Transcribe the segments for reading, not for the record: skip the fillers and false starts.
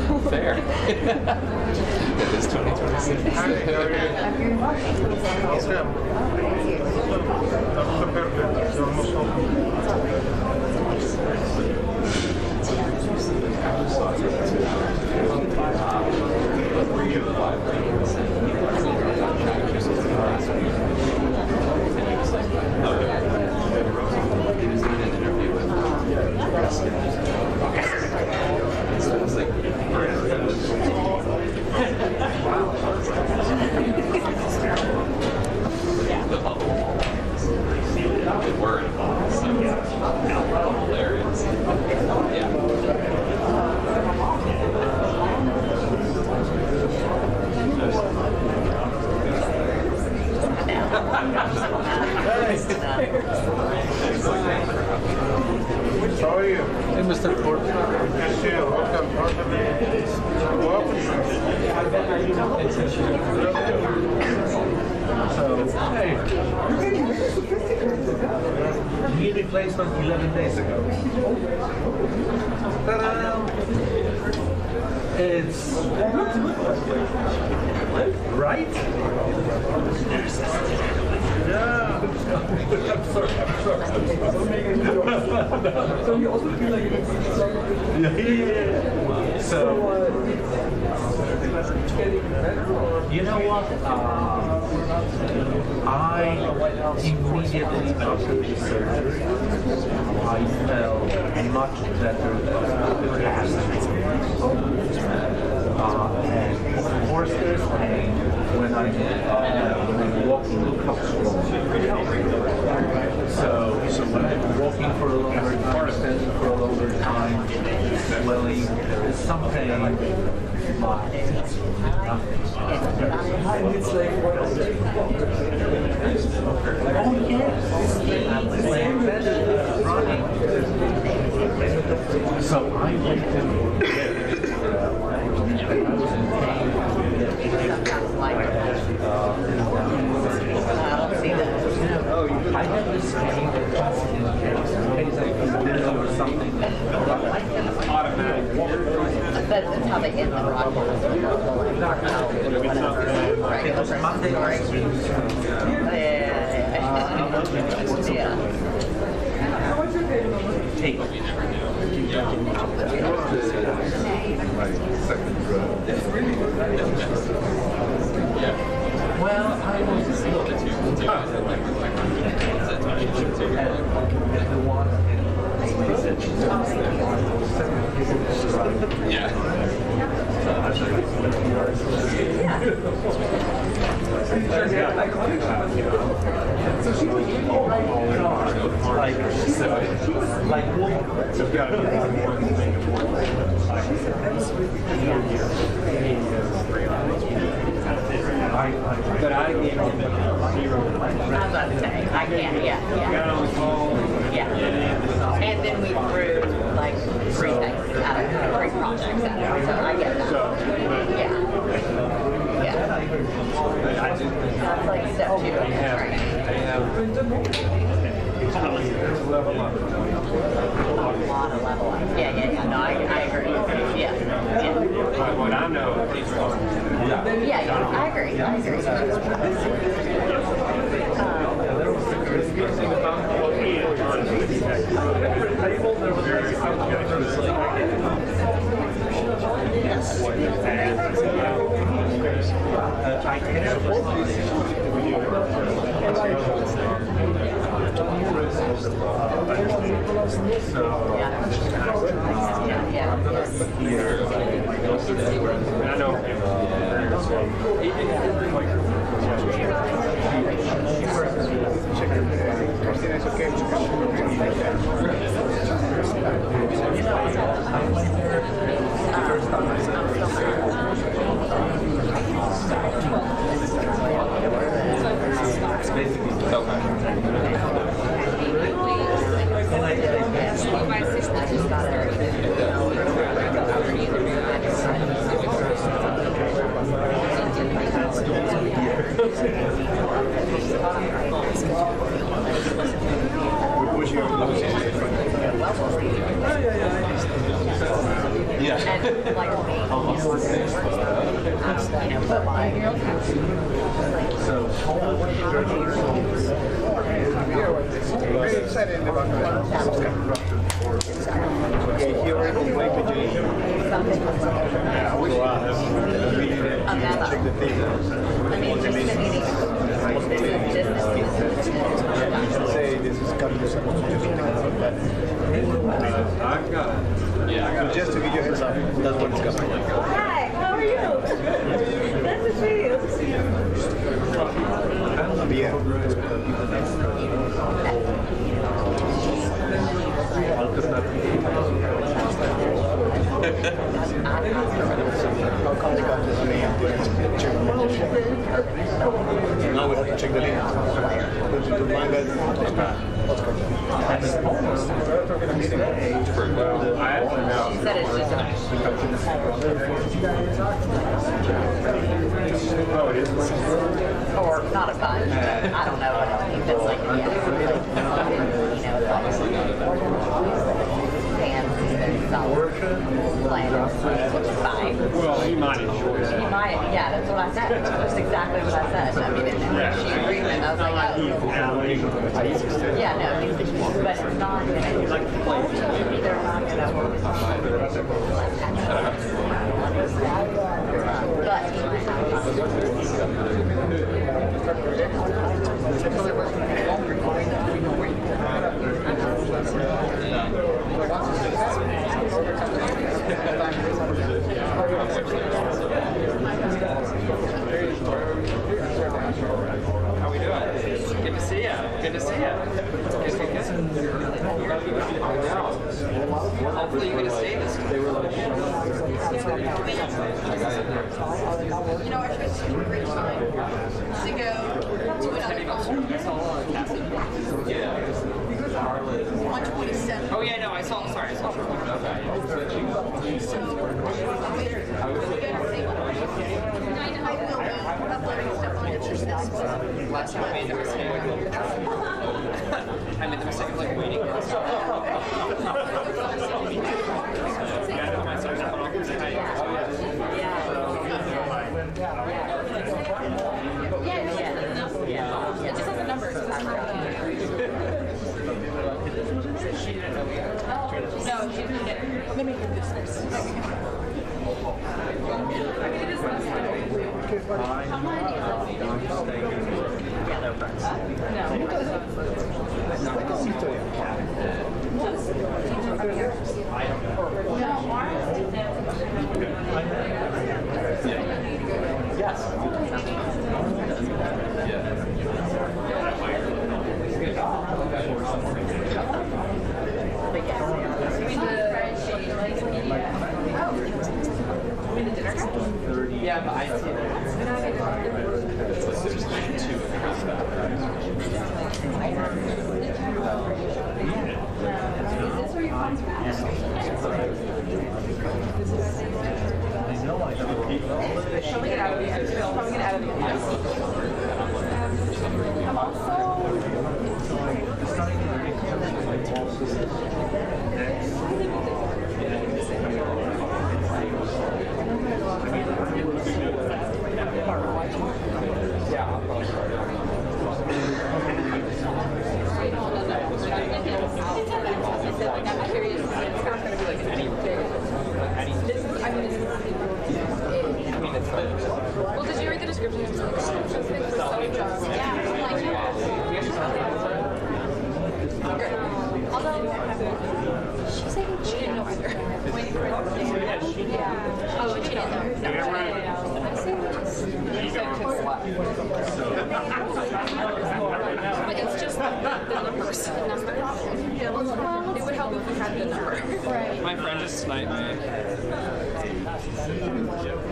Fair. It is 2026. How are you? Hey, Mr. Ford. Yes, yeah, welcome. Hey. Knee replacement 11 days ago. Ta-da! It's right? Yeah. I'm sorry. So you also feel like Yeah. So, you know what? I immediately after the surgery, I felt much better than last week. And of course there's pain when I'm walking So when I'm walking for a longer time, standing for a longer time, swelling, there is some pain, but it's nothing. it's like what Oh yes, I'm playing running. So I waited for I was in pain. I have this pain that comes in case I dizzy or something. Automatic. That's how they get the broadcast. It was Monday or Yeah. Hey. Well, I was the one Yeah. So she was like But I gave him 0. I was about to say, I can't, yeah. And then we threw like 3 things out of 3 projects out of it, so I get that. Yeah. That's like step 2 of this training. A lot of level up. Yeah. No, I agree. Yeah. What I know. Yeah, I agree. Yeah. like me, but like, Very excited about that. Okay, here we're going to wait for Jane. Check the thing. I mean, just the meeting. Say this is coming to someone to just think about that. I've got it. Yeah. So just to give you a heads up, that's what it's coming. Hi, how are you? Nice to see you. Yeah. Now we have to check the link. She said it's just or not a bunch, but I don't know. I don't think that's like, yeah. And solid plans, which is fine. Well, you might enjoy that. You might, yeah, that's what I said. That's exactly what I said. I mean, and she agreed, and I was like, oh. Yeah, no, but it's not going to, they're not going How we doing? Good to see you. Good to see you. Hopefully you're going to stay this time. You know, I chose a great time to go to another concert. 127. Oh yeah, no, I saw. Sorry, I saw. Okay. I will be uploading stuff on it. Last time I made the mistake. I made the mistake of like waiting. Yeah, just have the numbers. She didn't know we got it. No, she didn't get it. Let me do this first. Yeah, but I see it. There's like two in the Probably get out of the end. Probably get out of the end. I'm also... I'm curious. It's not going to be like any big. Well, did you read the description? It's like descriptions things for so jobs. Yeah, like although she's saying she didn't know either. Waiting for it. Yeah. Oh, and she didn't know. No, I'm saying this. But it's just the numbers, and that's the problem. It would help if we had the number. Right. My friend just sniped me.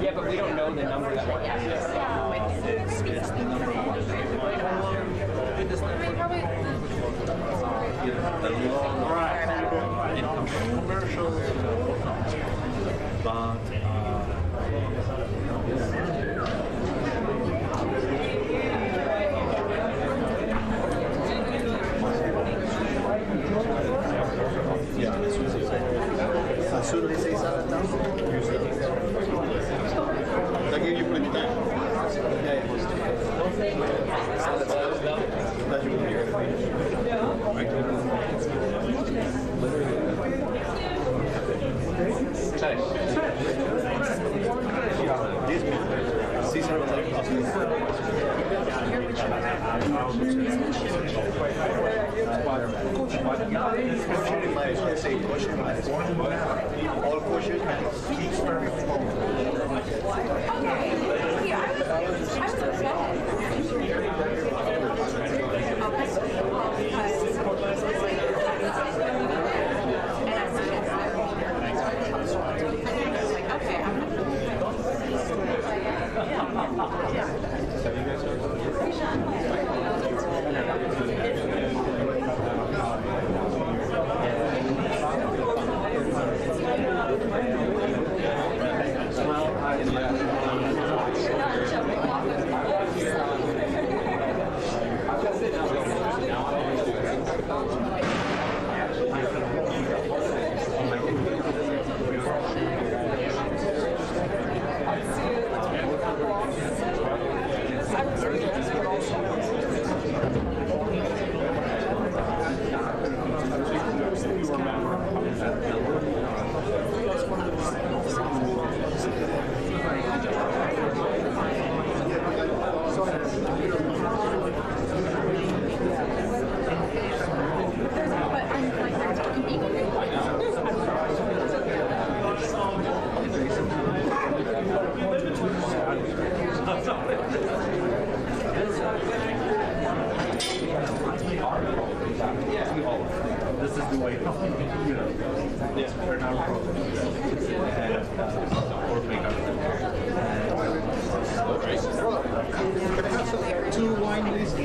Yeah, but we don't know the number that we're at. Commercials, but yeah, as soon as they say something, All kosher. This is the way, we're not or makeup. Two wine lists.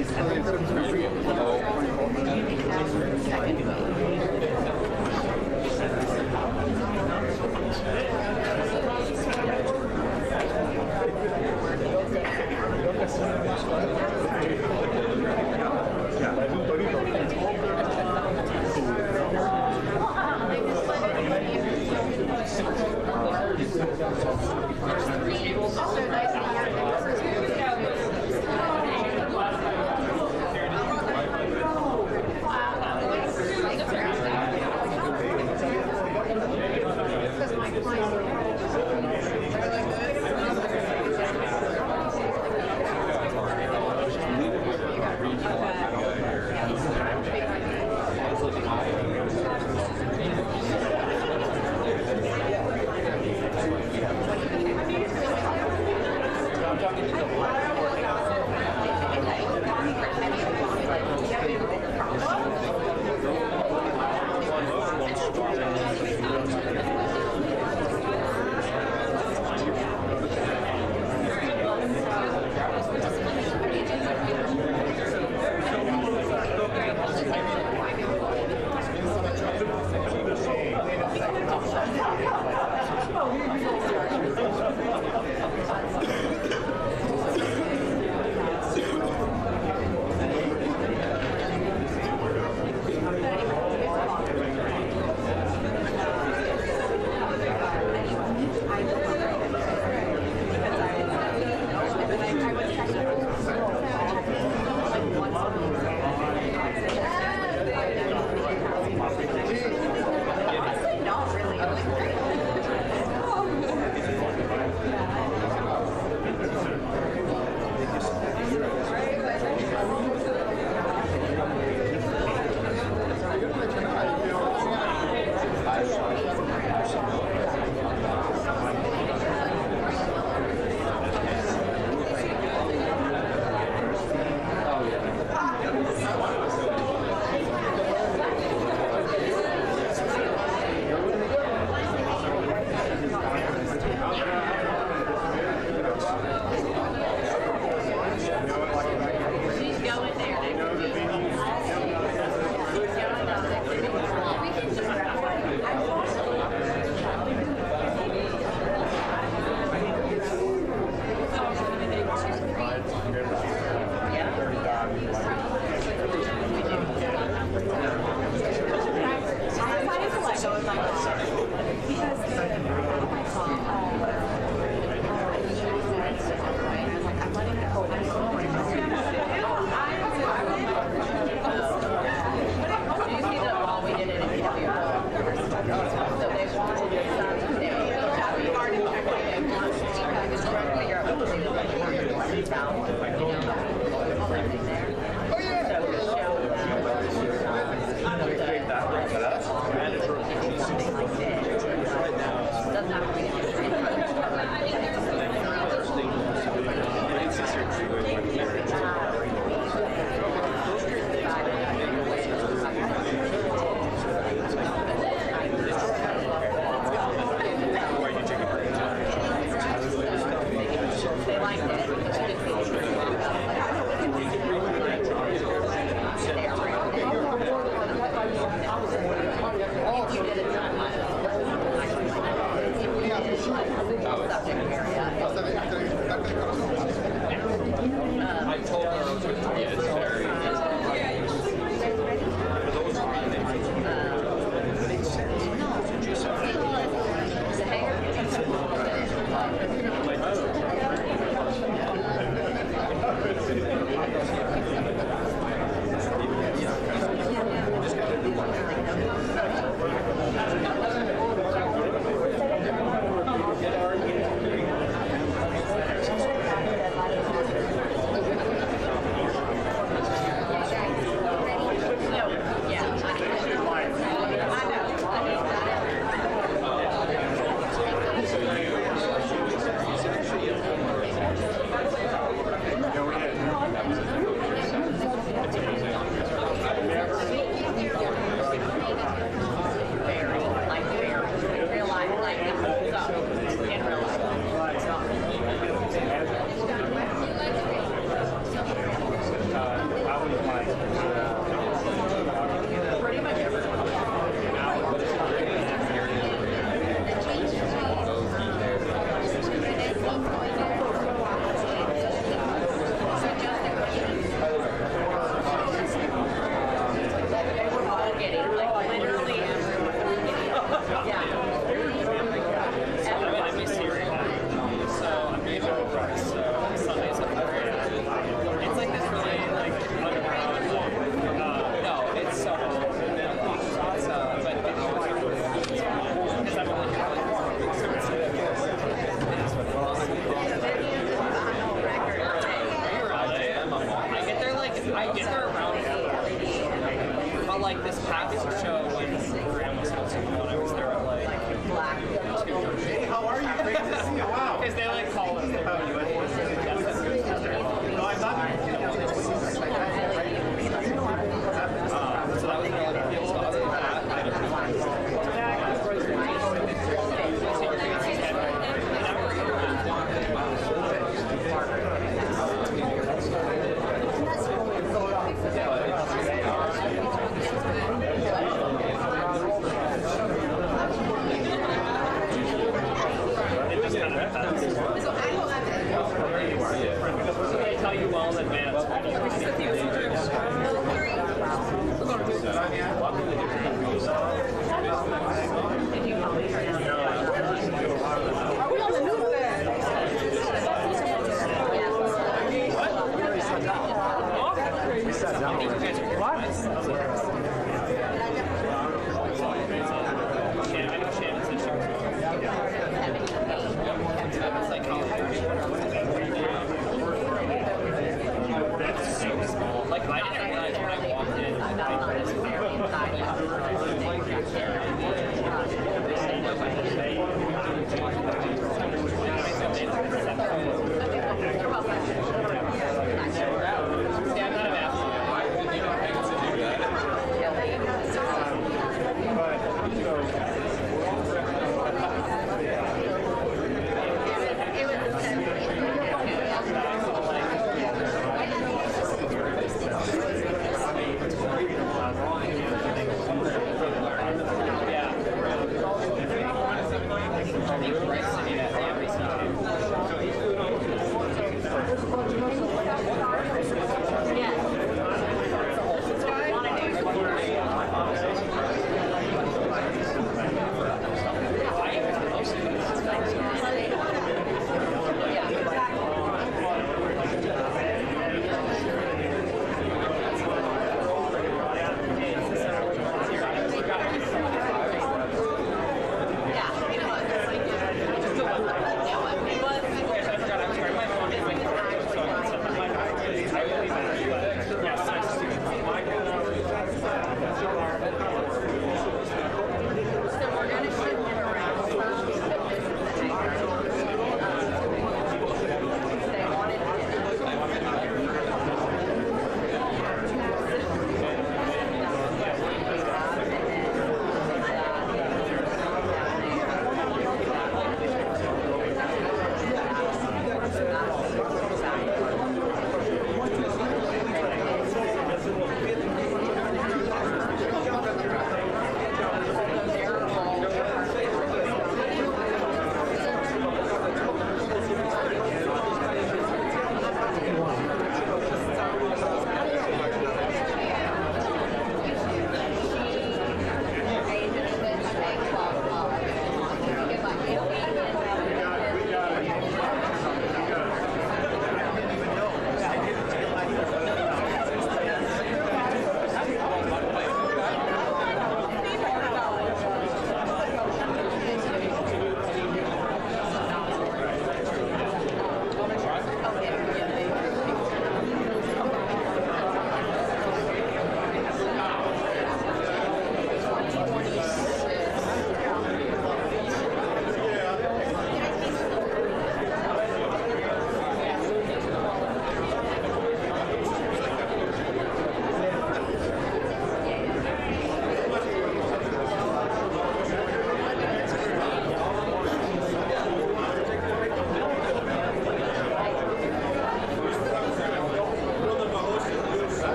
south, you know, everything there. So we show them something like this. Doesn't have to be they liked it. If you did it subject area. I told her it's very.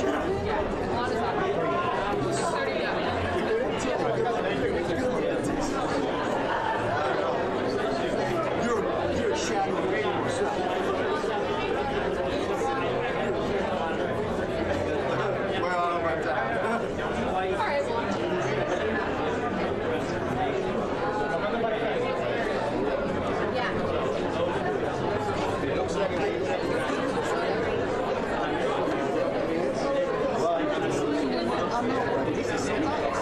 You're a shadow of yourself. Well, I don't know about that. All right, It looks like I'm not ready. This is so nice.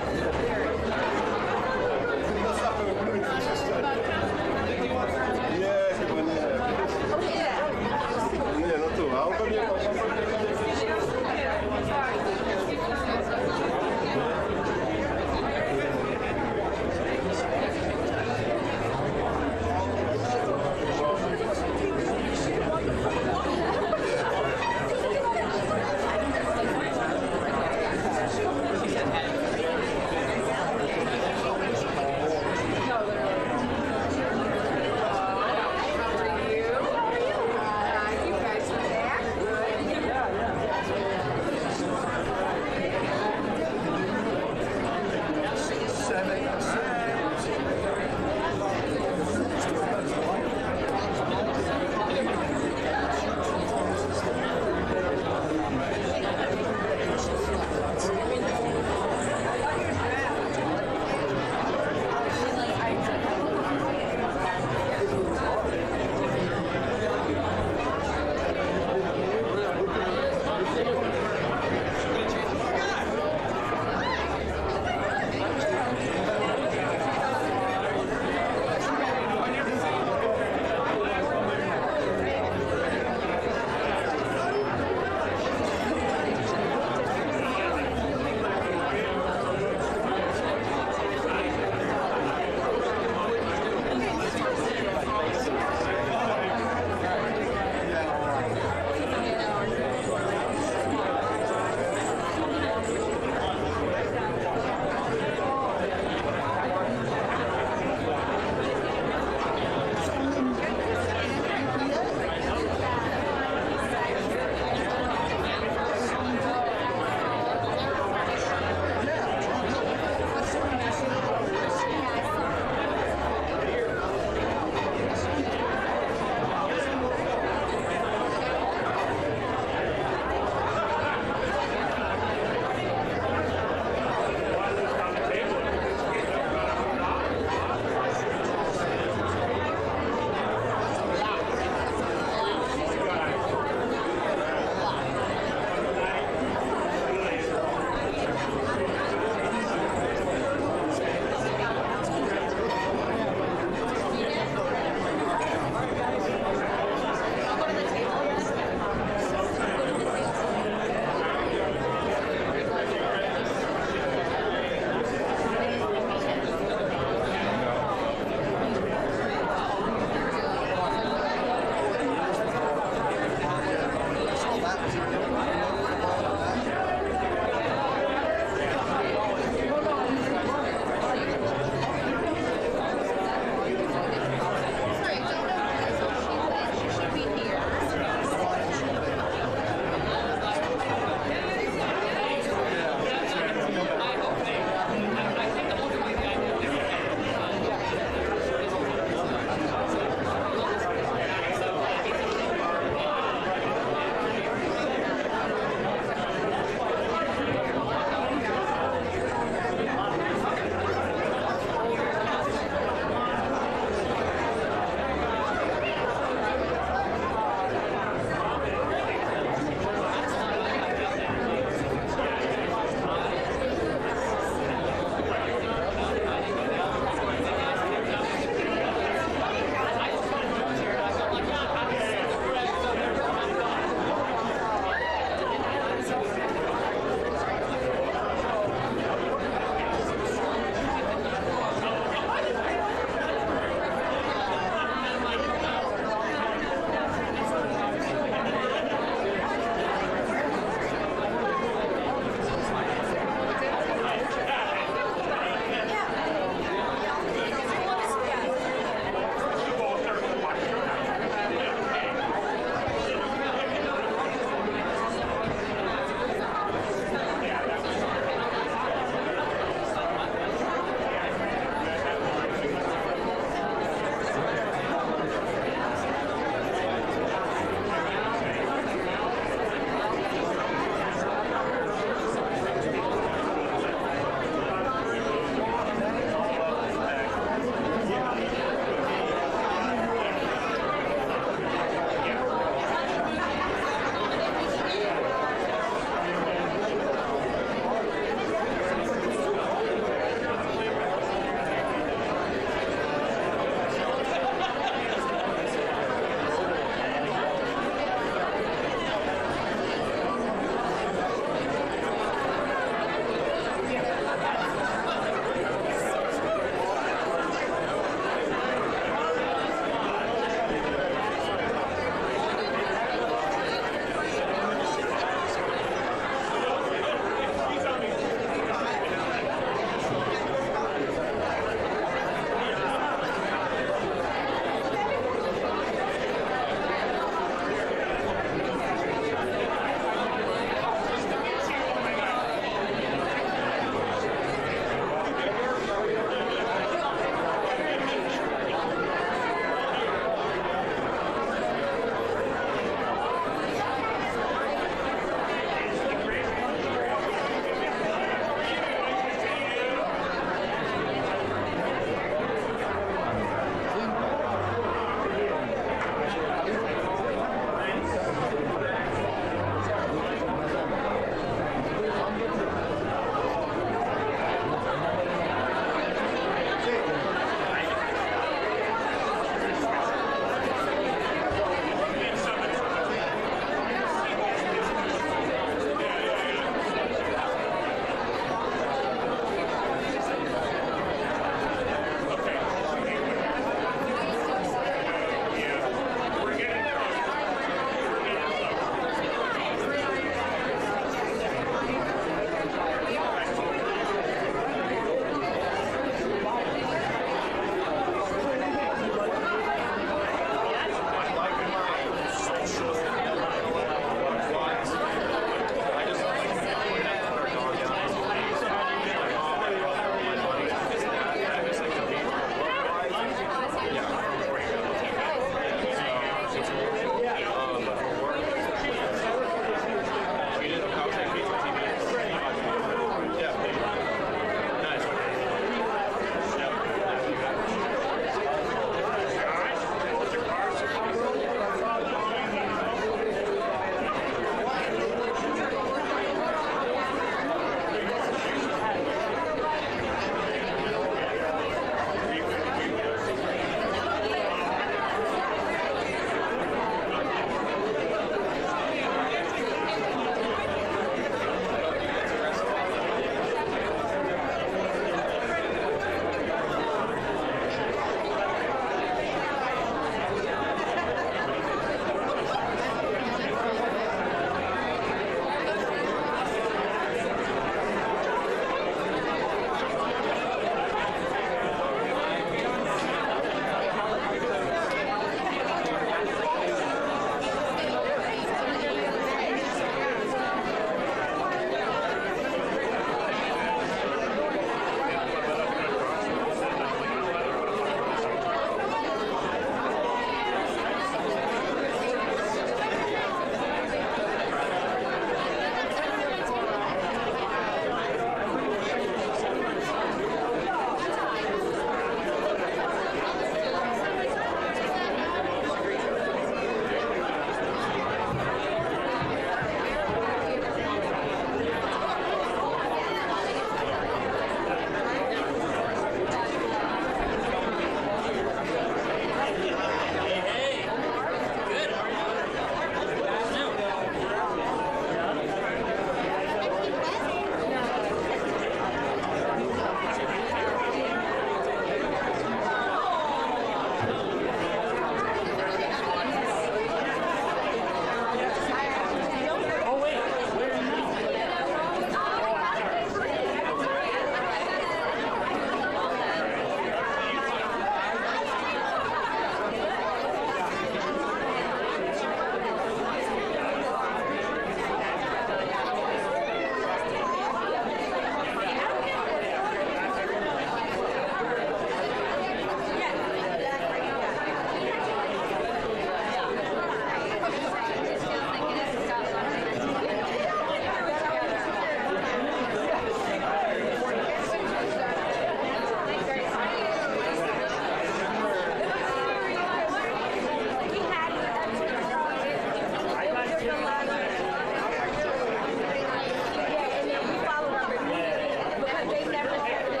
they never said it.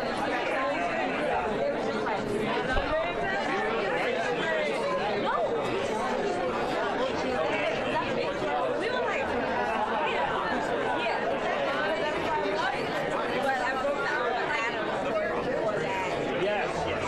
They were just like, no. We were like, yeah. But I broke down with Adam for that. Yes, yes.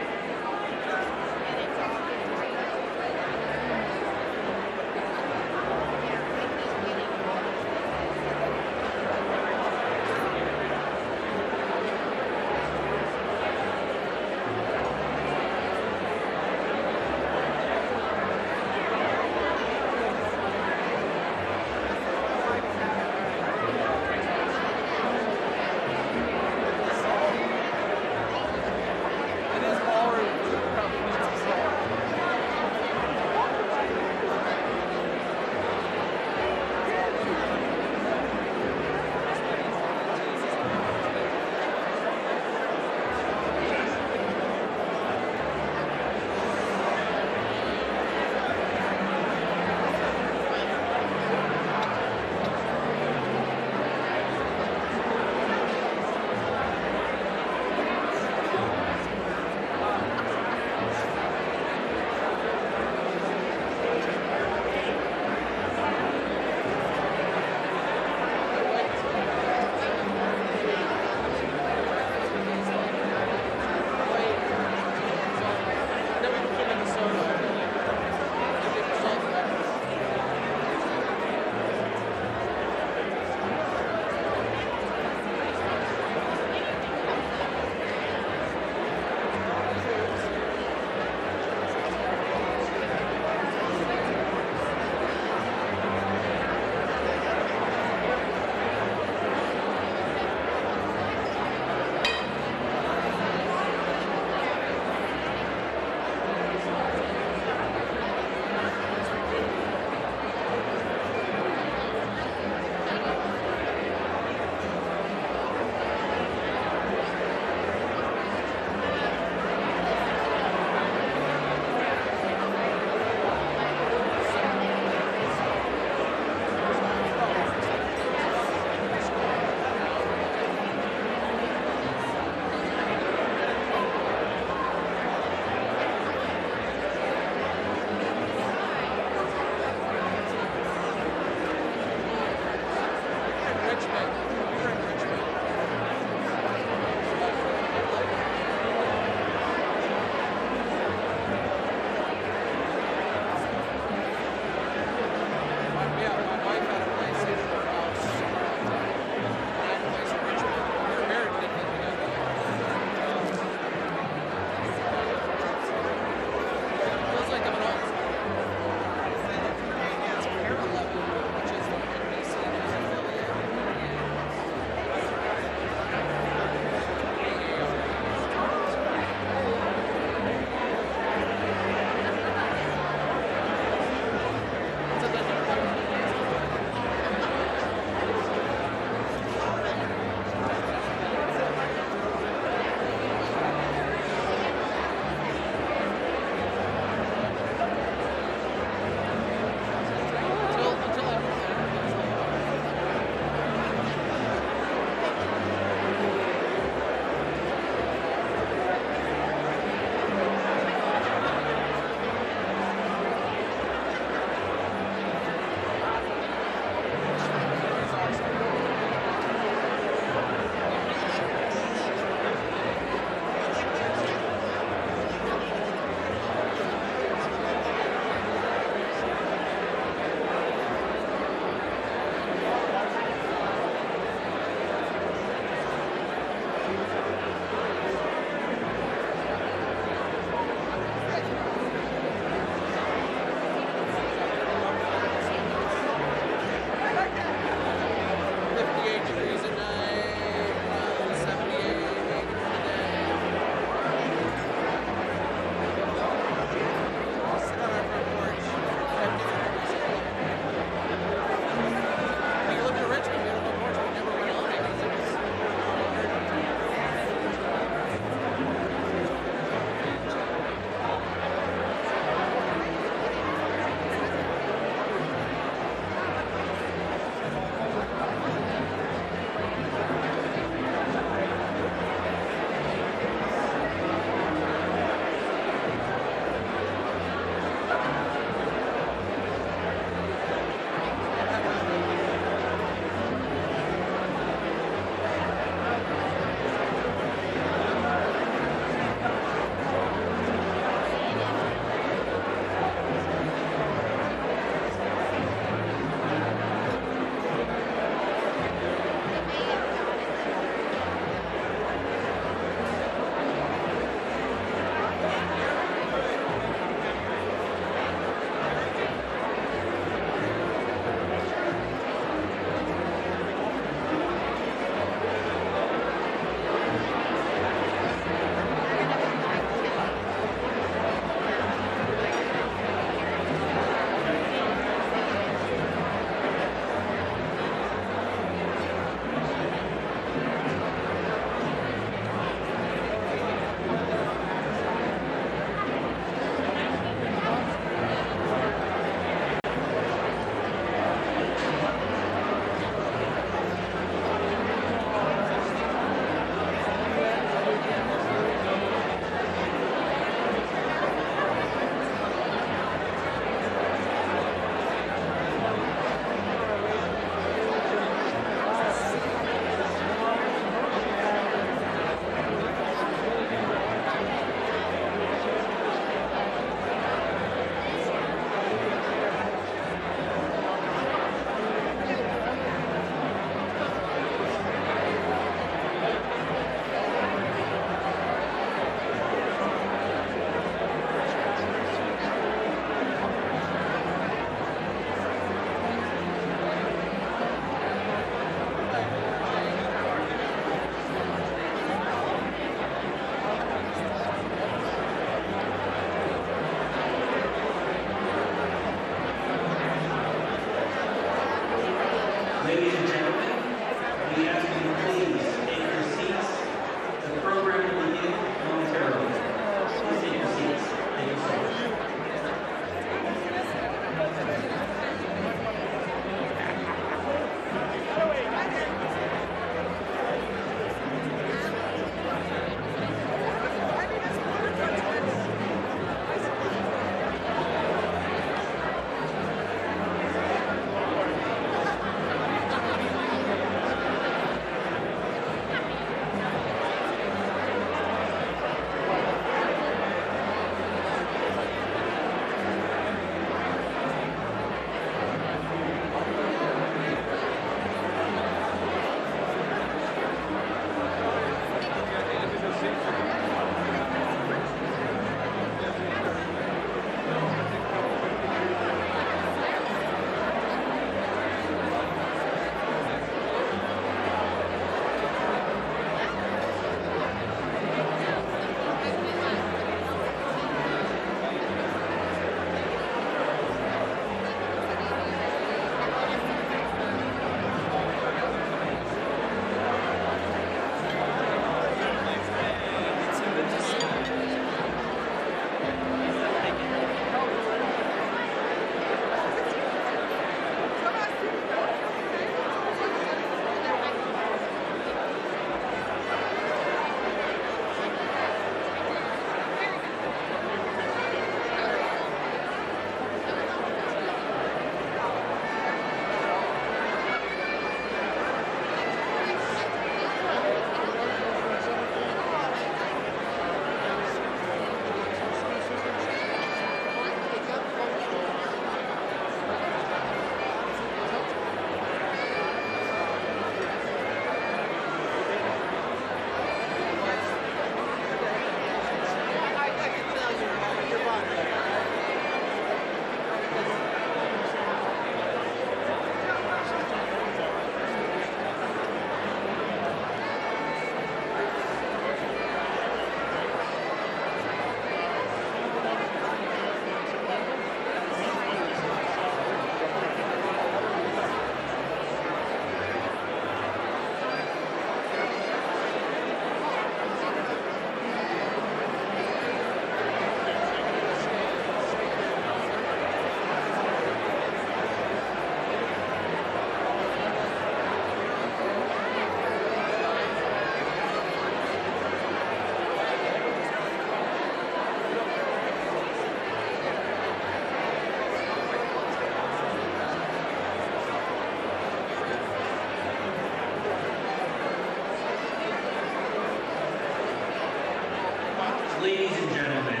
Ladies and gentlemen,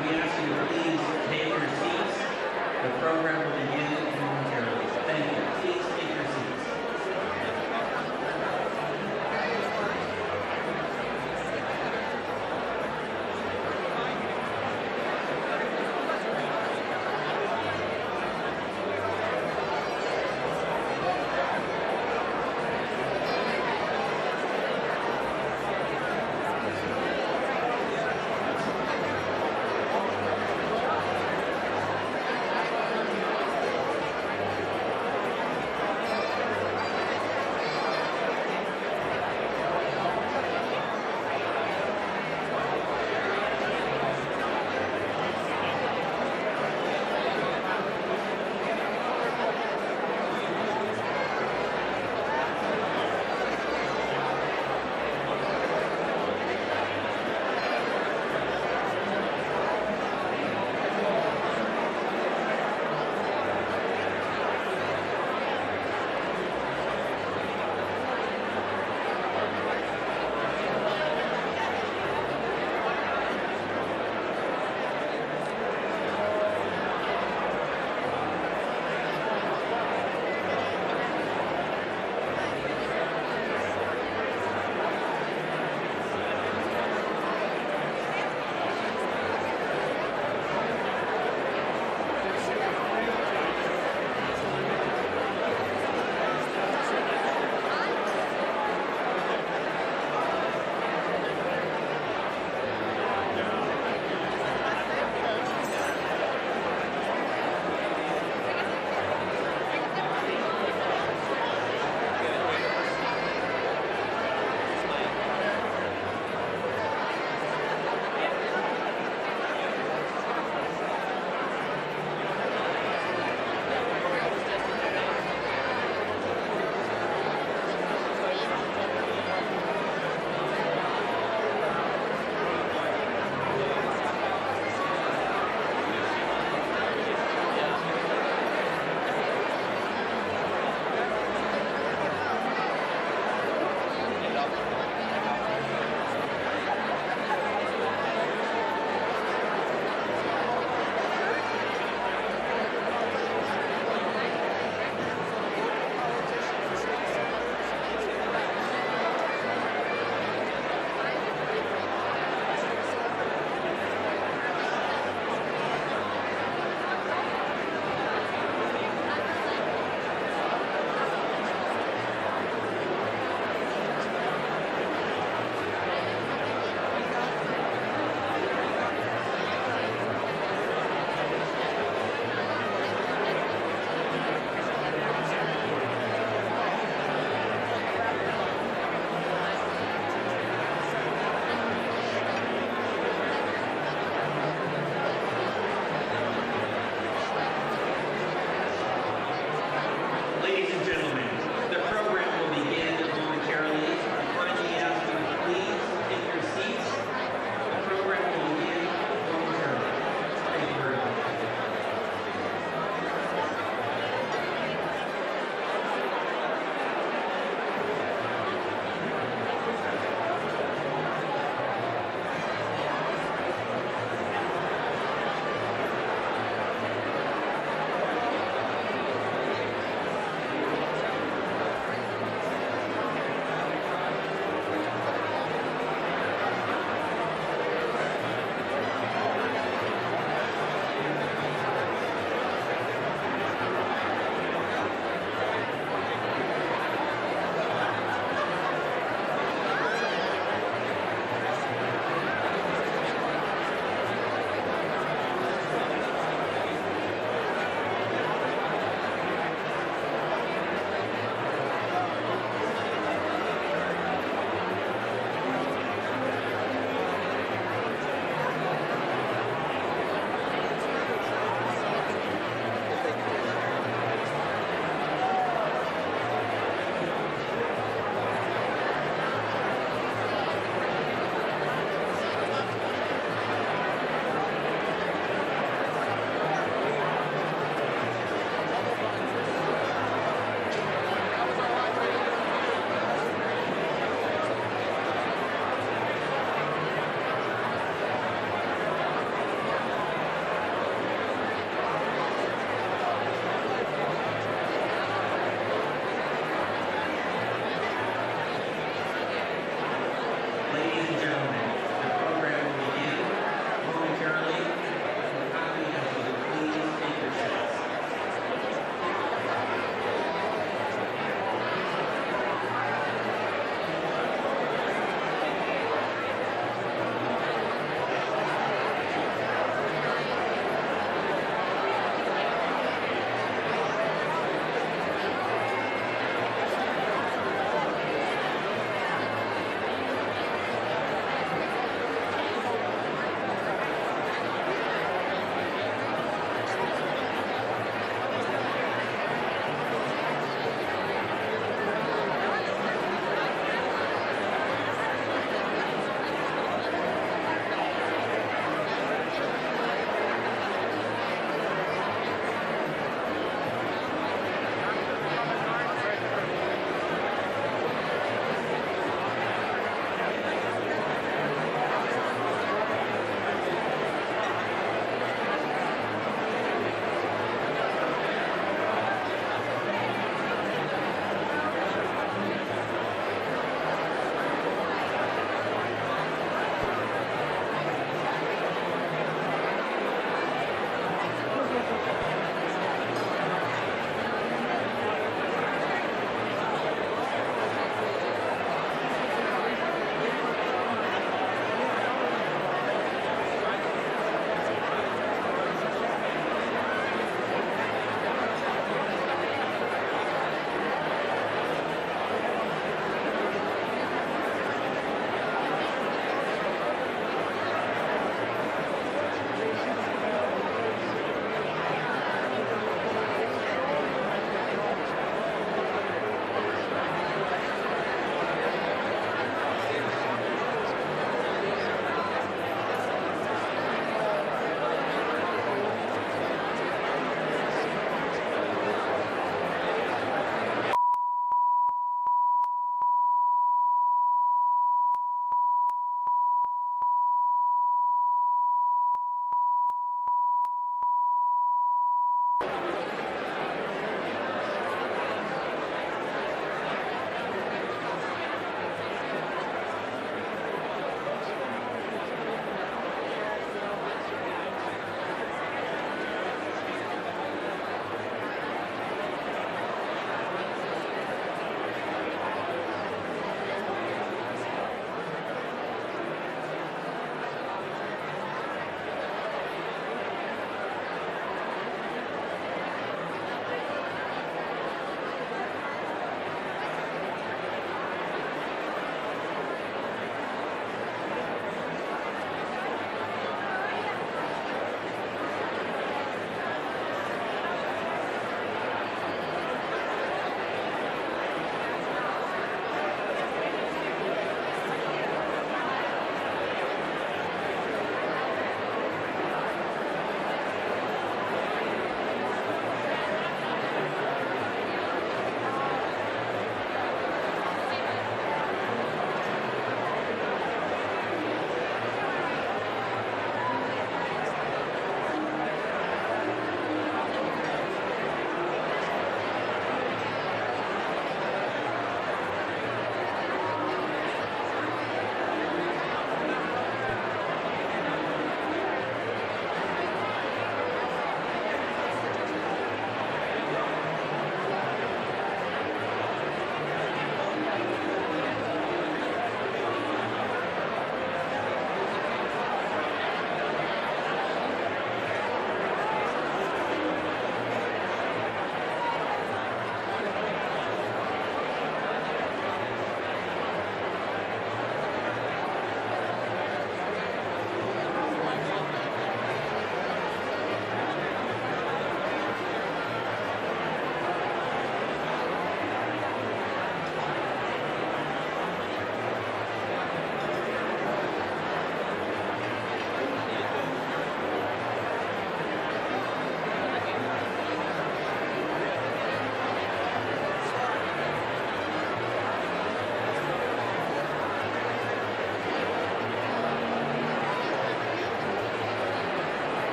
we ask you to please take your seats. The program will begin momentarily. Thank you. Please take your seats.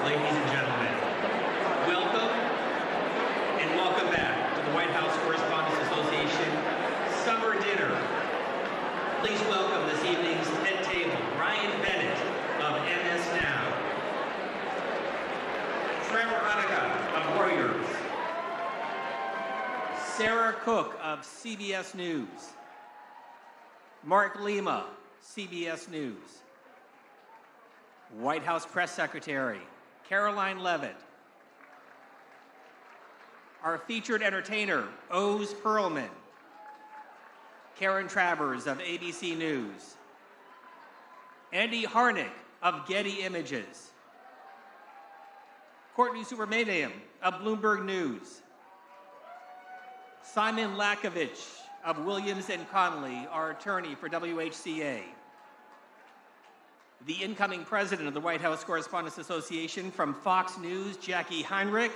Ladies and gentlemen, welcome and welcome back to the White House Correspondents Association Summer Dinner. Please welcome this evening's head table, Ryan Bennett of MS Now, Trevor Hanukkah of Warriors, Sarah Cook of CBS News, Mark Lima, CBS News, White House Press Secretary Caroline Levitt, our featured entertainer, Oz Perlman, Karen Travers of ABC News, Andy Harnick of Getty Images, Courtney Supermedium of Bloomberg News, Simon Lakovich of Williams & Connolly, our attorney for WHCA, the incoming president of the White House Correspondents Association from Fox News, Jackie Heinrich,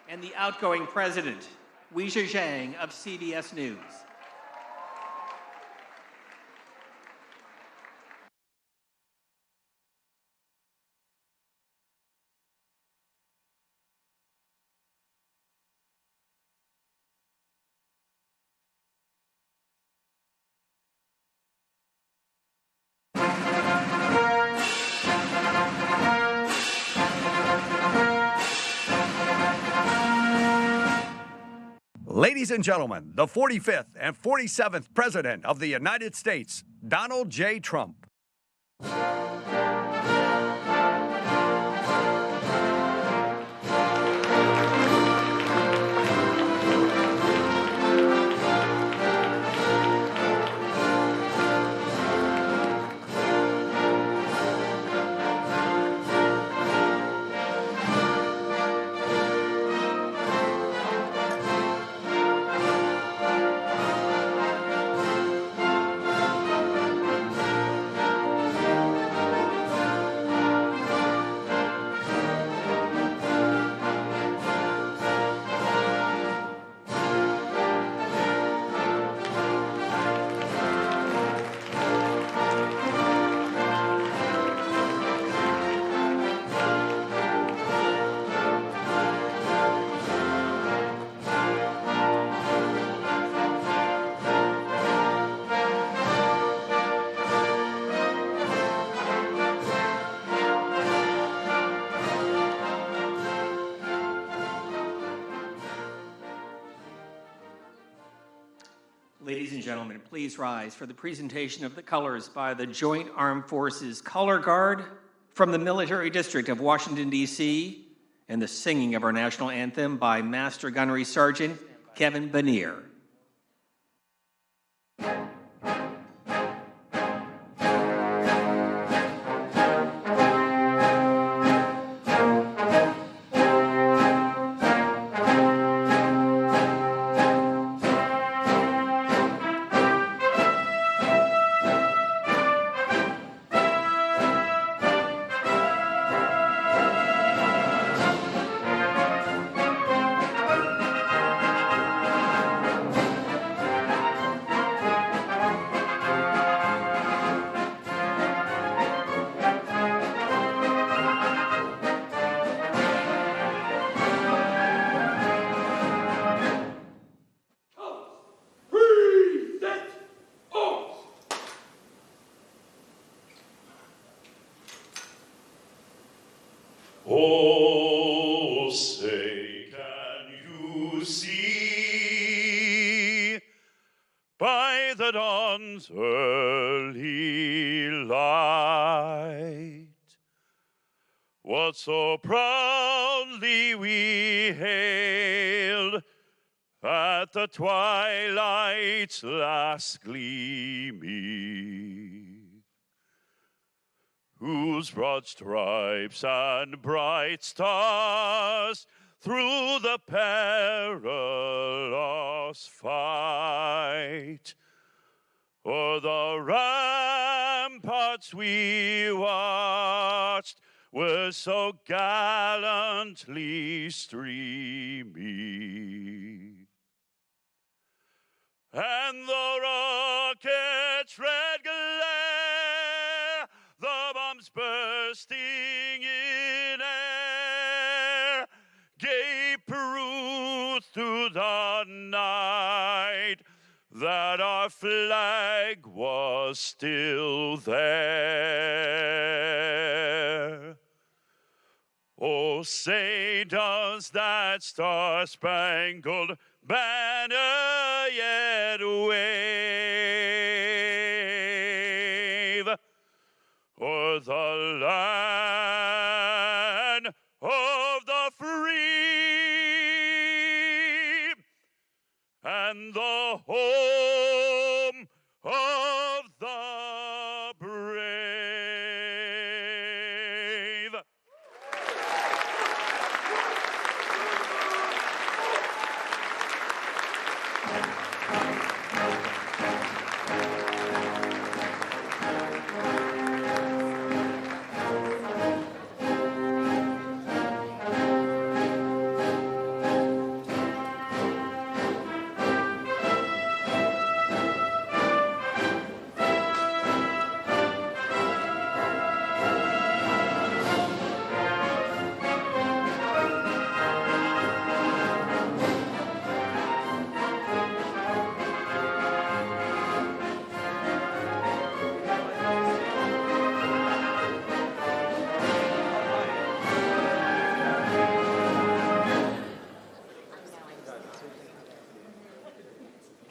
and the outgoing president, Weijia Zhang of CBS News. Ladies and gentlemen, the 45th and 47th President of the United States, Donald J. Trump. Ladies and gentlemen, please rise for the presentation of the colors by the Joint Armed Forces Color Guard from the Military District of Washington, D.C., and the singing of our national anthem by Master Gunnery Sergeant Kevin Banier. Oh, say, can you see by the dawn's early light what so proudly we hailed at the twilight's last gleaming, whose broad stripes and bright stars through the perilous fight o'er the ramparts we watched were so gallantly streaming, and the rocket's red glare, the bombs burn bursting in air, gave proof through the night that our flag was still there. Oh, say does that star-spangled banner yet wave o'er the land of the free and the home of the brave.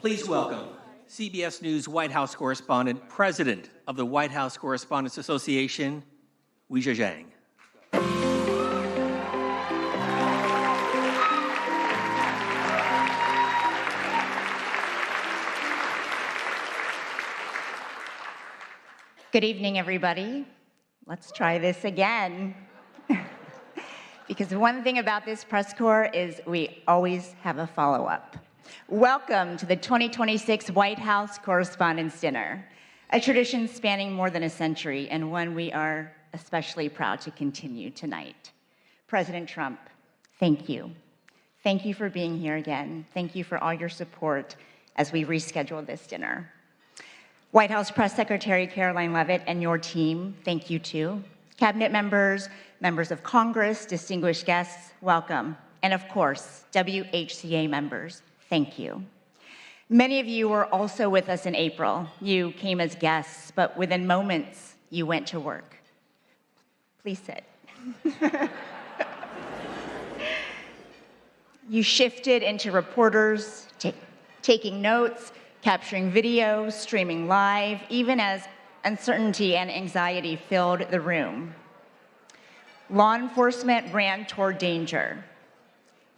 Please welcome CBS News White House Correspondent, President of the White House Correspondents Association, Weijia Zhang. Good evening, everybody. Let's try this again. Because one thing about this press corps is we always have a follow-up. Welcome to the 2026 White House Correspondents Dinner, a tradition spanning more than a century and one we are especially proud to continue tonight. President Trump, thank you. Thank you for being here again. Thank you for all your support as we reschedule this dinner. White House Press Secretary Caroline Leavitt and your team, thank you too. Cabinet members, members of Congress, distinguished guests, welcome. And of course, WHCA members, thank you. Many of you were also with us in April. You came as guests, but within moments, you went to work. Please sit. You shifted into reporters, taking notes, capturing video, streaming live, even as uncertainty and anxiety filled the room. Law enforcement ran toward danger.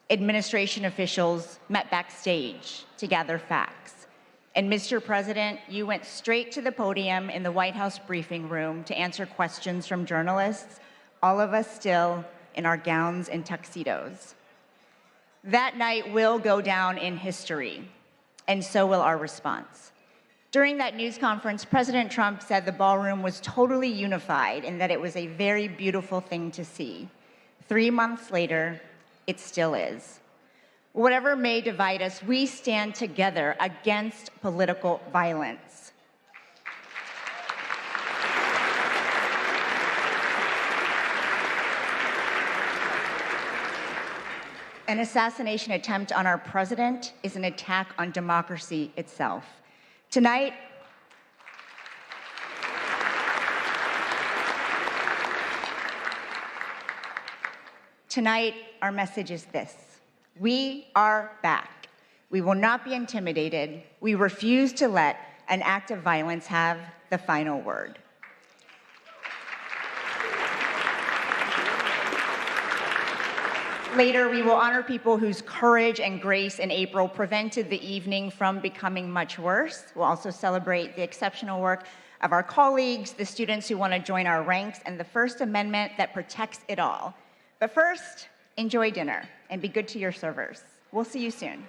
Administration officials met backstage to gather facts. And Mr. President, you went straight to the podium in the White House briefing room to answer questions from journalists, all of us still in our gowns and tuxedos. That night will go down in history, and so will our response. During that news conference, President Trump said the ballroom was totally unified and that it was a very beautiful thing to see. 3 months later, it still is. Whatever may divide us, we stand together against political violence. An assassination attempt on our president is an attack on democracy itself. Tonight, our message is this. We are back. We will not be intimidated. We refuse to let an act of violence have the final word. Later, we will honor people whose courage and grace in April prevented the evening from becoming much worse. We'll also celebrate the exceptional work of our colleagues, the students who want to join our ranks, and the First Amendment that protects it all. But first, enjoy dinner and be good to your servers. We'll see you soon.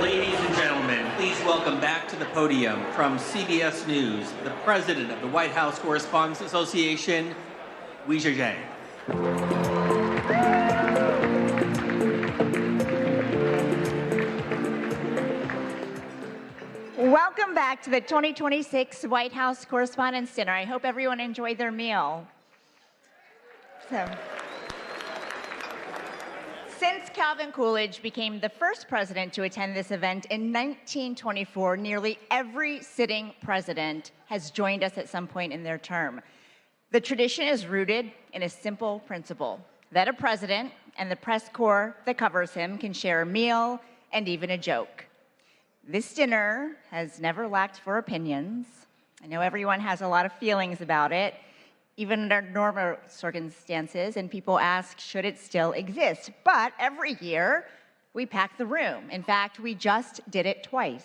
Ladies and gentlemen, please welcome back to the podium from CBS News, the president of the White House Correspondents Association, Wei Zhang. Welcome back to the 2026 White House Correspondents Dinner. I hope everyone enjoyed their meal. Since Calvin Coolidge became the first president to attend this event in 1924, nearly every sitting president has joined us at some point in their term. The tradition is rooted in a simple principle, that a president and the press corps that covers him can share a meal and even a joke. This dinner has never lacked for opinions. I know everyone has a lot of feelings about it, even under normal circumstances, and people ask, should it still exist? But every year, we pack the room. In fact, we just did it twice.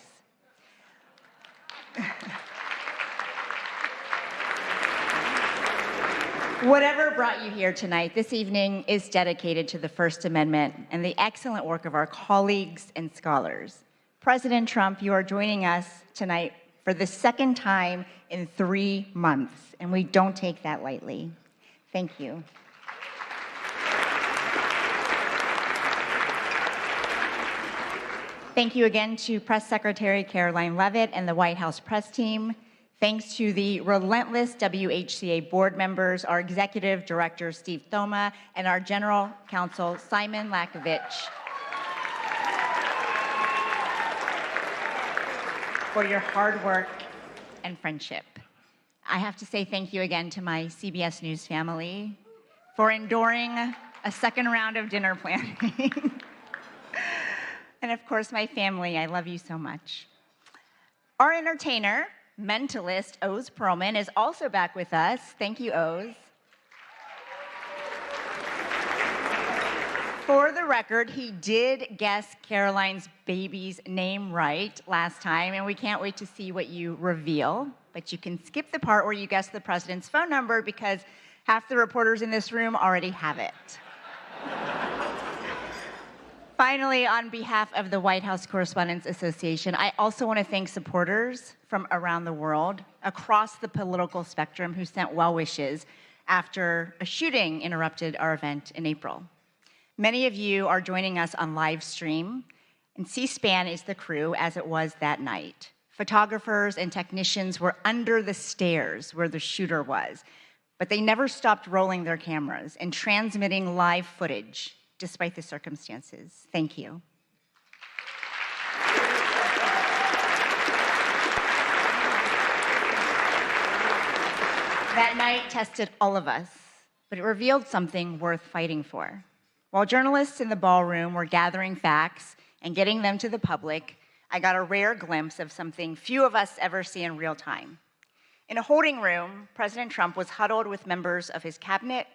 Whatever brought you here tonight, this evening is dedicated to the First Amendment and the excellent work of our colleagues and scholars. President Trump, you are joining us tonight for the second time in 3 months, and we don't take that lightly. Thank you. Thank you again to Press Secretary Caroline Leavitt and the White House press team. Thanks to the relentless WHCA board members, our executive director, Steve Thoma, and our general counsel, Simon Lakovich, for your hard work and friendship. I have to say thank you again to my CBS News family for enduring a second round of dinner planning. And of course, my family, I love you so much. Our entertainer, mentalist, Oz Perlman, is also back with us. Thank you, Oz. For the record, he did guess Caroline's baby's name right last time, and we can't wait to see what you reveal. But you can skip the part where you guess the president's phone number because half the reporters in this room already have it. Finally, on behalf of the White House Correspondents Association, I also want to thank supporters from around the world, across the political spectrum, who sent well wishes after a shooting interrupted our event in April. Many of you are joining us on live stream, and C-SPAN is the crew as it was that night. Photographers and technicians were under the stairs where the shooter was, but they never stopped rolling their cameras and transmitting live footage despite the circumstances. Thank you. That night tested all of us, but it revealed something worth fighting for. While journalists in the ballroom were gathering facts and getting them to the public, I got a rare glimpse of something few of us ever see in real time. In a holding room, President Trump was huddled with members of his cabinet,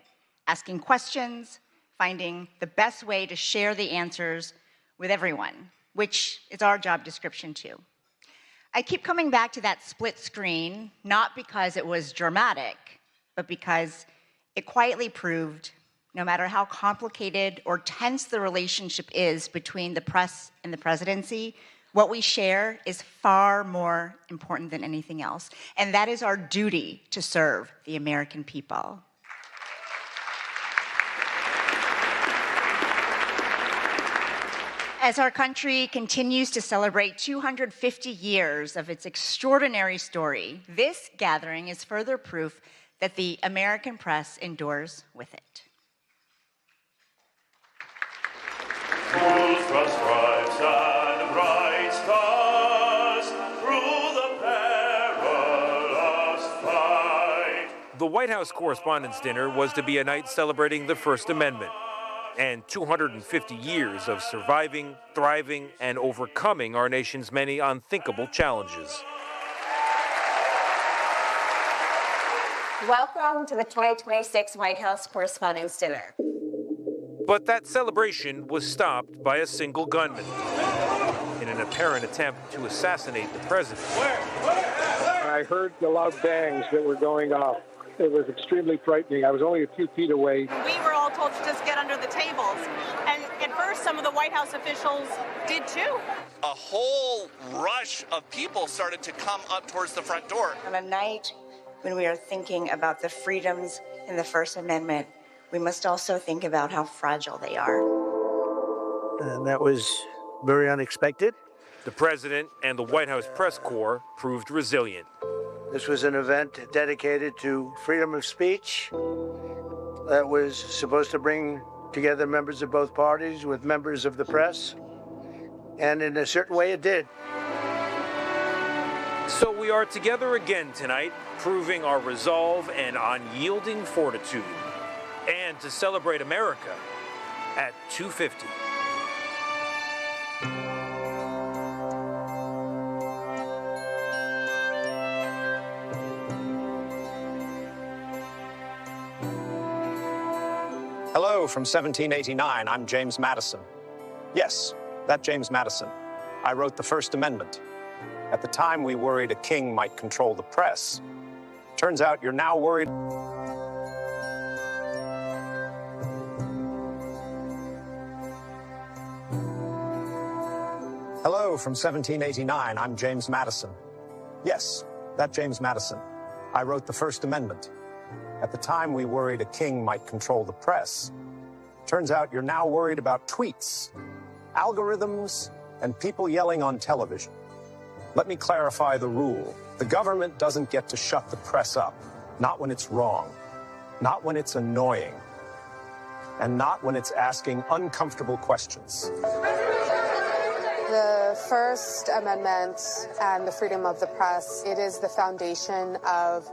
asking questions, finding the best way to share the answers with everyone, which is our job description too. I keep coming back to that split screen, not because it was dramatic, but because it quietly proved no matter how complicated or tense the relationship is between the press and the presidency, what we share is far more important than anything else. And that is our duty to serve the American people. As our country continues to celebrate 250 years of its extraordinary story, this gathering is further proof that the American press endures with it. Whose broad stripes and bright stars through the perilous fight. The White House Correspondents' Dinner was to be a night celebrating the First Amendment and 250 years of surviving, thriving, and overcoming our nation's many unthinkable challenges. Welcome to the 2026 White House Correspondents' Dinner. But that celebration was stopped by a single gunman in an apparent attempt to assassinate the president. I heard the loud bangs that were going off. It was extremely frightening. I was only a few feet away. We were all told to just get under the tables. And at first some of the White House officials did too. A whole rush of people started to come up towards the front door. On a night when we are thinking about the freedoms in the First Amendment, we must also think about how fragile they are. And that was very unexpected. The president and the White House press corps proved resilient. This was an event dedicated to freedom of speech that was supposed to bring together members of both parties with members of the press. And in a certain way, it did. So we are together again tonight, proving our resolve and unyielding fortitude. And to celebrate America at 2:50. Hello from 1789. I'm James Madison. Yes, that James Madison. I wrote the First Amendment. At the time, we worried a king might control the press. Turns out you're now worried. Hello from 1789. I'm James Madison. Yes, that James Madison. I wrote the First Amendment. At the time, we worried a king might control the press. Turns out you're now worried about tweets, algorithms, and people yelling on television. Let me clarify the rule. The government doesn't get to shut the press up, not when it's wrong, not when it's annoying, and not when it's asking uncomfortable questions. The First Amendment and the freedom of the press, it is the foundation of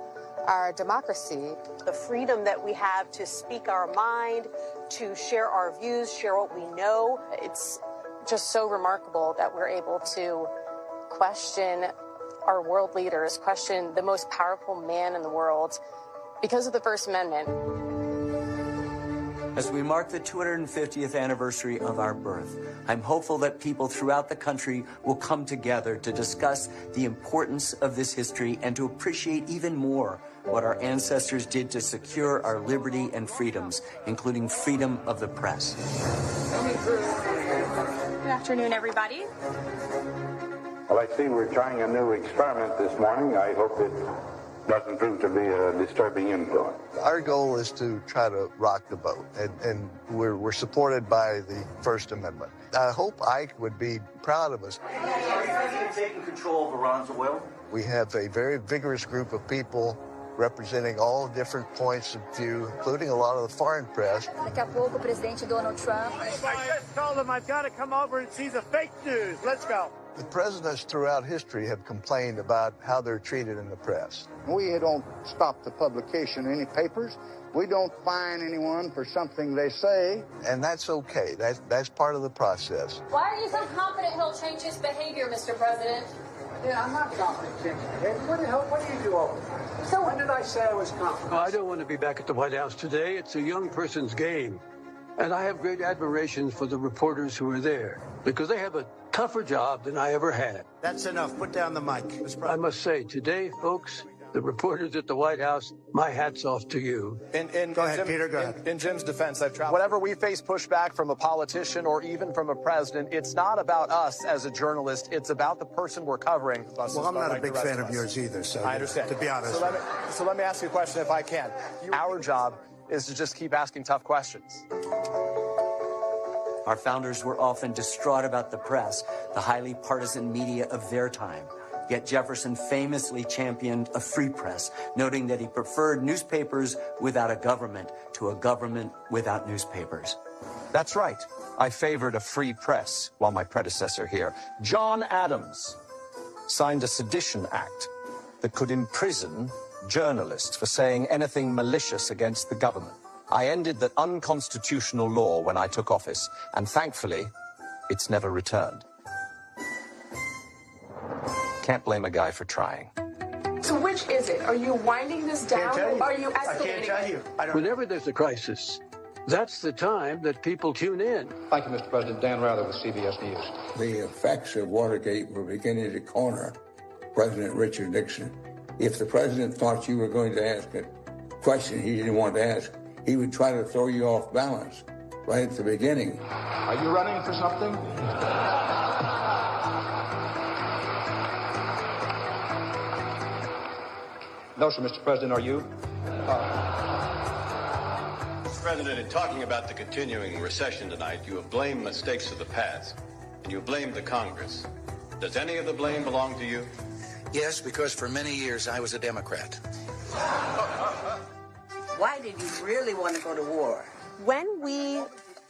our democracy. The freedom that we have to speak our mind, to share our views, share what we know. It's just so remarkable that we're able to question our world leaders, question the most powerful man in the world because of the First Amendment. As we mark the 250th anniversary of our birth, I'm hopeful that people throughout the country will come together to discuss the importance of this history and to appreciate even more what our ancestors did to secure our liberty and freedoms, including freedom of the press. Good afternoon, everybody. Well, I see we're trying a new experiment this morning. I hope it doesn't prove to be a disturbing influence. Our goal is to try to rock the boat, and we're supported by the First Amendment. I hope Ike would be proud of us. Taking control of Iran's oil? We have a very vigorous group of people representing all different points of view, including a lot of the foreign press. Daqui a pouco, o presidente Donald Trump. I just told him I've got to come over and see the fake news. Let's go. The presidents throughout history have complained about how they're treated in the press. We don't stop the publication of any papers. We don't fine anyone for something they say. And that's okay. That's part of the process. Why are you so confident he'll change his behavior, Mr. President? Yeah, I'm not confident in changing behavior. What do you do over there? So when did I say I was confident? I don't want to be back at the White House today. It's a young person's game. And I have great admiration for the reporters who are there because they have a tougher job than I ever had. That's enough. Put down the mic. I must say, today, folks, the reporters at the White House, my hat's off to you. Go ahead, Peter, go ahead. In Jim's defense, I've traveled. Whenever we face pushback from a politician or even from a president, it's not about us as a journalist. It's about the person we're covering. Well, I'm not a big fan of yours either, so I understand. To be honest. So let me ask you a question if I can. Our job is to just keep asking tough questions. Our founders were often distraught about the press, the highly partisan media of their time. Yet Jefferson famously championed a free press, noting that he preferred newspapers without a government to a government without newspapers. That's right. I favored a free press while my predecessor here, John Adams, signed a sedition act that could imprison journalists for saying anything malicious against the government. I ended that unconstitutional law when I took office, and thankfully, it's never returned. Can't blame a guy for trying. So which is it? Are you winding this down, or are you escalating? I can't tell you. Whenever there's a crisis, that's the time that people tune in. Thank you, Mr. President. Dan Rather with CBS News. The effects of Watergate were beginning to corner President Richard Nixon. If the president thought you were going to ask a question he didn't want to ask, he would try to throw you off balance. right at the beginning. Are you running for something? No, sir, Mr. President, are you? Mr. President, in talking about the continuing recession tonight, you have blamed mistakes of the past, and you have blamed the Congress. Does any of the blame belong to you? Yes, because for many years I was a Democrat. Why did you really want to go to war? When we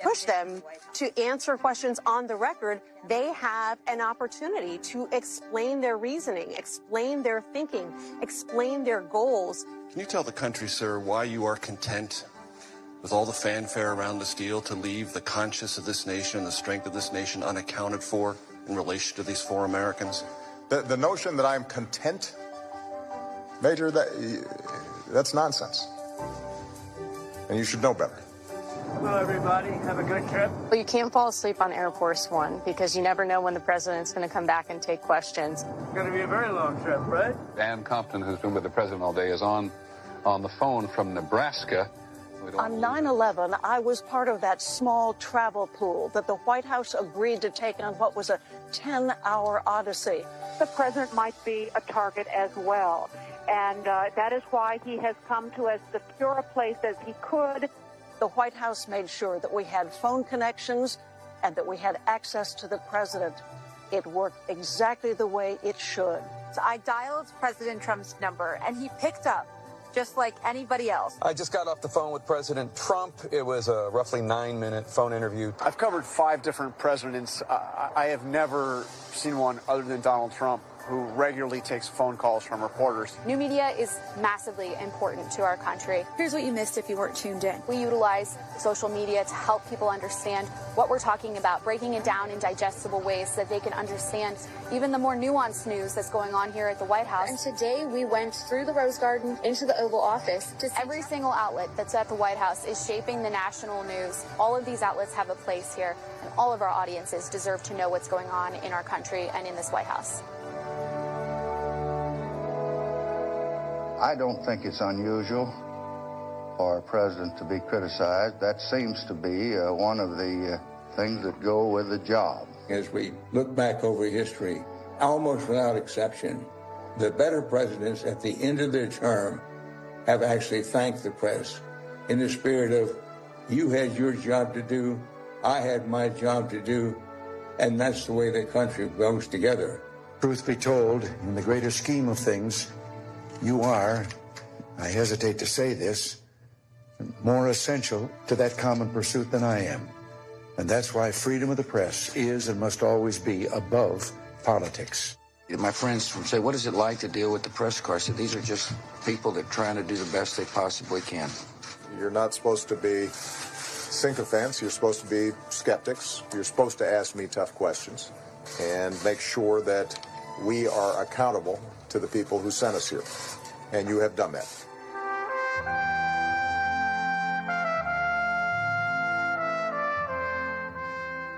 push them to answer questions on the record, they have an opportunity to explain their reasoning, explain their thinking, explain their goals. Can you tell the country, sir, why you are content with all the fanfare around this deal to leave the conscience of this nation and the strength of this nation unaccounted for in relation to these 4 Americans? The notion that I'm content, Major, that's nonsense. And you should know better. Well, everybody, have a good trip. Well, you can't fall asleep on Air Force One because you never know when the president's going to come back and take questions. It's going to be a very long trip, right? Dan Compton, who's been with the president all day, is on the phone from Nebraska. On 9/11, I was part of that small travel pool that the White House agreed to take on what was a 10-hour odyssey. The president might be a target as well, and that is why he has come to as secure a place as he could. The White House made sure that we had phone connections and that we had access to the president. It worked exactly the way it should. So I dialed President Trump's number, and he picked up, just like anybody else. I just got off the phone with President Trump. It was a roughly 9-minute phone interview. I've covered 5 different presidents. I have never seen one other than Donald Trump who regularly takes phone calls from reporters. New media is massively important to our country. Here's what you missed if you weren't tuned in. We utilize social media to help people understand what we're talking about, breaking it down in digestible ways so that they can understand even the more nuanced news that's going on here at the White House. And today we went through the Rose Garden into the Oval Office. Every single outlet that's at the White House is shaping the national news. All of these outlets have a place here, and all of our audiences deserve to know what's going on in our country and in this White House. I don't think it's unusual for a president to be criticized. That seems to be one of the things that go with the job. As we look back over history, almost without exception, the better presidents at the end of their term have actually thanked the press in the spirit of, you had your job to do, I had my job to do, and that's the way the country goes together. Truth be told, in the greater scheme of things, you are, I hesitate to say this, more essential to that common pursuit than I am. And that's why freedom of the press is and must always be above politics. My friends say, what is it like to deal with the press corps? I said, these are just people that are trying to do the best they possibly can. You're not supposed to be sycophants. You're supposed to be skeptics. You're supposed to ask me tough questions and make sure that we are accountable to the people who sent us here. And you have done that.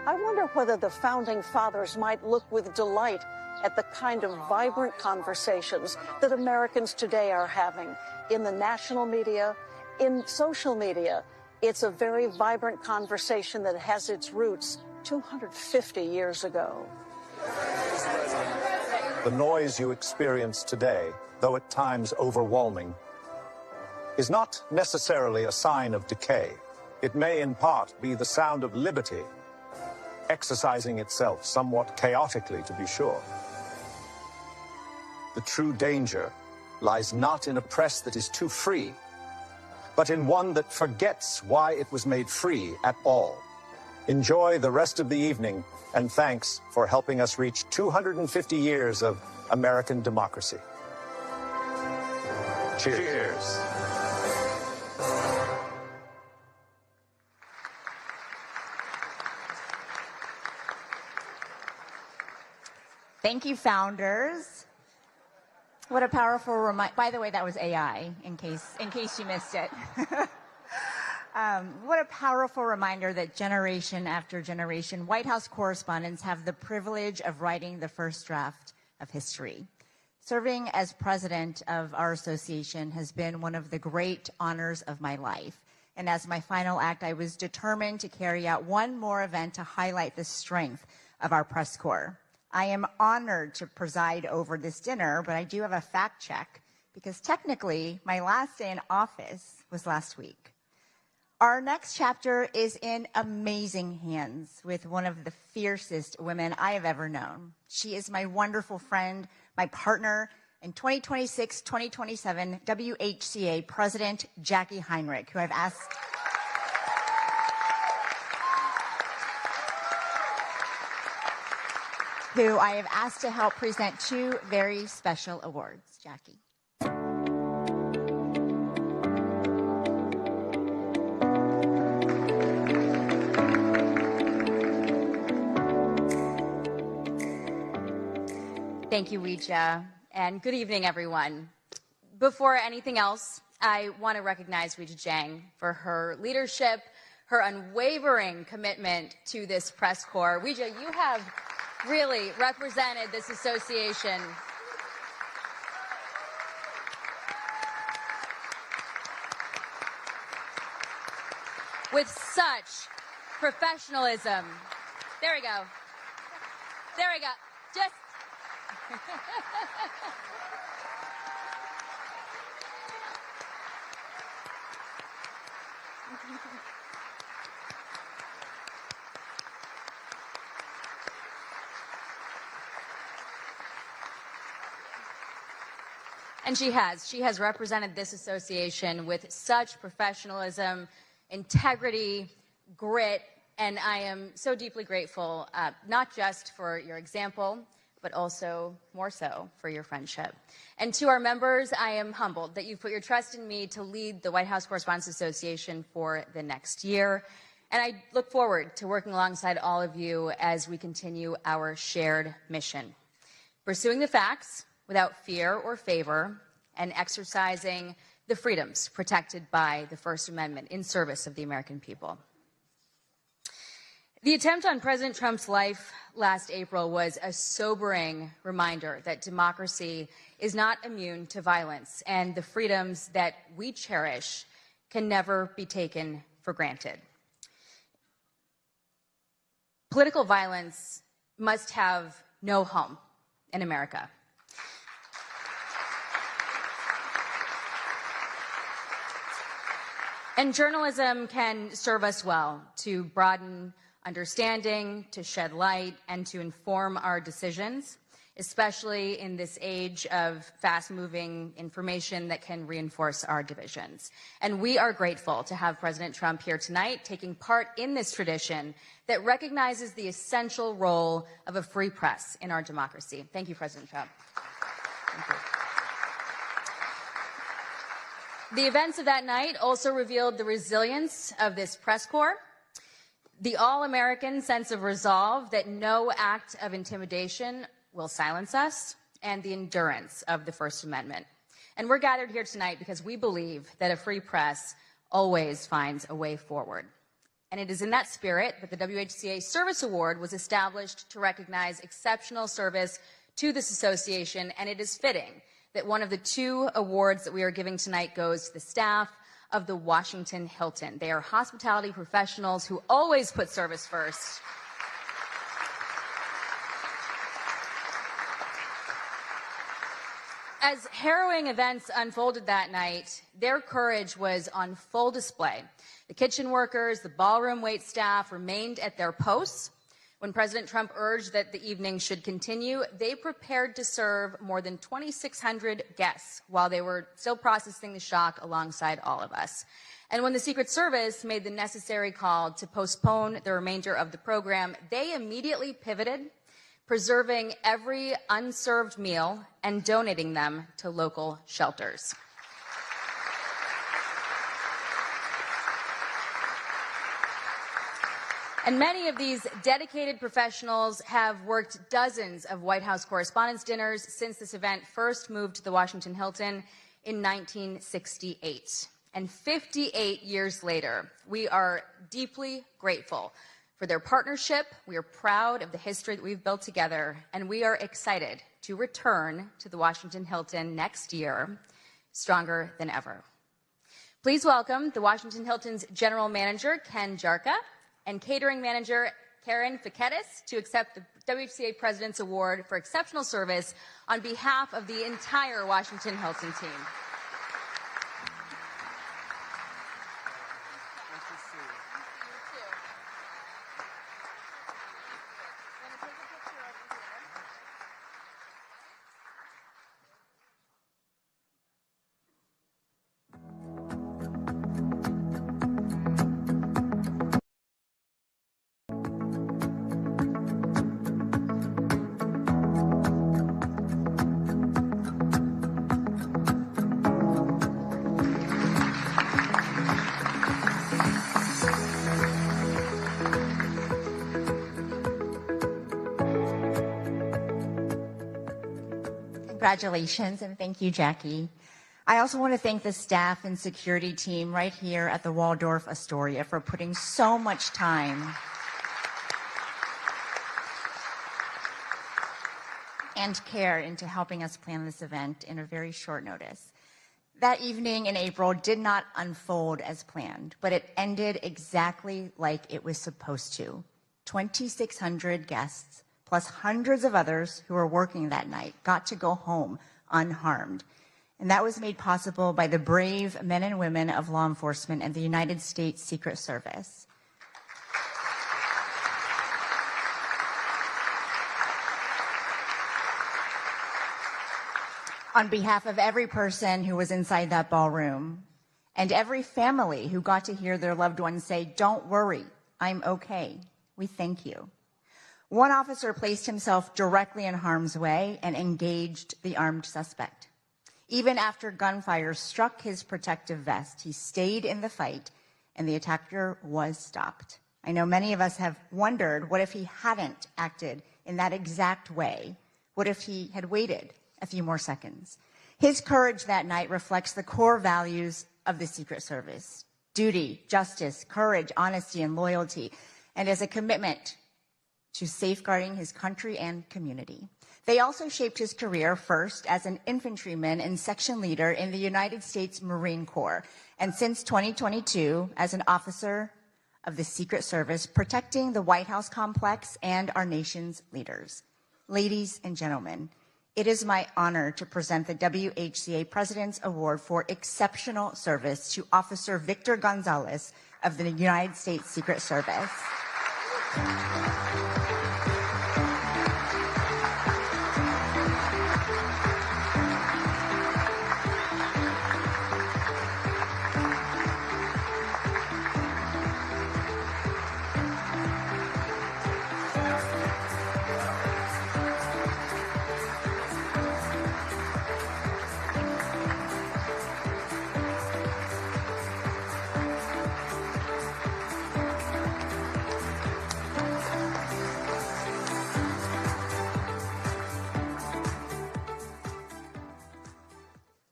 I wonder whether the founding fathers might look with delight at the kind of vibrant conversations that Americans today are having in the national media, in social media. It's a very vibrant conversation that has its roots 250 years ago. The noise you experience today, though at times overwhelming, is not necessarily a sign of decay. It may in part be the sound of liberty, exercising itself somewhat chaotically, to be sure. The true danger lies not in a press that is too free, but in one that forgets why it was made free at all. Enjoy the rest of the evening, and thanks for helping us reach 250 years of American democracy. Cheers. Cheers. Thank you, founders. What a powerful reminder. By the way, that was AI, in case you missed it. What a powerful reminder that generation after generation, White House correspondents have the privilege of writing the first draft of history. Serving as president of our association has been one of the great honors of my life. And as my final act, I was determined to carry out one more event to highlight the strength of our press corps. I am honored to preside over this dinner, but I do have a fact check because technically my last day in office was last week. Our next chapter is in amazing hands with one of the fiercest women I have ever known. She is my wonderful friend, my partner, and 2026-2027 WHCA President Jackie Heinrich, who I've asked to help present two very special awards. Jackie. Thank you, Ouija, and good evening, everyone. Before anything else, I want to recognize Ouija Jiang for her leadership, her unwavering commitment to this press corps. Ouija, you have really represented this association with such professionalism. There we go. There we go. Just and she has represented this association with such professionalism, integrity, grit, and I am so deeply grateful, not just for your example, but also more so for your friendship. And to our members, I am humbled that you've put your trust in me to lead the White House Correspondents Association for the next year. And I look forward to working alongside all of you as we continue our shared mission, pursuing the facts without fear or favor, and exercising the freedoms protected by the First Amendment in service of the American people. The attempt on President Trump's life last April was a sobering reminder that democracy is not immune to violence, and the freedoms that we cherish can never be taken for granted. Political violence must have no home in America. And journalism can serve us well to broaden understanding, to shed light, and to inform our decisions, especially in this age of fast-moving information that can reinforce our divisions. And we are grateful to have President Trump here tonight, taking part in this tradition that recognizes the essential role of a free press in our democracy. Thank you, President Trump. Thank you. The events of that night also revealed the resilience of this press corps, the all-American sense of resolve that no act of intimidation will silence us, and the endurance of the First Amendment. And we're gathered here tonight because we believe that a free press always finds a way forward. And it is in that spirit that the WHCA Service Award was established to recognize exceptional service to this association, and it is fitting that one of the two awards that we are giving tonight goes to the staff of the Washington Hilton. They are hospitality professionals who always put service first. As harrowing events unfolded that night, their courage was on full display. The kitchen workers, the ballroom wait staff remained at their posts. When President Trump urged that the evening should continue, they prepared to serve more than 2,600 guests while they were still processing the shock alongside all of us. And when the Secret Service made the necessary call to postpone the remainder of the program, they immediately pivoted, preserving every unserved meal and donating them to local shelters. And many of these dedicated professionals have worked dozens of White House Correspondents' Dinners since this event first moved to the Washington Hilton in 1968. And 58 years later, we are deeply grateful for their partnership. We are proud of the history that we've built together, and we are excited to return to the Washington Hilton next year, stronger than ever. Please welcome the Washington Hilton's General Manager, Ken Jarka, and Catering Manager, Karen Fiketis, to accept the WHCA President's Award for Exceptional Service on behalf of the entire Washington Hilton team. Congratulations, and thank you, Jackie. I also want to thank the staff and security team right here at the Waldorf Astoria for putting so much time and care into helping us plan this event in a very short notice. That evening in April did not unfold as planned, but it ended exactly like it was supposed to. 2,600 guests, plus hundreds of others who were working that night, got to go home unharmed. And that was made possible by the brave men and women of law enforcement and the United States Secret Service. On behalf of every person who was inside that ballroom and every family who got to hear their loved ones say, "Don't worry, I'm okay," we thank you. One officer placed himself directly in harm's way and engaged the armed suspect. Even after gunfire struck his protective vest, he stayed in the fight, and the attacker was stopped. I know many of us have wondered, what if he hadn't acted in that exact way? What if he had waited a few more seconds? His courage that night reflects the core values of the Secret Service: duty, justice, courage, honesty, and loyalty, and as a commitment to safeguarding his country and community. They also shaped his career, first as an infantryman and section leader in the United States Marine Corps, and since 2022 as an officer of the Secret Service, protecting the White House complex and our nation's leaders. Ladies and gentlemen, it is my honor to present the WHCA President's Award for Exceptional Service to Officer Victor Gonzalez of the United States Secret Service.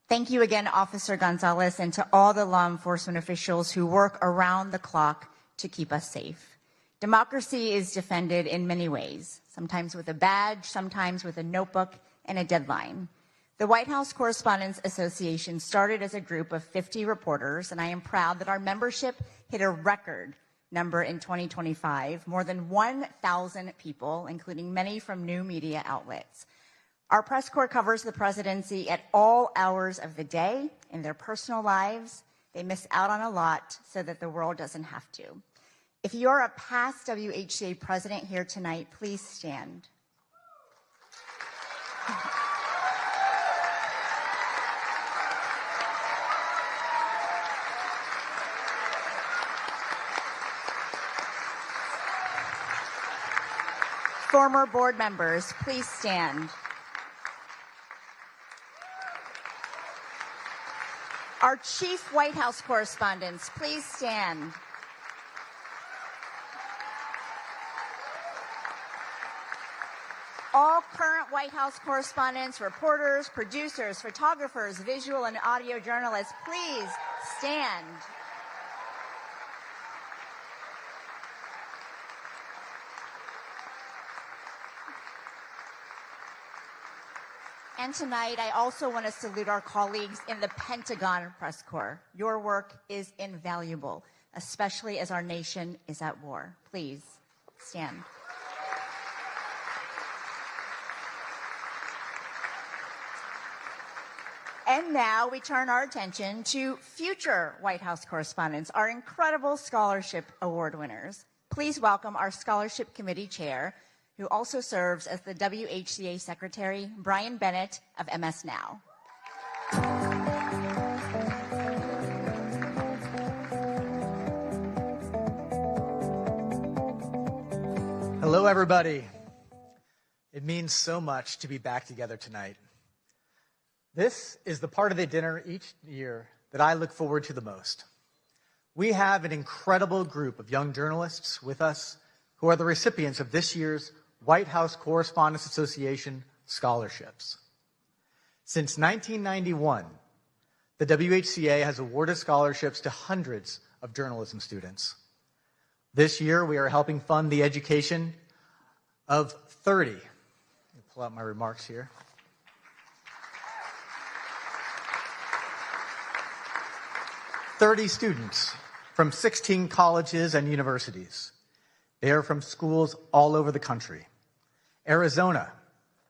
Thank you again, Officer Gonzalez, and to all the law enforcement officials who work around the clock to keep us safe. Democracy is defended in many ways, sometimes with a badge, sometimes with a notebook and a deadline. The White House Correspondents Association started as a group of 50 reporters, and I am proud that our membership hit a record number in 2025, more than 1,000 people, including many from new media outlets. Our press corps covers the presidency at all hours of the day in their personal lives. They miss out on a lot so that the world doesn't have to. If you're a past WHCA president here tonight, please stand. Former board members, please stand. Our chief White House correspondents, please stand. All current White House correspondents, reporters, producers, photographers, visual and audio journalists, please stand. And tonight, I also want to salute our colleagues in the Pentagon Press Corps. Your work is invaluable, especially as our nation is at war. Please stand. And now we turn our attention to future White House correspondents, our incredible scholarship award winners. Please welcome our Scholarship Committee Chair, who also serves as the WHCA Secretary, Brian Bennett of MS Now. Hello, everybody. It means so much to be back together tonight. This is the part of the dinner each year that I look forward to the most. We have an incredible group of young journalists with us who are the recipients of this year's White House Correspondents Association scholarships. Since 1991, the WHCA has awarded scholarships to hundreds of journalism students. This year, we are helping fund the education of 30. Let me pull out my remarks here. 30 students from 16 colleges and universities. They are from schools all over the country: Arizona,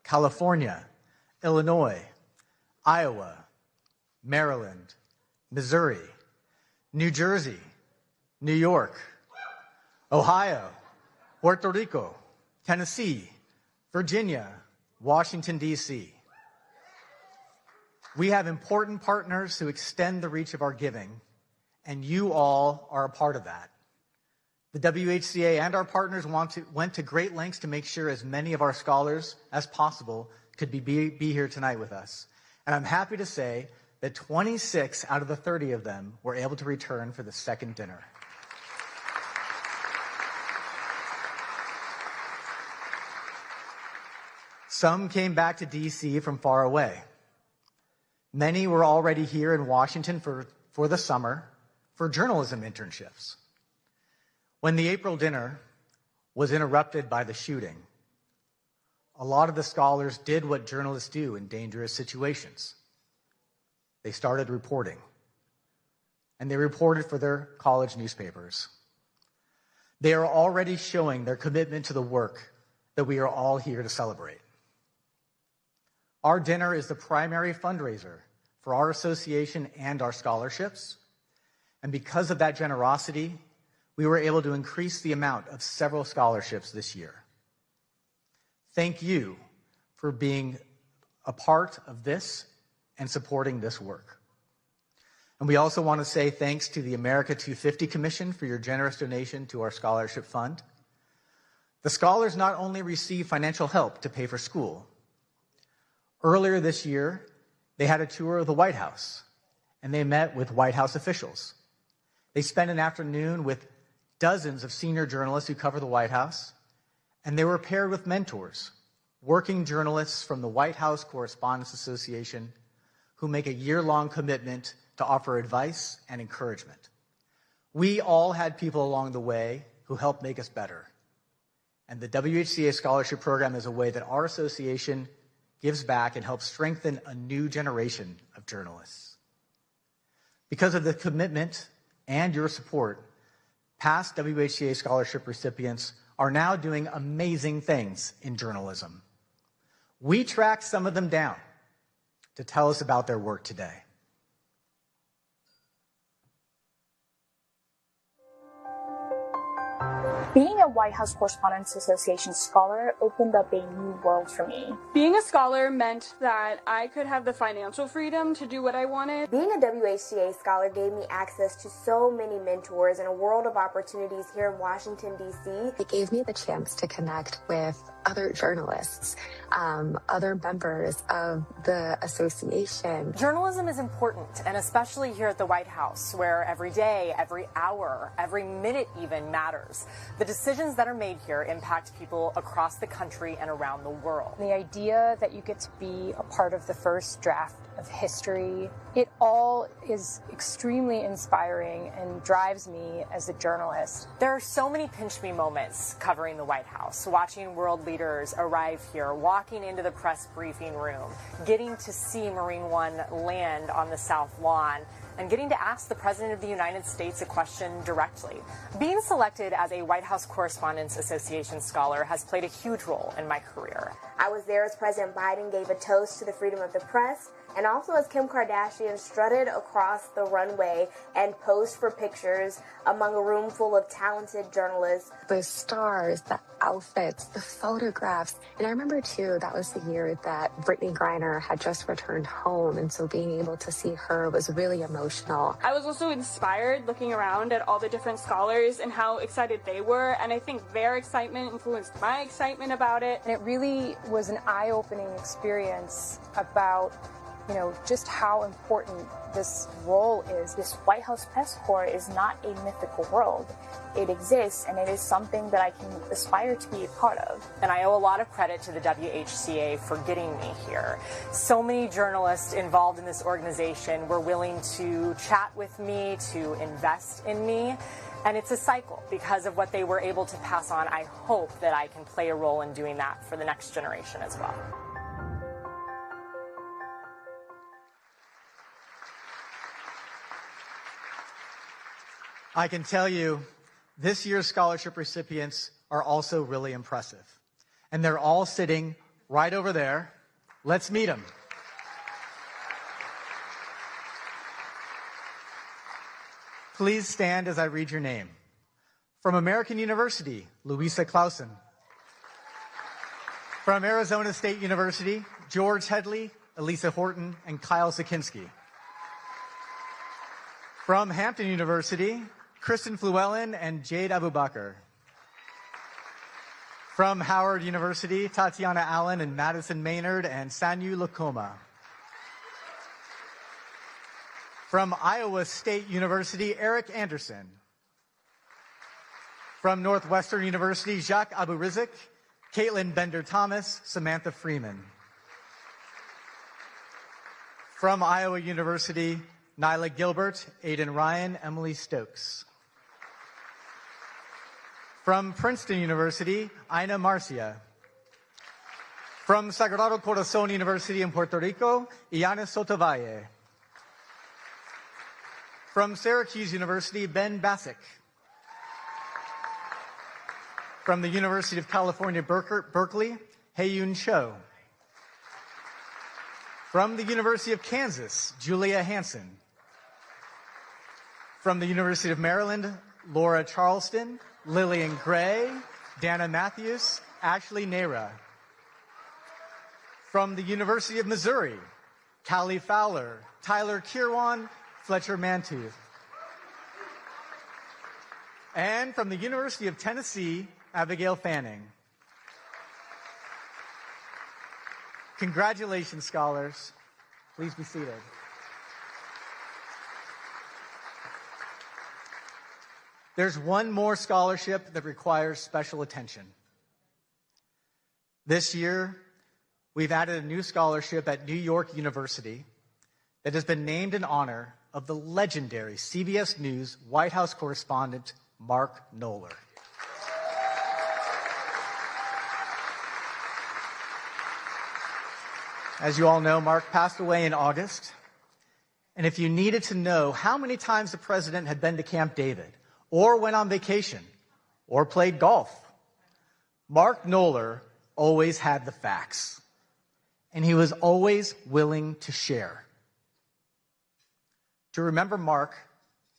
California, Illinois, Iowa, Maryland, Missouri, New Jersey, New York, Ohio, Puerto Rico, Tennessee, Virginia, Washington, D.C. We have important partners who extend the reach of our giving, and you all are a part of that. The WHCA and our partners went to great lengths to make sure as many of our scholars as possible could be here tonight with us. And I'm happy to say that 26 out of the 30 of them were able to return for the second dinner. Some came back to D.C. from far away. Many were already here in Washington for the summer for journalism internships. When the April dinner was interrupted by the shooting, a lot of the scholars did what journalists do in dangerous situations. They started reporting, and they reported for their college newspapers. They are already showing their commitment to the work that we are all here to celebrate. Our dinner is the primary fundraiser for our association and our scholarships, and because of that generosity, we were able to increase the amount of several scholarships this year. Thank you for being a part of this and supporting this work. And we also want to say thanks to the America 250 Commission for your generous donation to our scholarship fund. The scholars not only receive financial help to pay for school. Earlier this year, they had a tour of the White House, and they met with White House officials. They spent an afternoon with dozens of senior journalists who cover the White House, and they were paired with mentors, working journalists from the White House Correspondents Association, who make a year-long commitment to offer advice and encouragement. We all had people along the way who helped make us better. And the WHCA Scholarship Program is a way that our association gives back and helps strengthen a new generation of journalists. Because of the commitment and your support, past WHCA scholarship recipients are now doing amazing things in journalism. We tracked some of them down to tell us about their work today. Being a White House Correspondents Association scholar opened up a new world for me. Being a scholar meant that I could have the financial freedom to do what I wanted. Being a WHCA scholar gave me access to so many mentors and a world of opportunities here in Washington, D.C. It gave me the chance to connect with other journalists, other members of the association. Journalism is important, and especially here at the White House, where every day, every hour, every minute even matters. The decisions that are made here impact people across the country and around the world. The idea that you get to be a part of the first draft of history, it all is extremely inspiring and drives me as a journalist. There are so many pinch me moments covering the White House, watching world leaders leaders arrive here, walking into the press briefing room, getting to see Marine One land on the South Lawn, and getting to ask the President of the United States a question directly. Being selected as a White House Correspondents Association scholar has played a huge role in my career. I was there as President Biden gave a toast to the freedom of the press, and also as Kim Kardashian strutted across the runway and posed for pictures among a room full of talented journalists. The stars, the outfits, the photographs. And I remember, too, that was the year that Brittany Griner had just returned home. And so being able to see her was really emotional. I was also inspired looking around at all the different scholars and how excited they were. And I think their excitement influenced my excitement about it. And it really was an eye-opening experience about just how important this role is. This White House press corps is not a mythical world. It exists, and it is something that I can aspire to be a part of. And I owe a lot of credit to the WHCA for getting me here. So many journalists involved in this organization were willing to chat with me, to invest in me. And it's a cycle because of what they were able to pass on. I hope that I can play a role in doing that for the next generation as well. I can tell you, this year's scholarship recipients are also really impressive. And they're all sitting right over there. Let's meet them. Please stand as I read your name. From American University, Louisa Clausen. From Arizona State University, George Headley, Elisa Horton, and Kyle Sikinski. From Hampton University, Kristen Fluellen and Jade Abubakar. From Howard University, Tatiana Allen and Madison Maynard and Sanyu Lakoma. From Iowa State University, Eric Anderson. From Northwestern University, Jacques Aburizik, Caitlin Bender-Thomas, Samantha Freeman. From Iowa University, Nyla Gilbert, Aidan Ryan, Emily Stokes. From Princeton University, Ina Marcia. From Sagrado Corazon University in Puerto Rico, Iana Sotovalle. From Syracuse University, Ben Bassick. From the University of California, Berkeley, Hae-Yoon Cho. From the University of Kansas, Julia Hansen. From the University of Maryland, Laura Charleston, Lillian Gray, Dana Matthews, Ashley Nera. From the University of Missouri, Callie Fowler, Tyler Kirwan, Fletcher Mantooth. And from the University of Tennessee, Abigail Fanning. Congratulations, scholars. Please be seated. There's one more scholarship that requires special attention. This year, we've added a new scholarship at New York University that has been named in honor of the legendary CBS News White House correspondent, Mark Knoller. As you all know, Mark passed away in August. And if you needed to know how many times the president had been to Camp David, or went on vacation, or played golf, Mark Knoller always had the facts. And he was always willing to share. To remember Mark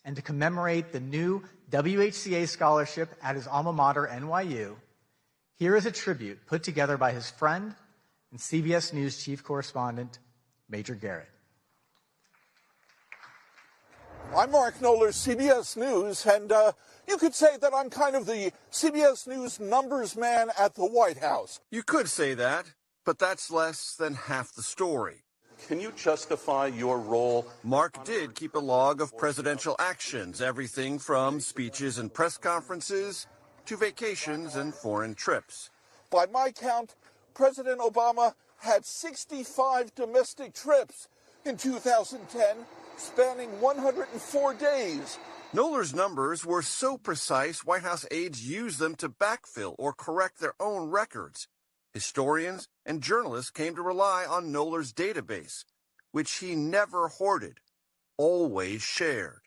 and to commemorate the new WHCA scholarship at his alma mater, NYU, here is a tribute put together by his friend and CBS News chief correspondent, Major Garrett. I'm Mark Knoller, CBS News, and you could say that I'm kind of the CBS News numbers man at the White House. You could say that, but that's less than half the story. Can you justify your role? Mark did keep a log of presidential actions, everything from speeches and press conferences to vacations and foreign trips. By my count, President Obama had 65 domestic trips in 2010, spanning 104 days. Knoller's numbers were so precise, White House aides used them to backfill or correct their own records. Historians and journalists came to rely on Knowler's database, which he never hoarded, always shared.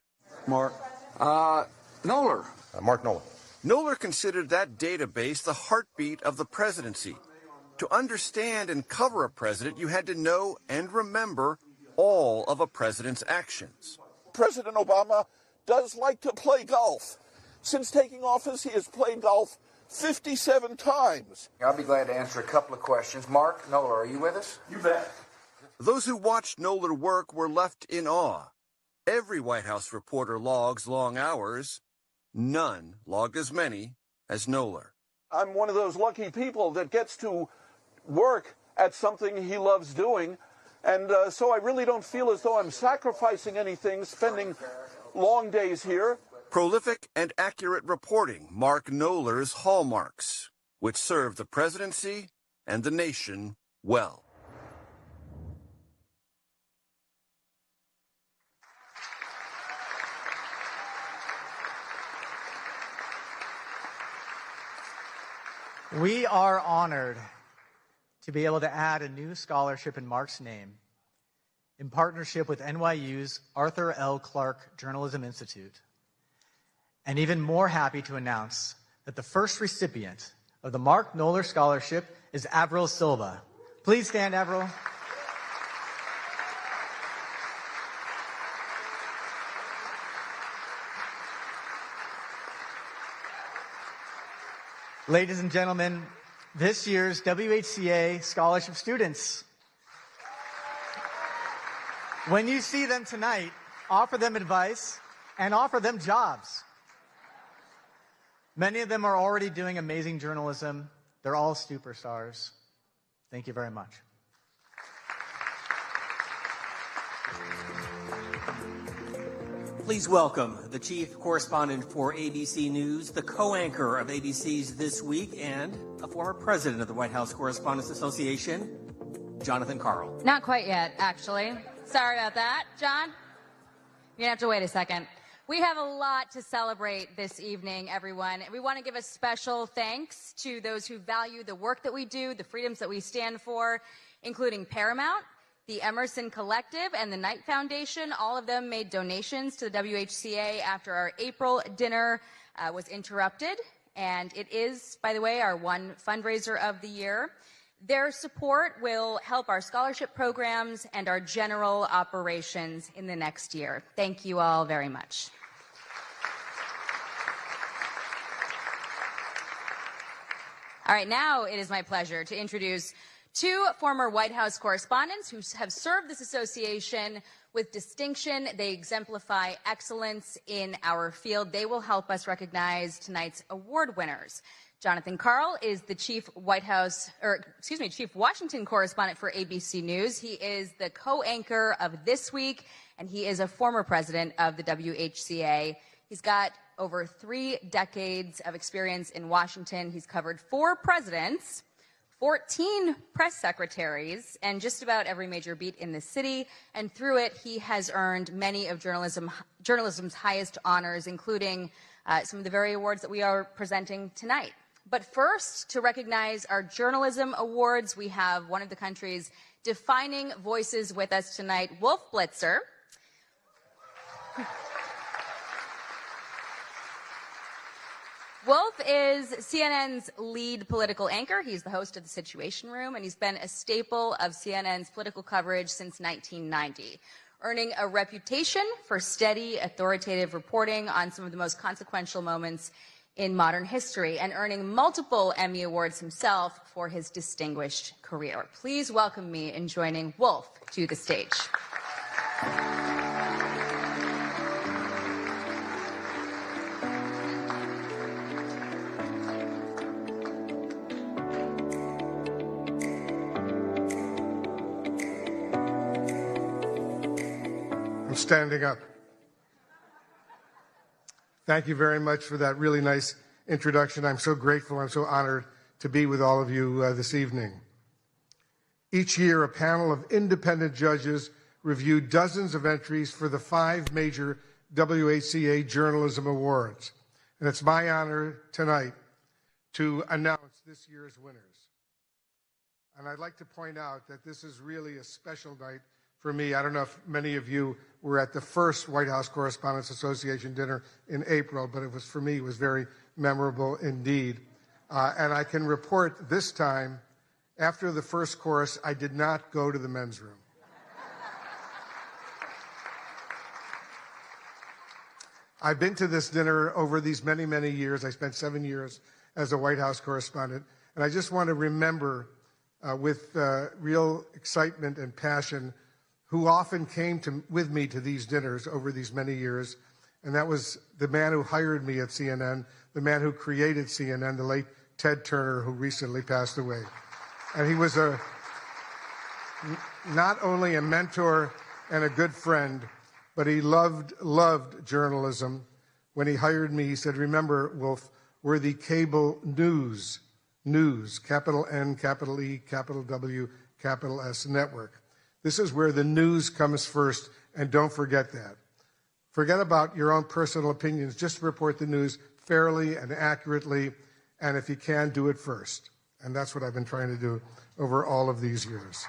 Mark Knoller. Mark Knoller. Knoller considered that database the heartbeat of the presidency. To understand and cover a president, you had to know and remember all of a president's actions. President Obama does like to play golf. Since taking office, he has played golf 57 times. I'll be glad to answer a couple of questions. Mark Knoller, are you with us? You bet. Those who watched Knoller work were left in awe. Every White House reporter logs long hours. None logged as many as Knoller. I'm one of those lucky people that gets to work at something he loves doing, and so I really don't feel as though I'm sacrificing anything, spending long days here. Prolific and accurate reporting mark Knoller's hallmarks, which served the presidency and the nation well. We are honored to be able to add a new scholarship in Mark's name in partnership with NYU's Arthur L. Clarke Journalism Institute. And even more happy to announce that the first recipient of the Mark Knoller Scholarship is Avril Silva. Please stand, Avril. Ladies and gentlemen, this year's WHCA Scholarship students. When you see them tonight, offer them advice and offer them jobs. Many of them are already doing amazing journalism. They're all superstars. Thank you very much. Please welcome the chief correspondent for ABC News, the co-anchor of ABC's This Week, and a former president of the White House Correspondents Association, Jonathan Karl. Not quite yet, actually. Sorry about that. John, you're gonna have to wait a second. We have a lot to celebrate this evening, everyone. We want to give a special thanks to those who value the work that we do, the freedoms that we stand for, including Paramount, the Emerson Collective, and the Knight Foundation. All of them made donations to the WHCA after our April dinner was interrupted. And it is, by the way, our one fundraiser of the year. Their support will help our scholarship programs and our general operations in the next year. Thank you all very much. All right, now it is my pleasure to introduce two former White House correspondents who have served this association with distinction. They exemplify excellence in our field. They will help us recognize tonight's award winners. Jonathan Karl is the chief Washington correspondent for ABC News. He is the co-anchor of This Week, and he is a former president of the WHCA. He's got over 3 decades of experience in Washington. He's covered 4 presidents, 14 press secretaries, and just about every major beat in the city. And through it, he has earned many of journalism's highest honors, including some of the very awards that we are presenting tonight. But first, to recognize our journalism awards, we have one of the country's defining voices with us tonight, Wolf Blitzer. Wolf is CNN's lead political anchor. He's the host of The Situation Room, and he's been a staple of CNN's political coverage since 1990, earning a reputation for steady, authoritative reporting on some of the most consequential moments in modern history, and earning multiple Emmy Awards himself for his distinguished career. Please welcome me in joining Wolf to the stage. I'm standing up. Thank you very much for that really nice introduction. I'm so grateful. I'm so honored to be with all of you this evening. Each year, a panel of independent judges review dozens of entries for the 5 major WHCA Journalism Awards. And it's my honor tonight to announce this year's winners. And I'd like to point out that this is really a special night for me. I don't know if many of you were at the first White House Correspondents Association dinner in April, but for me, it was very memorable indeed. And I can report this time, after the first course, I did not go to the men's room. I've been to this dinner over these many, many years. I spent 7 years as a White House correspondent. And I just want to remember with real excitement and passion who often came with me to these dinners over these many years. And that was the man who hired me at CNN, the man who created CNN, the late Ted Turner, who recently passed away. And he was not only a mentor and a good friend, but he loved journalism. When he hired me, he said, "Remember, Wolf, we're the cable news, capital N, capital E, capital W, capital S network. This is where the news comes first, and don't forget that. Forget about your own personal opinions. Just report the news fairly and accurately, and if you can, do it first." And that's what I've been trying to do over all of these years.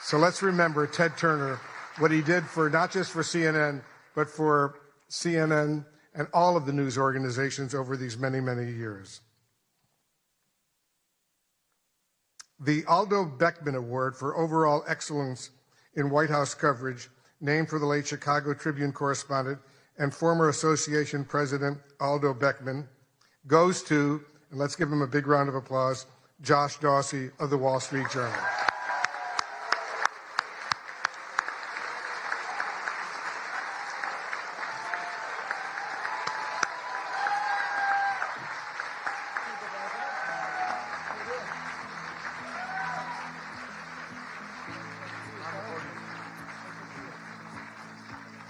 So let's remember Ted Turner, what he did for not just for CNN, but for CNN and all of the news organizations over these many, many years. The Aldo Beckman Award for Overall Excellence in White House Coverage, named for the late Chicago Tribune correspondent and former association president Aldo Beckman, goes to, and let's give him a big round of applause, Josh Dawsey of the Wall Street Journal.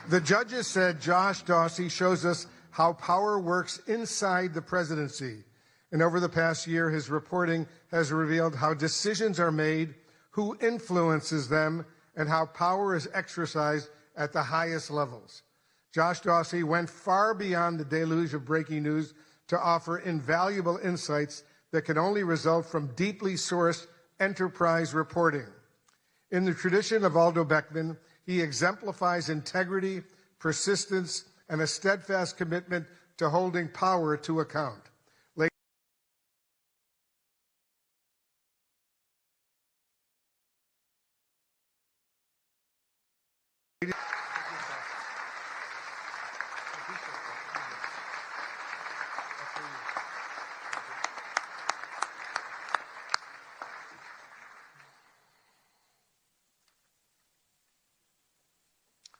The judges said Josh Dawsey shows us how power works inside the presidency. And over the past year, his reporting has revealed how decisions are made, who influences them, and how power is exercised at the highest levels. Josh Dawsey went far beyond the deluge of breaking news to offer invaluable insights that can only result from deeply sourced enterprise reporting. In the tradition of Aldo Beckman, he exemplifies integrity, persistence, and a steadfast commitment to holding power to account.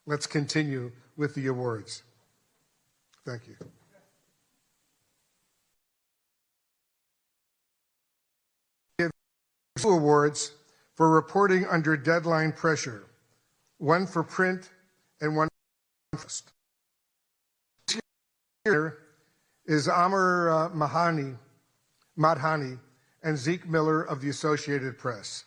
Let's continue with the awards. Thank you. We have 2 awards for reporting under deadline pressure, one for print and one for post. This year is Amr Madhani and Zeke Miller of the Associated Press.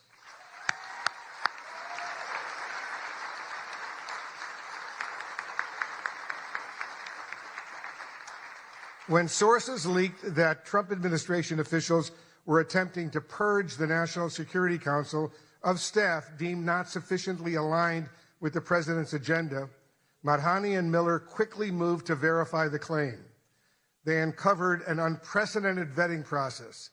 When sources leaked that Trump administration officials were attempting to purge the National Security Council of staff deemed not sufficiently aligned with the president's agenda, Madhani and Miller quickly moved to verify the claim. They uncovered an unprecedented vetting process.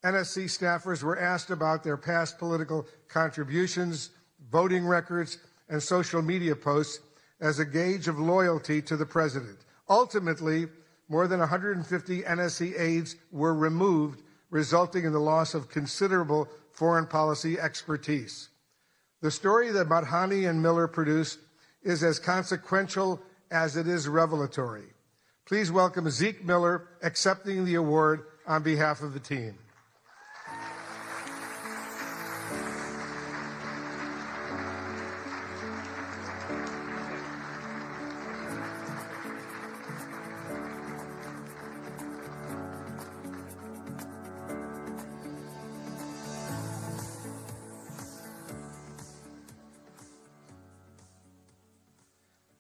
NSC staffers were asked about their past political contributions, voting records, and social media posts as a gauge of loyalty to the president. Ultimately, more than 150 NSC aides were removed, resulting in the loss of considerable foreign policy expertise. The story that Madhani and Miller produced is as consequential as it is revelatory. Please welcome Zeke Miller accepting the award on behalf of the team.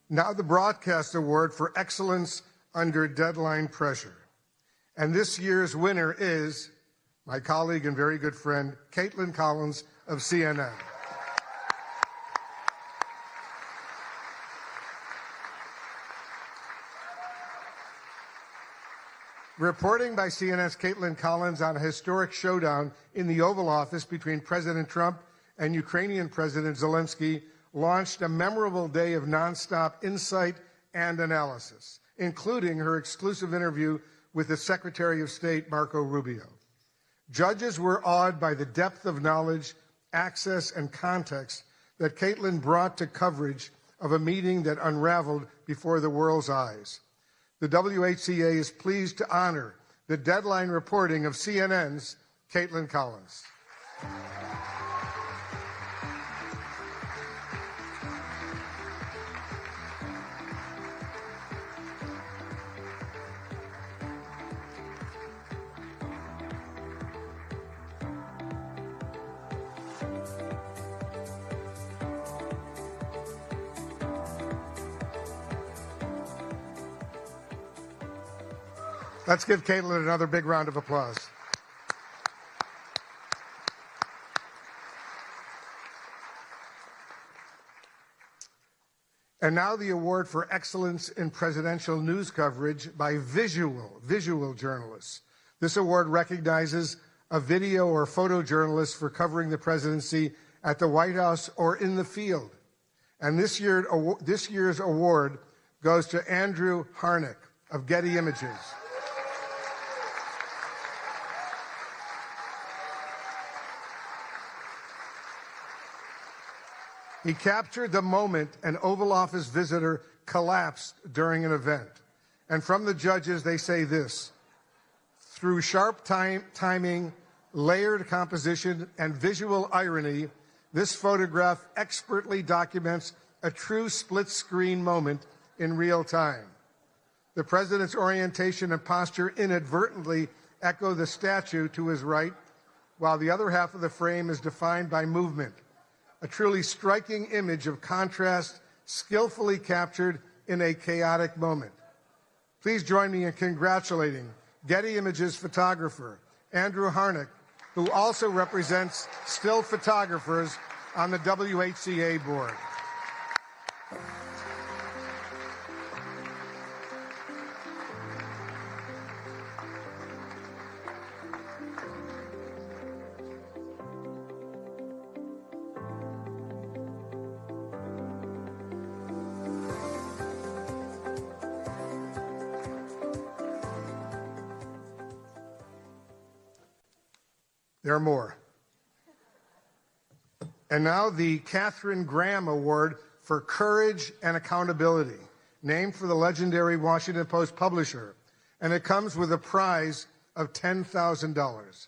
Now the Broadcast Award for Excellence Under Deadline Pressure. And this year's winner is my colleague and very good friend, Caitlin Collins of CNN. Reporting by CNN's Caitlin Collins on a historic showdown in the Oval Office between President Trump and Ukrainian President Zelensky launched a memorable day of nonstop insight and analysis, including her exclusive interview with the Secretary of State, Marco Rubio. Judges were awed by the depth of knowledge, access, and context that Caitlin brought to coverage of a meeting that unraveled before the world's eyes. The WHCA is pleased to honor the deadline reporting of CNN's Caitlin Collins. Let's give Caitlin another big round of applause. And now the award for excellence in presidential news coverage by visual journalists. This award recognizes a video or photojournalist for covering the presidency at the White House or in the field. And this year's award goes to Andrew Harnick of Getty Images. He captured the moment an Oval Office visitor collapsed during an event. And from the judges, they say this: through sharp timing, layered composition, and visual irony, this photograph expertly documents a true split-screen moment in real time. The president's orientation and posture inadvertently echo the statue to his right, while the other half of the frame is defined by movement. A truly striking image of contrast, skillfully captured in a chaotic moment. Please join me in congratulating Getty Images photographer Andrew Harnick, who also represents still photographers on the WHCA board. There are more. And now the Katharine Graham Award for Courage and Accountability, named for the legendary Washington Post publisher, and it comes with a prize of $10,000.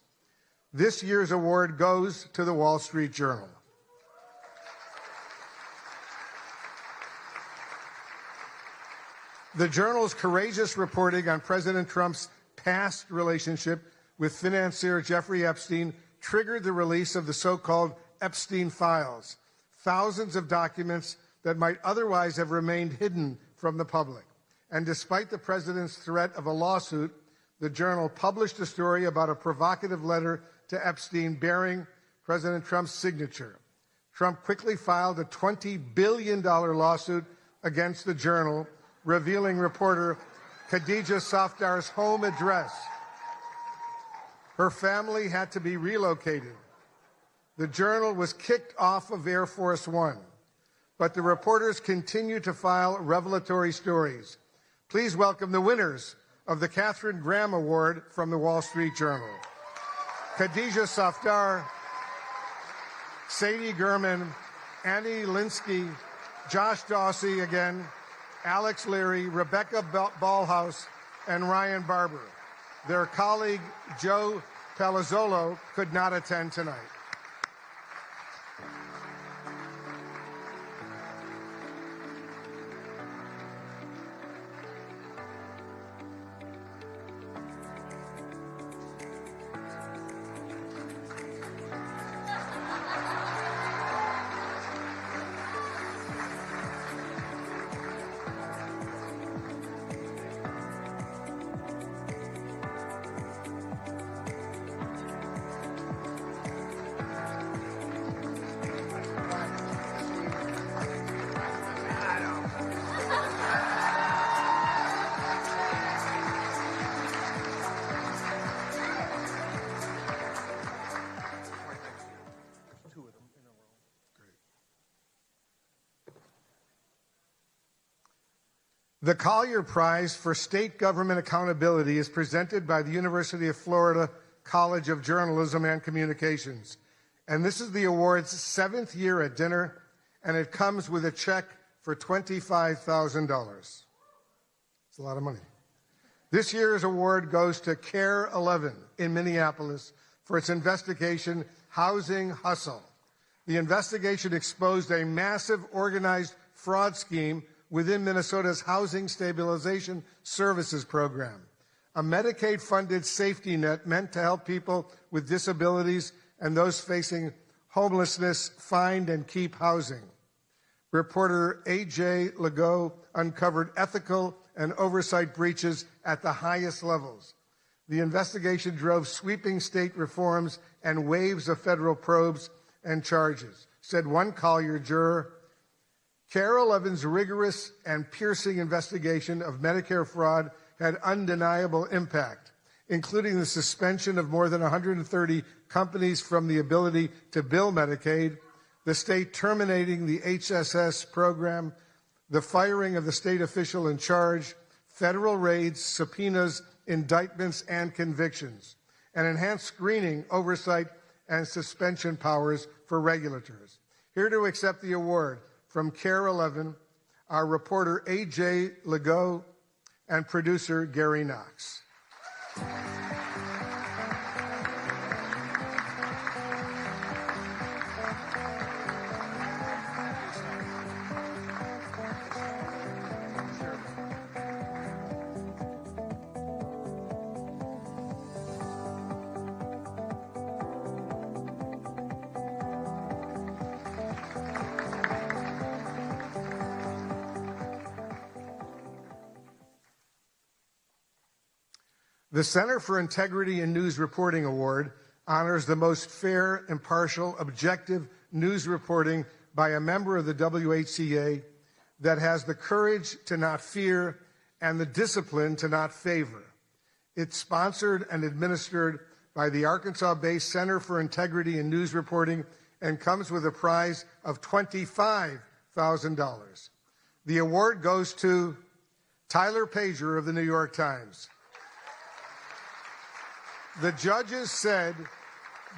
This year's award goes to the Wall Street Journal. The Journal's courageous reporting on President Trump's past relationship with financier Jeffrey Epstein triggered the release of the so-called Epstein files, thousands of documents that might otherwise have remained hidden from the public. And despite the president's threat of a lawsuit, the Journal published a story about a provocative letter to Epstein bearing President Trump's signature. Trump quickly filed a $20 billion lawsuit against the Journal, revealing reporter Khadija Safdar's home address. Her family had to be relocated. The Journal was kicked off of Air Force One, but the reporters continue to file revelatory stories. Please welcome the winners of the Katharine Graham Award from the Wall Street Journal: Khadija Safdar, Sadie Gurman, Annie Linsky, Josh Dawsey again, Alex Leary, Rebecca Ballhaus, and Ryan Barber. Their colleague, Joe Palazzolo, could not attend tonight. The Collier Prize for State Government Accountability is presented by the University of Florida College of Journalism and Communications. And this is the award's 7th year at dinner, and it comes with a check for $25,000. It's a lot of money. This year's award goes to Care 11 in Minneapolis for its investigation, Housing Hustle. The investigation exposed a massive organized fraud scheme within Minnesota's Housing Stabilization Services Program, a Medicaid-funded safety net meant to help people with disabilities and those facing homelessness find and keep housing. Reporter A.J. Legault uncovered ethical and oversight breaches at the highest levels. The investigation drove sweeping state reforms and waves of federal probes and charges, said one Collier juror. Care 11's rigorous and piercing investigation of Medicare fraud had undeniable impact, including the suspension of more than 130 companies from the ability to bill Medicaid, the state terminating the HSS program, the firing of the state official in charge, federal raids, subpoenas, indictments, and convictions, and enhanced screening, oversight, and suspension powers for regulators. Here to accept the award from Care 11, our reporter A.J. Legault and producer Gary Knox. The Center for Integrity in News Reporting Award honors the most fair, impartial, objective news reporting by a member of the WHCA that has the courage to not fear and the discipline to not favor. It's sponsored and administered by the Arkansas-based Center for Integrity in News Reporting and comes with a prize of $25,000. The award goes to Tyler Pager of the New York Times. The judges said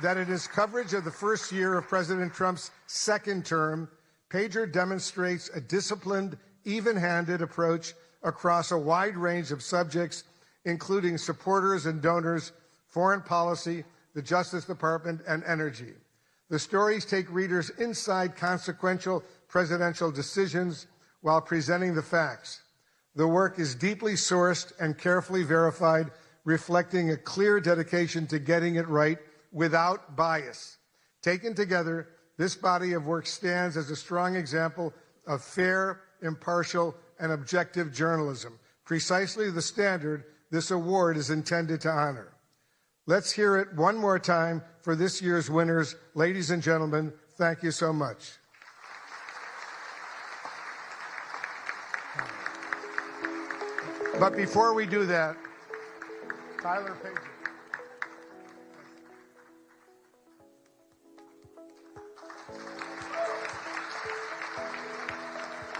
that in his coverage of the first year of President Trump's second term, Pager demonstrates a disciplined, even-handed approach across a wide range of subjects, including supporters and donors, foreign policy, the Justice Department, and energy. The stories take readers inside consequential presidential decisions while presenting the facts. The work is deeply sourced and carefully verified, reflecting a clear dedication to getting it right without bias. Taken together, this body of work stands as a strong example of fair, impartial, and objective journalism, precisely the standard this award is intended to honor. Let's hear it one more time for this year's winners. Ladies and gentlemen, thank you so much. But before we do that, Tyler Pager.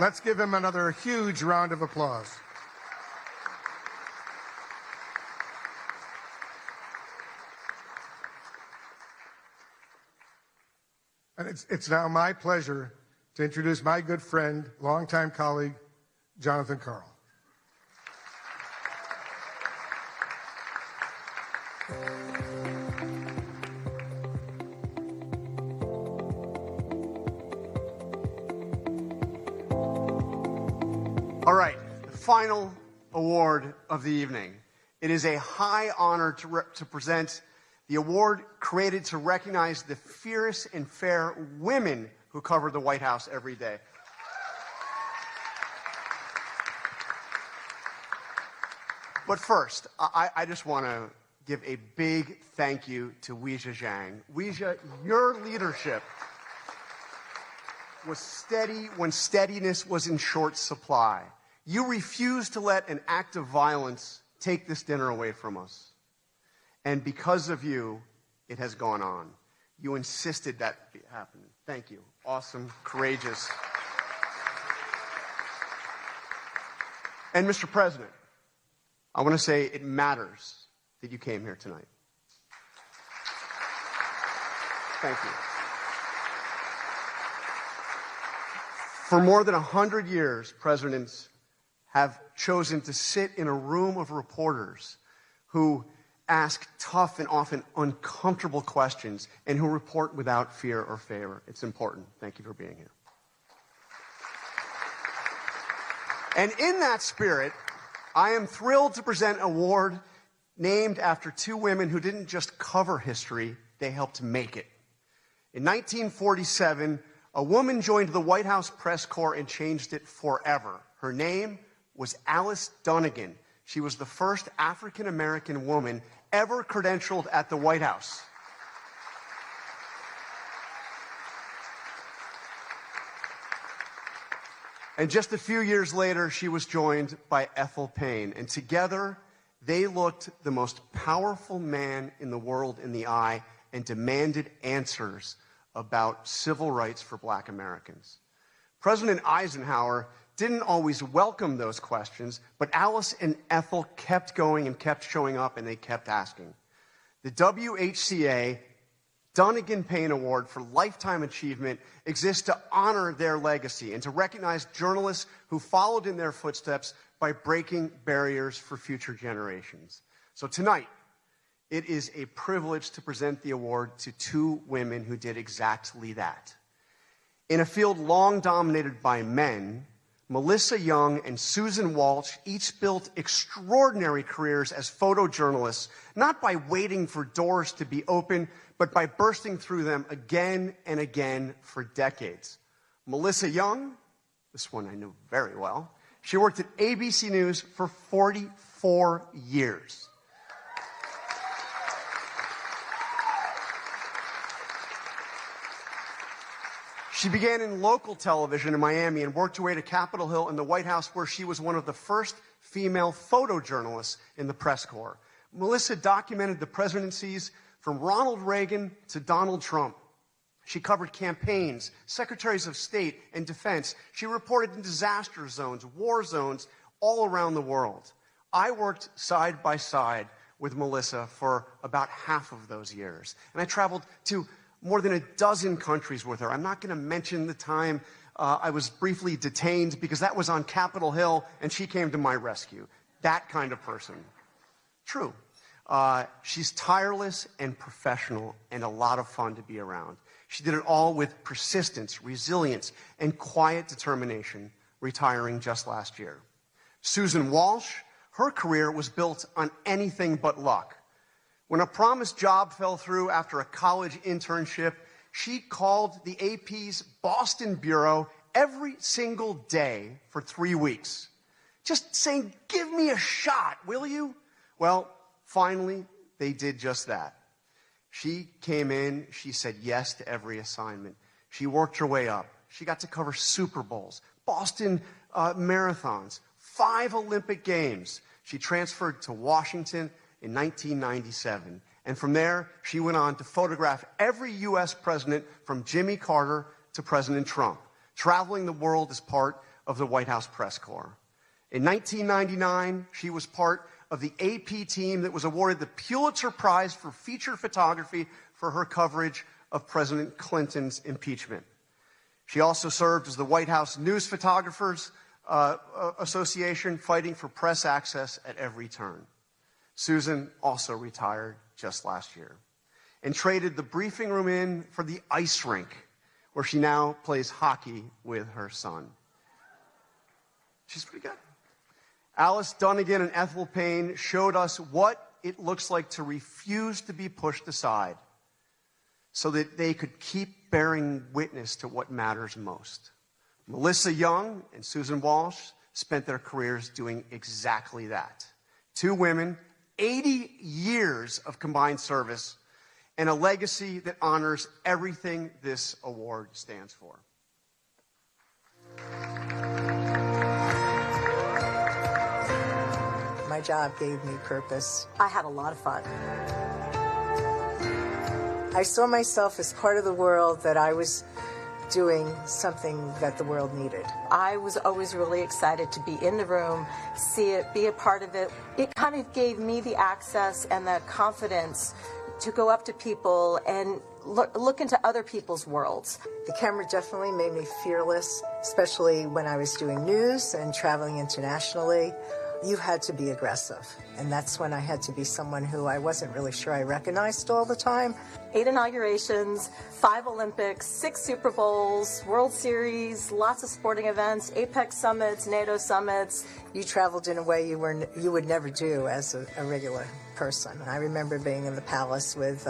Let's give him another huge round of applause. And it's now my pleasure to introduce my good friend, longtime colleague, Jonathan Karl. All right, the final award of the evening. It is a high honor to present the award created to recognize the fierce and fair women who cover the White House every day. But first, I just want to give a big thank you to Weijia Zhang. Weijia, your leadership was steady when steadiness was in short supply. You refused to let an act of violence take this dinner away from us. And because of you, it has gone on. You insisted that happen. Thank you. Awesome, courageous. And Mr. President, I want to say it matters that you came here tonight. Thank you. For more than 100 years, presidents have chosen to sit in a room of reporters who ask tough and often uncomfortable questions and who report without fear or favor. It's important. Thank you for being here. And in that spirit, I am thrilled to present an award named after two women who didn't just cover history, they helped make it. In 1947, a woman joined the White House press corps and changed it forever. Her name was Alice Dunnigan. She was the first African-American woman ever credentialed at the White House. And just a few years later, she was joined by Ethel Payne. And together, they looked the most powerful man in the world in the eye and demanded answers about civil rights for Black Americans. President Eisenhower didn't always welcome those questions, but Alice and Ethel kept going and kept showing up, and they kept asking. The WHCA Dunnigan Payne Award for Lifetime Achievement exists to honor their legacy and to recognize journalists who followed in their footsteps by breaking barriers for future generations. So tonight, it is a privilege to present the award to two women who did exactly that. In a field long dominated by men, Melissa Young and Susan Walsh each built extraordinary careers as photojournalists, not by waiting for doors to be open, but by bursting through them again and again for decades. Melissa Young, this one I know very well, she worked at ABC News for 44 years. She began in local television in Miami and worked her way to Capitol Hill and the White House, where she was one of the first female photojournalists in the press corps. Melissa documented the presidencies from Ronald Reagan to Donald Trump. She covered campaigns, secretaries of state, and defense. She reported in disaster zones, war zones, all around the world. I worked side by side with Melissa for about half of those years. And I traveled to more than a dozen countries with her. I'm not going to mention the time I was briefly detained because that was on Capitol Hill and she came to my rescue. That kind of person. True. She's tireless and professional and a lot of fun to be around. She did it all with persistence, resilience, and quiet determination, retiring just last year. Susan Walsh, her career was built on anything but luck. When a promised job fell through after a college internship, she called the AP's Boston bureau every single day for 3 weeks. Just saying, give me a shot, will you? Well, finally, they did just that. She came in, she said yes to every assignment. She worked her way up. She got to cover Super Bowls, Boston marathons, 5 Olympic Games. She transferred to Washington in 1997. And from there, she went on to photograph every U.S. president from Jimmy Carter to President Trump, traveling the world as part of the White House press corps. In 1999, she was part of the AP team that was awarded the Pulitzer Prize for feature photography for her coverage of President Clinton's impeachment. She also served as the White House News Photographers Association, fighting for press access at every turn. Susan also retired just last year and traded the briefing room in for the ice rink, where she now plays hockey with her son. She's pretty good. Alice Dunnigan and Ethel Payne showed us what it looks like to refuse to be pushed aside so that they could keep bearing witness to what matters most. Melissa Young and Susan Walsh spent their careers doing exactly that. Two women, 80 years of combined service, and a legacy that honors everything this award stands for. My job gave me purpose. I had a lot of fun. I saw myself as part of the world that I was doing something that the world needed. I was always really excited to be in the room, see it, be a part of it. It kind of gave me the access and the confidence to go up to people and look into other people's worlds. The camera definitely made me fearless, especially when I was doing news and traveling internationally. You had to be aggressive, and that's when I had to be someone who I wasn't really sure I recognized all the time. 8 inaugurations, 5 Olympics, 6 Super Bowls, World Series, lots of sporting events, APEC summits, NATO summits. You traveled in a way you would never do as a regular person. I remember being in the palace with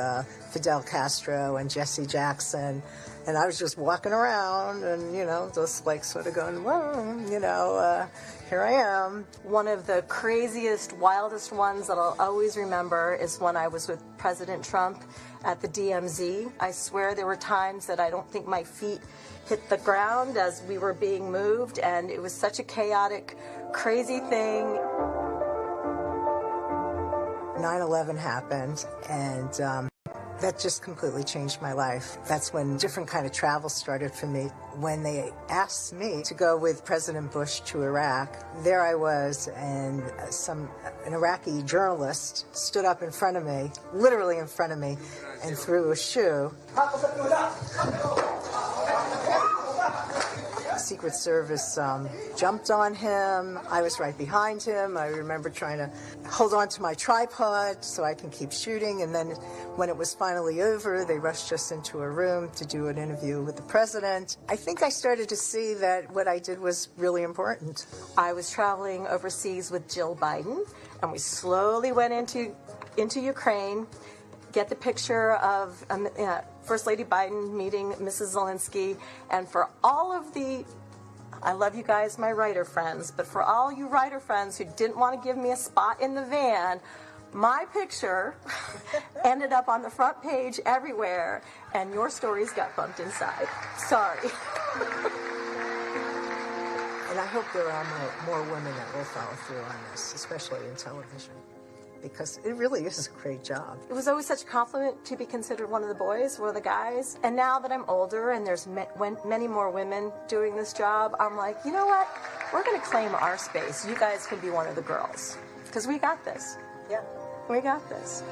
Fidel Castro and Jesse Jackson, and I was just walking around and, just like sort of going, whoa, here I am. One of the craziest, wildest ones that I'll always remember is when I was with President Trump at the DMZ. I swear there were times that I don't think my feet hit the ground as we were being moved, and it was such a chaotic, crazy thing. 9/11 happened, and that just completely changed my life. That's when different kind of travel started for me. When they asked me to go with President Bush to Iraq, there I was, and an Iraqi journalist stood up in front of me, literally in front of me, and threw a shoe. Secret Service jumped on him. I was right behind him. I remember trying to hold on to my tripod so I can keep shooting. And then when it was finally over, they rushed us into a room to do an interview with the president. I think I started to see that what I did was really important. I was traveling overseas with Jill Biden, and we slowly went into Ukraine, get the picture of First Lady Biden meeting Mrs. Zelensky, and for all of the, I love you guys, my writer friends, but for all you writer friends who didn't want to give me a spot in the van, my picture ended up on the front page everywhere, and your stories got bumped inside. Sorry. And I hope there are more women that will follow through on this, especially in television, because it really is a great job. It was always such a compliment to be considered one of the boys, one of the guys. And now that I'm older and there's many more women doing this job, I'm like, you know what? We're going to claim our space. You guys can be one of the girls, because we got this. Yeah. We got this.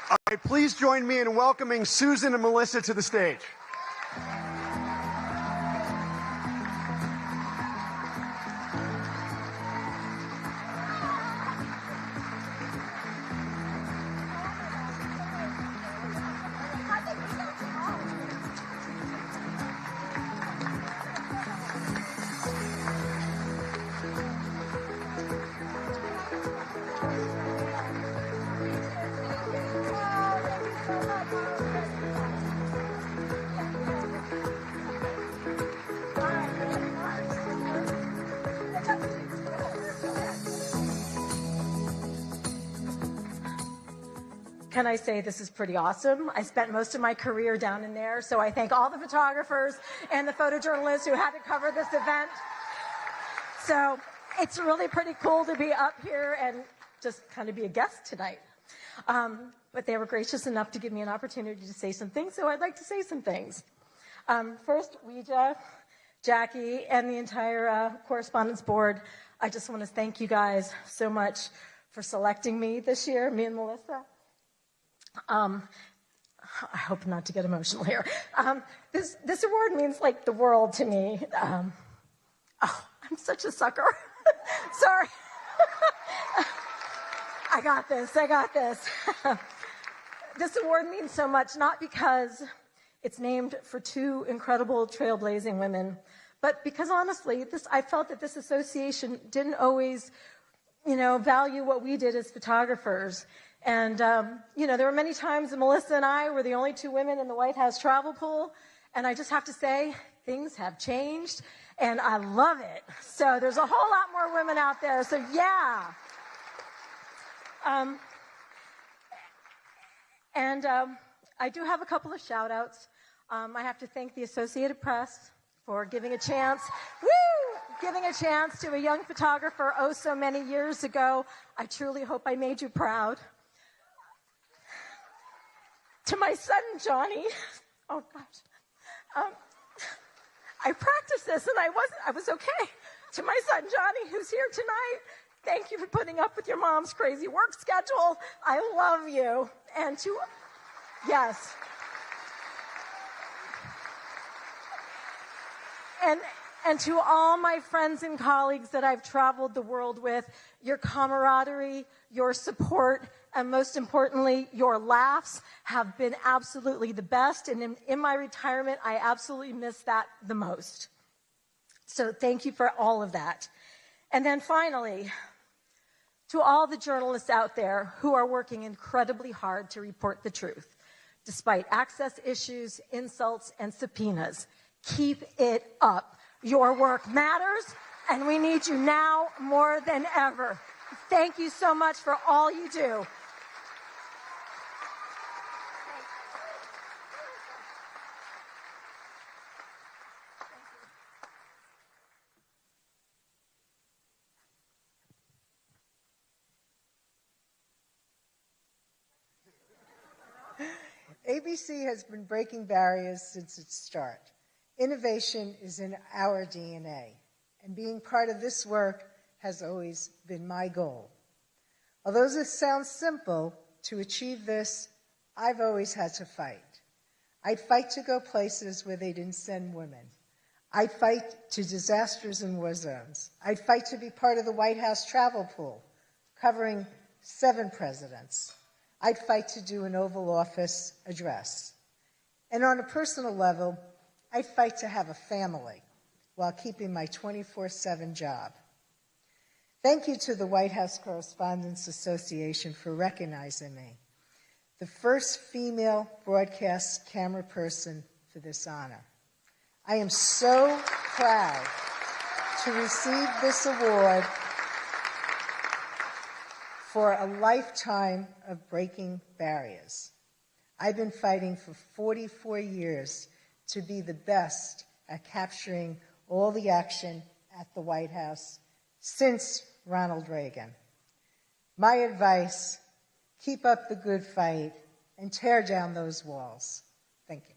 All right, please join me in welcoming Susan and Melissa to the stage. Can I say this is pretty awesome? I spent most of my career down in there, so I thank all the photographers and the photojournalists who had to cover this event. So it's really pretty cool to be up here and just kind of be a guest tonight. But they were gracious enough to give me an opportunity to say some things, so I'd like to say some things. First, Ouija, Jackie, and the entire Correspondents Board, I just want to thank you guys so much for selecting me this year, me and Melissa. I hope not to get emotional here. This award means like the world to me. I'm such a sucker. Sorry. I got this. This award means so much, not because it's named for 2 incredible trailblazing women, but because honestly, I felt that this association didn't always, value what we did as photographers. And, there were many times that Melissa and I were the only 2 women in the White House travel pool. And I just have to say, things have changed, and I love it. So there's a whole lot more women out there. So, yeah. I do have a couple of shout-outs. I have to thank the Associated Press for giving a chance. Woo! giving a chance to a young photographer oh so many years ago. I truly hope I made you proud. To my son, Johnny, oh gosh, I practiced this and I was okay. To my son, Johnny, who's here tonight, thank you for putting up with your mom's crazy work schedule. I love you. And to, yes. And to all my friends and colleagues that I've traveled the world with, your camaraderie, your support, and most importantly, your laughs have been absolutely the best. And in my retirement, I absolutely miss that the most. So thank you for all of that. And then finally, to all the journalists out there who are working incredibly hard to report the truth, despite access issues, insults, and subpoenas, keep it up. Your work matters, and we need you now more than ever. Thank you so much for all you do. ABC has been breaking barriers since its start. Innovation is in our DNA, and being part of this work has always been my goal. Although this sounds simple, to achieve this, I've always had to fight. I'd fight to go places where they didn't send women. I'd fight to disasters in war zones. I'd fight to be part of the White House travel pool, covering 7 presidents. I'd fight to do an Oval Office address. And on a personal level, I'd fight to have a family while keeping my 24/7 job. Thank you to the White House Correspondents Association for recognizing me, the first female broadcast camera person for this honor. I am so proud to receive this award for a lifetime of breaking barriers. I've been fighting for 44 years to be the best at capturing all the action at the White House since Ronald Reagan. My advice, keep up the good fight and tear down those walls. Thank you.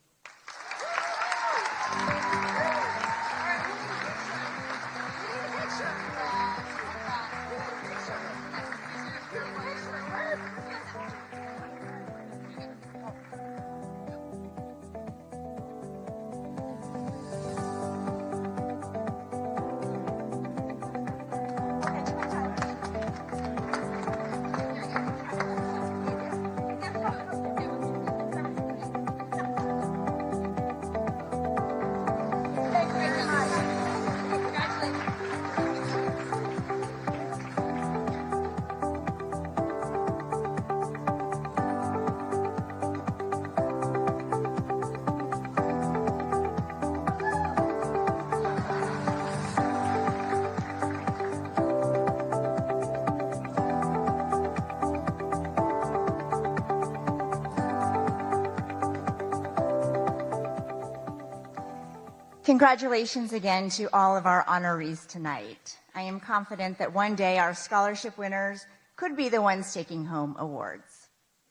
Congratulations again to all of our honorees tonight. I am confident that one day our scholarship winners could be the ones taking home awards.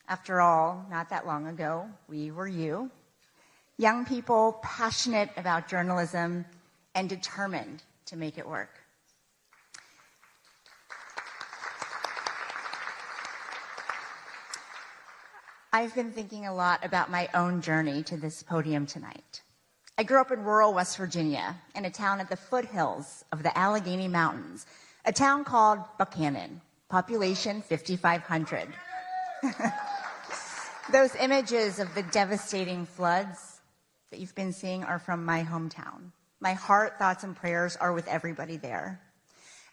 After all, not that long ago, we were you. Young people passionate about journalism and determined to make it work. I've been thinking a lot about my own journey to this podium tonight. I grew up in rural West Virginia, in a town at the foothills of the Allegheny Mountains, a town called Buchanan, population 5,500. Those images of the devastating floods that you've been seeing are from my hometown. My heart, thoughts, and prayers are with everybody there.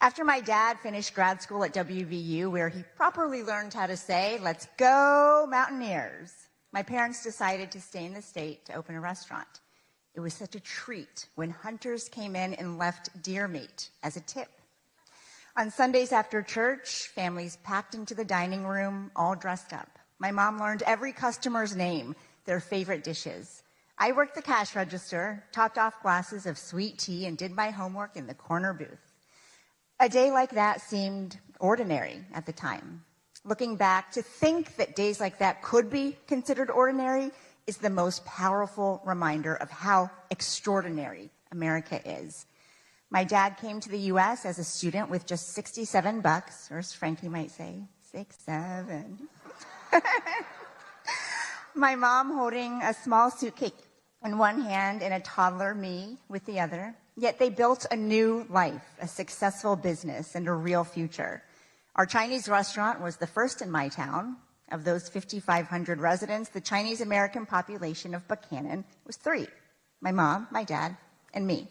After my dad finished grad school at WVU, where he properly learned how to say, "Let's go Mountaineers," my parents decided to stay in the state to open a restaurant. It was such a treat when hunters came in and left deer meat as a tip. On Sundays after church, families packed into the dining room, all dressed up. My mom learned every customer's name, their favorite dishes. I worked the cash register, topped off glasses of sweet tea, and did my homework in the corner booth. A day like that seemed ordinary at the time. Looking back, to think that days like that could be considered ordinary is the most powerful reminder of how extraordinary America is. My dad came to the U.S. as a student with just $67, or as Frankie might say, 6-7. My mom holding a small suitcase in one hand and a toddler, me, with the other. Yet they built a new life, a successful business, and a real future. Our Chinese restaurant was the first in my town. Of those 5,500 residents, the Chinese American population of Buchanan was 3. My mom, my dad, and me.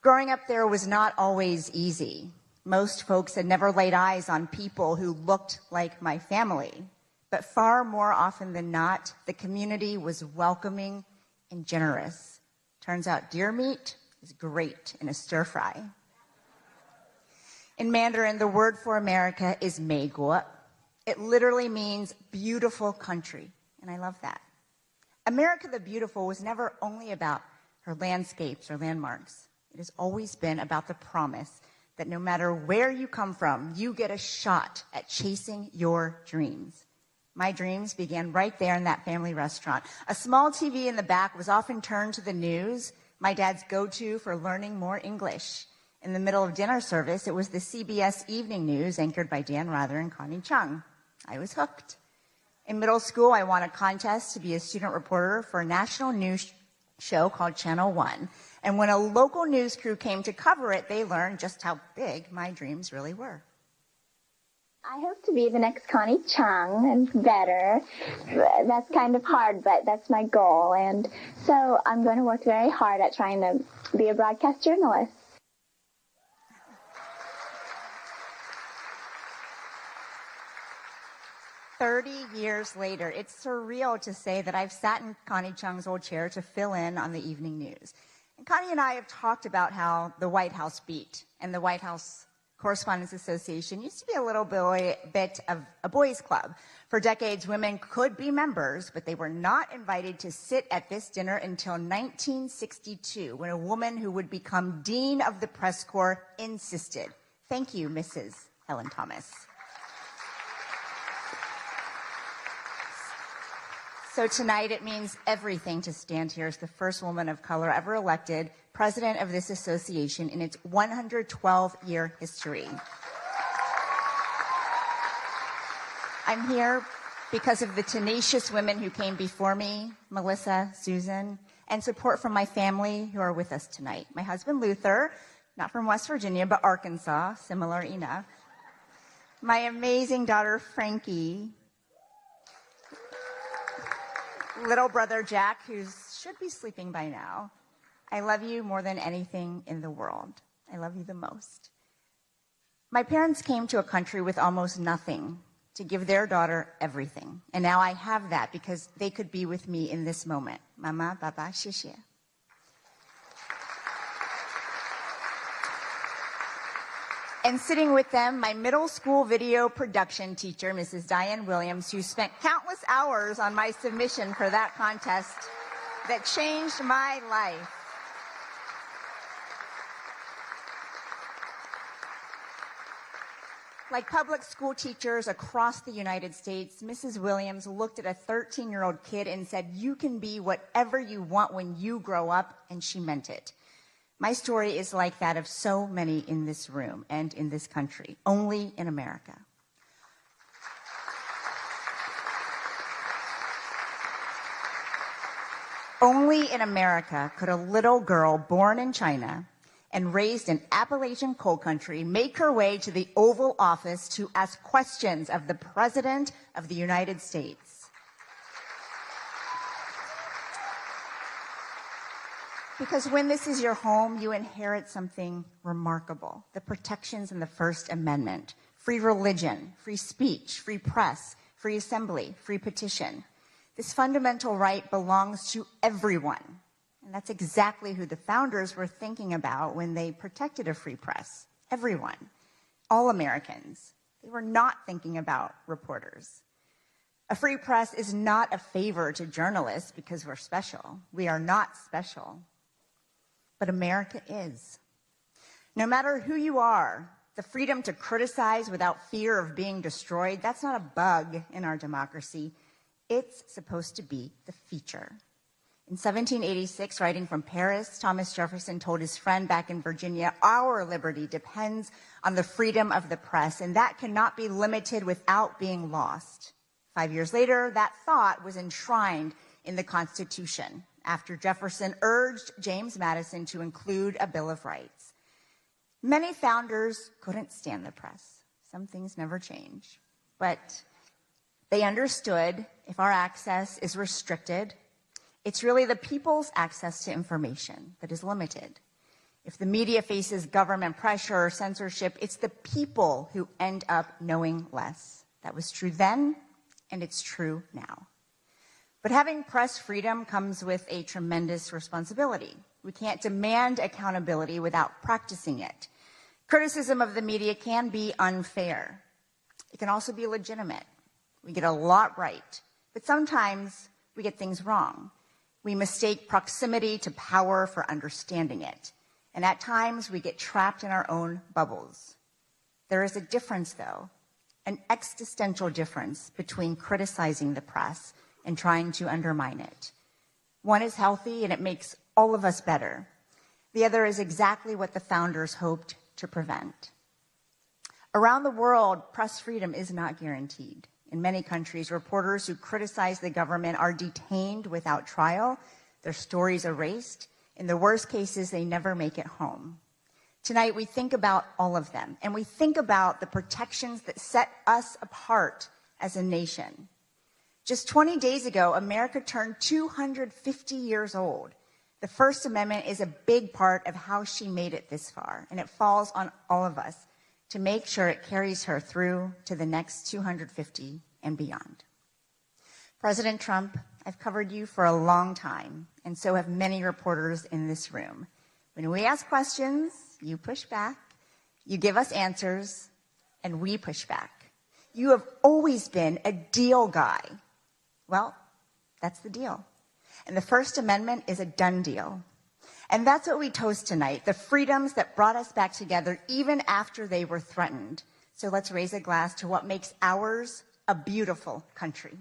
Growing up there was not always easy. Most folks had never laid eyes on people who looked like my family. But far more often than not, the community was welcoming and generous. Turns out deer meat is great in a stir fry. In Mandarin, the word for America is 美国. It literally means beautiful country, and I love that. America the Beautiful was never only about her landscapes or landmarks. It has always been about the promise that no matter where you come from, you get a shot at chasing your dreams. My dreams began right there in that family restaurant. A small TV in the back was often turned to the news, my dad's go-to for learning more English. In the middle of dinner service, it was the CBS Evening News, anchored by Dan Rather and Connie Chung. I was hooked. In middle school, I won a contest to be a student reporter for a national news show called Channel 1. And when a local news crew came to cover it, they learned just how big my dreams really were. I hope to be the next Connie Chung and better. That's kind of hard, but that's my goal. And so I'm going to work very hard at trying to be a broadcast journalist. Years later, it's surreal to say that I've sat in Connie Chung's old chair to fill in on the evening news. And Connie and I have talked about how the White House beat and the White House Correspondents Association used to be a little bit of a boys' club. For decades, women could be members, but they were not invited to sit at this dinner until 1962, when a woman who would become Dean of the Press Corps insisted. Thank you, Mrs. Helen Thomas. So tonight it means everything to stand here as the first woman of color ever elected president of this association in its 112-year history. I'm here because of the tenacious women who came before me, Melissa, Susan, and support from my family who are with us tonight. My husband, Luther, not from West Virginia, but Arkansas, similar enough. My amazing daughter, Frankie. Little brother, Jack, who should be sleeping by now. I love you more than anything in the world. I love you the most. My parents came to a country with almost nothing to give their daughter everything. And now I have that because they could be with me in this moment. Mama, Baba, 谢谢. And sitting with them, my middle school video production teacher, Mrs. Diane Williams, who spent countless hours on my submission for that contest that changed my life. Like public school teachers across the United States, Mrs. Williams looked at a 13-year-old kid and said, "You can be whatever you want when you grow up," and she meant it. My story is like that of so many in this room and in this country, only in America. Only in America could a little girl born in China and raised in Appalachian coal country make her way to the Oval Office to ask questions of the President of the United States. Because when this is your home, you inherit something remarkable. The protections in the First Amendment. Free religion, free speech, free press, free assembly, free petition. This fundamental right belongs to everyone. And that's exactly who the founders were thinking about when they protected a free press. Everyone. All Americans. They were not thinking about reporters. A free press is not a favor to journalists because we're special. We are not special. But America is. No matter who you are, the freedom to criticize without fear of being destroyed, that's not a bug in our democracy. It's supposed to be the feature. In 1786, writing from Paris, Thomas Jefferson told his friend back in Virginia, "Our liberty depends on the freedom of the press, and that cannot be limited without being lost." 5 years later, that thought was enshrined in the Constitution after Jefferson urged James Madison to include a Bill of Rights. Many founders couldn't stand the press. Some things never change. But they understood if our access is restricted, it's really the people's access to information that is limited. If the media faces government pressure or censorship, it's the people who end up knowing less. That was true then, and it's true now. But having press freedom comes with a tremendous responsibility. We can't demand accountability without practicing it. Criticism of the media can be unfair. It can also be legitimate. We get a lot right, but sometimes we get things wrong. We mistake proximity to power for understanding it. And at times we get trapped in our own bubbles. There is a difference, though, an existential difference between criticizing the press and trying to undermine it. One is healthy and it makes all of us better. The other is exactly what the founders hoped to prevent. Around the world, press freedom is not guaranteed. In many countries, reporters who criticize the government are detained without trial, their stories erased. In the worst cases, they never make it home. Tonight, we think about all of them, and we think about the protections that set us apart as a nation. Just 20 days ago, America turned 250 years old. The First Amendment is a big part of how she made it this far, and it falls on all of us to make sure it carries her through to the next 250 and beyond. President Trump, I've covered you for a long time, and so have many reporters in this room. When we ask questions, you push back, you give us answers, and we push back. You have always been a deal guy. Well, that's the deal. And the First Amendment is a done deal. And that's what we toast tonight, the freedoms that brought us back together even after they were threatened. So let's raise a glass to what makes ours a beautiful country.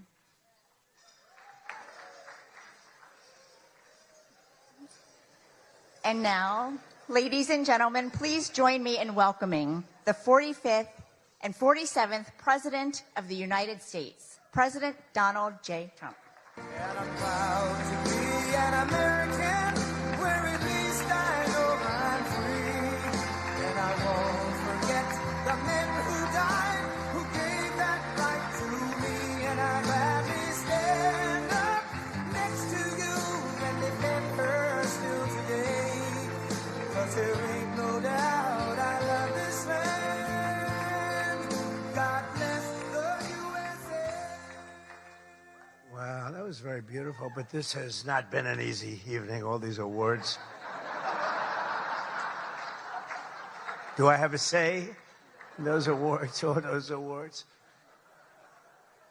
And now, ladies and gentlemen, please join me in welcoming the 45th and 47th President of the United States, President Donald J. Trump. And I'm proud to be an American, where at least I know I'm free. And I won't forget the men who died, who gave that right to me. And I'd gladly stand up next to you and defend her still today. 'Cause there ain't no doubt I love this land. God bless the USA. Wow, that was very beautiful, but this has not been an easy evening, all these awards. Do I have a say in those awards, all those awards?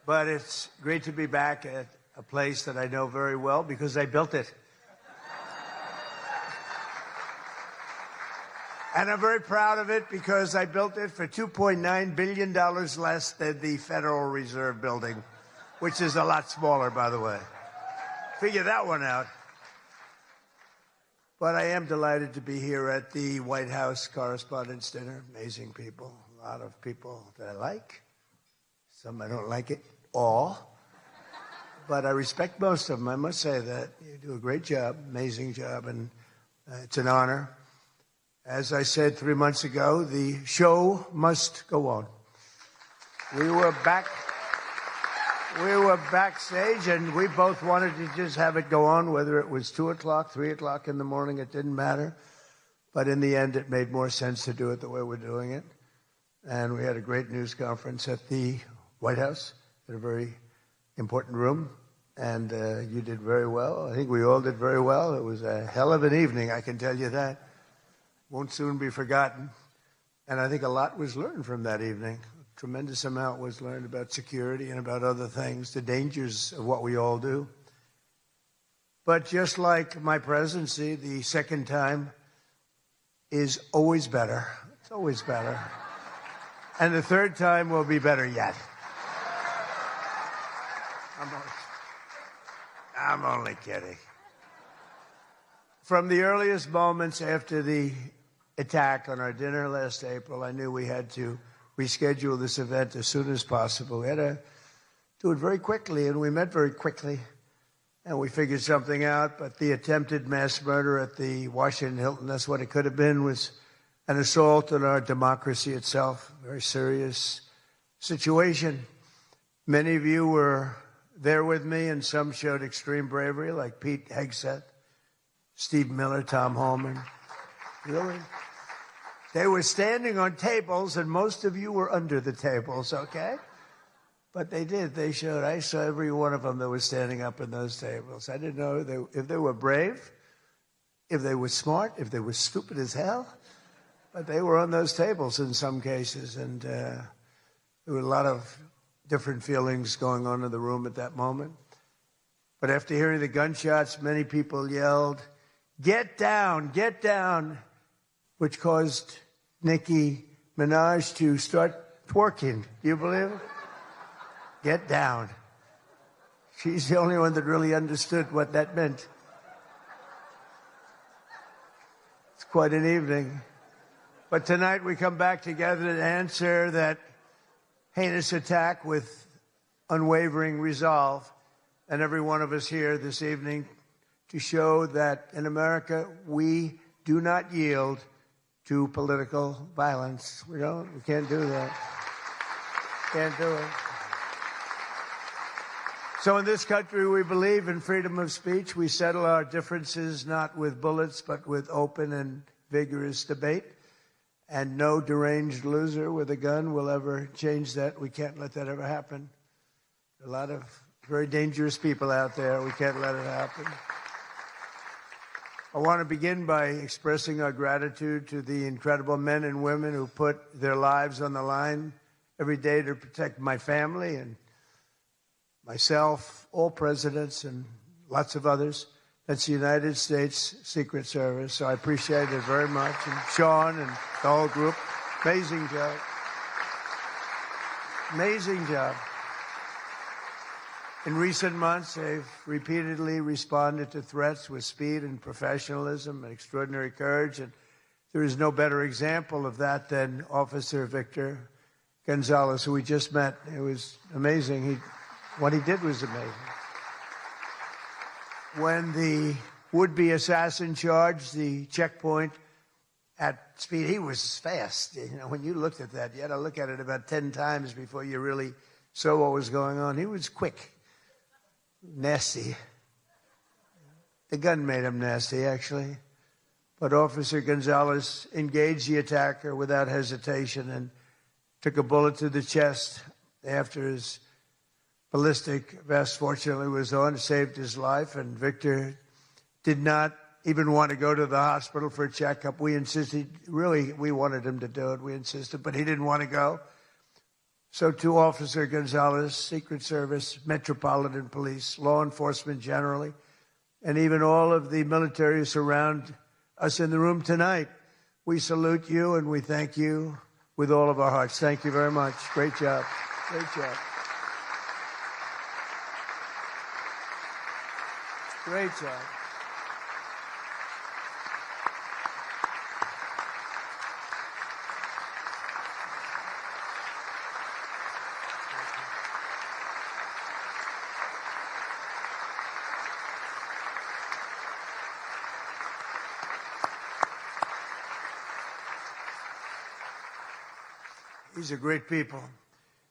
But it's great to be back at a place that I know very well because I built it. And I'm very proud of it because I built it for $2.9 billion less than the Federal Reserve building, which is a lot smaller, by the way. Figure that one out. But I am delighted to be here at the White House Correspondents Dinner. Amazing people, a lot of people that I like. Some I don't like it all. But I respect most of them. I must say that. You do a great job, amazing job, and it's an honor. As I said 3 months ago, the show must go on. We were backstage, and we both wanted to just have it go on, whether it was 2 o'clock, 3 o'clock in the morning, it didn't matter. But in the end, it made more sense to do it the way we're doing it. And we had a great news conference at the White House, in a very important room. And you did very well. I think we all did very well. It was a hell of an evening, I can tell you that. Won't soon be forgotten. And I think a lot was learned from that evening. tremendous amount was learned about security and about other things, the dangers of what we all do. But just like my presidency, the second time is always better. It's always better. And the third time will be better yet. I'm only kidding. From the earliest moments after the attack on our dinner last April, I knew we had to reschedule this event as soon as possible. We had to do it very quickly, and we met very quickly, and we figured something out. But the attempted mass murder at the Washington Hilton, that's what it could have been, was an assault on our democracy itself. A very serious situation. Many of you were there with me, and some showed extreme bravery, like Pete Hegseth, Steve Miller, Tom Holman. Really? They were standing on tables, and most of you were under the tables, okay? But they did. They showed. I saw every one of them that was standing up in those tables. I didn't know if they were brave, if they were smart, if they were stupid as hell. But they were on those tables in some cases, and there were a lot of different feelings going on in the room at that moment. But after hearing the gunshots, many people yelled, "Get down, get down," which caused Nicki Minaj to start twerking. Do you believe it? Get down. She's the only one that really understood what that meant. It's quite an evening. But tonight we come back together to answer that heinous attack with unwavering resolve. And every one of us here this evening to show that in America we do not yield to political violence. We can't do that. Can't do it. So in this country, we believe in freedom of speech. We settle our differences not with bullets, but with open and vigorous debate. And no deranged loser with a gun will ever change that. We can't let that ever happen. There are a lot of very dangerous people out there. We can't let it happen. I want to begin by expressing our gratitude to the incredible men and women who put their lives on the line every day to protect my family and myself, all presidents, and lots of others. That's the United States Secret Service. So I appreciate it very much. And Sean and the whole group, amazing job. Amazing job. In recent months, they've repeatedly responded to threats with speed and professionalism and extraordinary courage. And there is no better example of that than Officer Victor Gonzalez, who we just met. It was amazing. What he did was amazing. When the would-be assassin charged the checkpoint at speed, he was fast. You know, when you looked at that, you had to look at it about 10 times before you really saw what was going on. He was quick. Nasty. The gun made him nasty, actually. But Officer Gonzalez engaged the attacker without hesitation and took a bullet to the chest after his ballistic vest, fortunately, was on. It saved his life, and Victor did not even want to go to the hospital for a checkup. We insisted, really, we wanted him to do it. We insisted, but he didn't want to go. So to Officer Gonzalez, Secret Service, Metropolitan Police, law enforcement generally, and even all of the military who surround us in the room tonight, we salute you and we thank you with all of our hearts. Thank you very much. Great job. Great job. Great job. These are great people.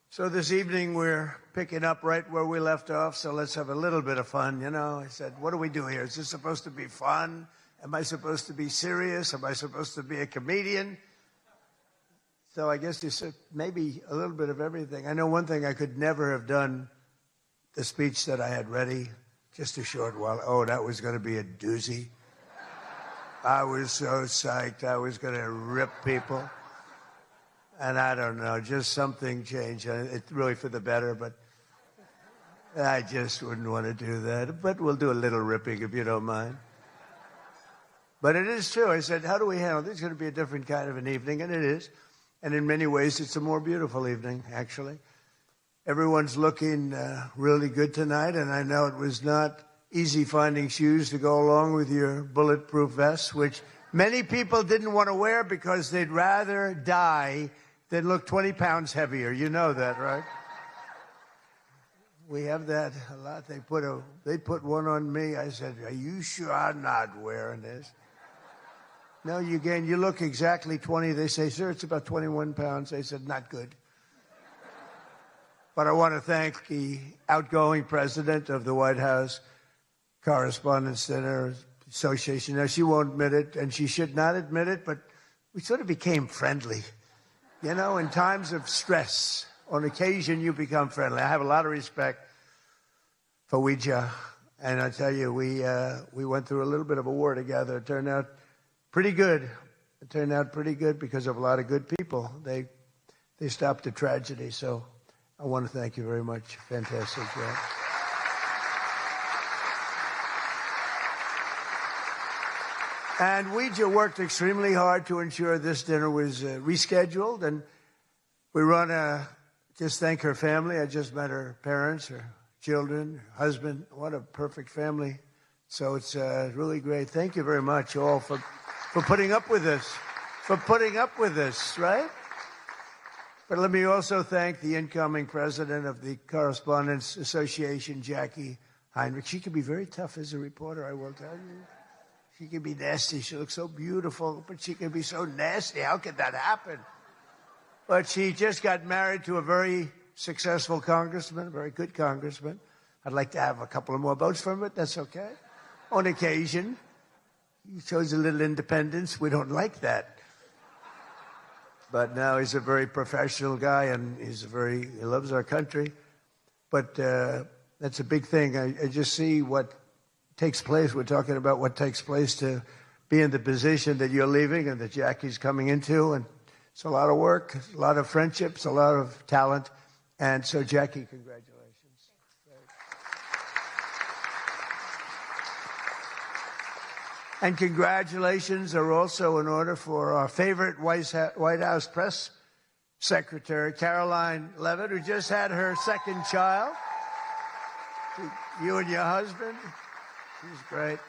So this evening we're picking up right where we left off, so let's have a little bit of fun. You know, I said, what do we do here? Is this supposed to be fun? Am I supposed to be serious? Am I supposed to be a comedian? So I guess you said maybe a little bit of everything. I know one thing, I could never have done the speech that I had ready just a short while. Oh, that was going to be a doozy. I was so psyched. I was going to rip people. And I don't know, just something changed. It's really for the better, but I just wouldn't want to do that. But we'll do a little ripping if you don't mind. But it is true. I said, how do we handle this? It's going to be a different kind of an evening, and it is. And in many ways, it's a more beautiful evening, actually. Everyone's looking really good tonight, and I know it was not easy finding shoes to go along with your bulletproof vests, which many people didn't want to wear because they'd rather die than look 20 pounds heavier. You know that, right? We have that a lot. They put one on me. I said, are you sure I'm not wearing this? No, you look exactly 20. They say, sir, it's about 21 pounds. They said, not good. But I want to thank the outgoing president of the White House Correspondents Dinner Association. Now, she won't admit it, and she should not admit it, but we sort of became friendly. You know, in times of stress, on occasion, you become friendly. I have a lot of respect for Ouija, and I tell you, we went through a little bit of a war together. It turned out pretty good. It turned out pretty good because of a lot of good people. They stopped the tragedy, so I want to thank you very much. Fantastic job. And Ouija worked extremely hard to ensure this dinner was rescheduled, and we want to just thank her family. I just met her parents, her children, her husband. What a perfect family. So it's really great. Thank you very much all for putting up with us, right? But let me also thank the incoming president of the Correspondents Association, Jackie Heinrich. She can be very tough as a reporter, I will tell you. She can be nasty. She looks so beautiful, but she can be so nasty. How could that happen? But she just got married to a very successful congressman, a very good congressman. I'd like to have a couple of more votes from it. That's okay. On occasion. He shows a little independence. We don't like that. But now he's a very professional guy, and he loves our country. But that's a big thing. I just see what takes place. We're talking about what takes place to be in the position that you're leaving and that Jackie's coming into. And it's a lot of work, a lot of friendships, a lot of talent. And so, Jackie, congratulations. And congratulations are also in order for our favorite White House press secretary, Caroline Levitt, who just had her second child. You and your husband. She's great.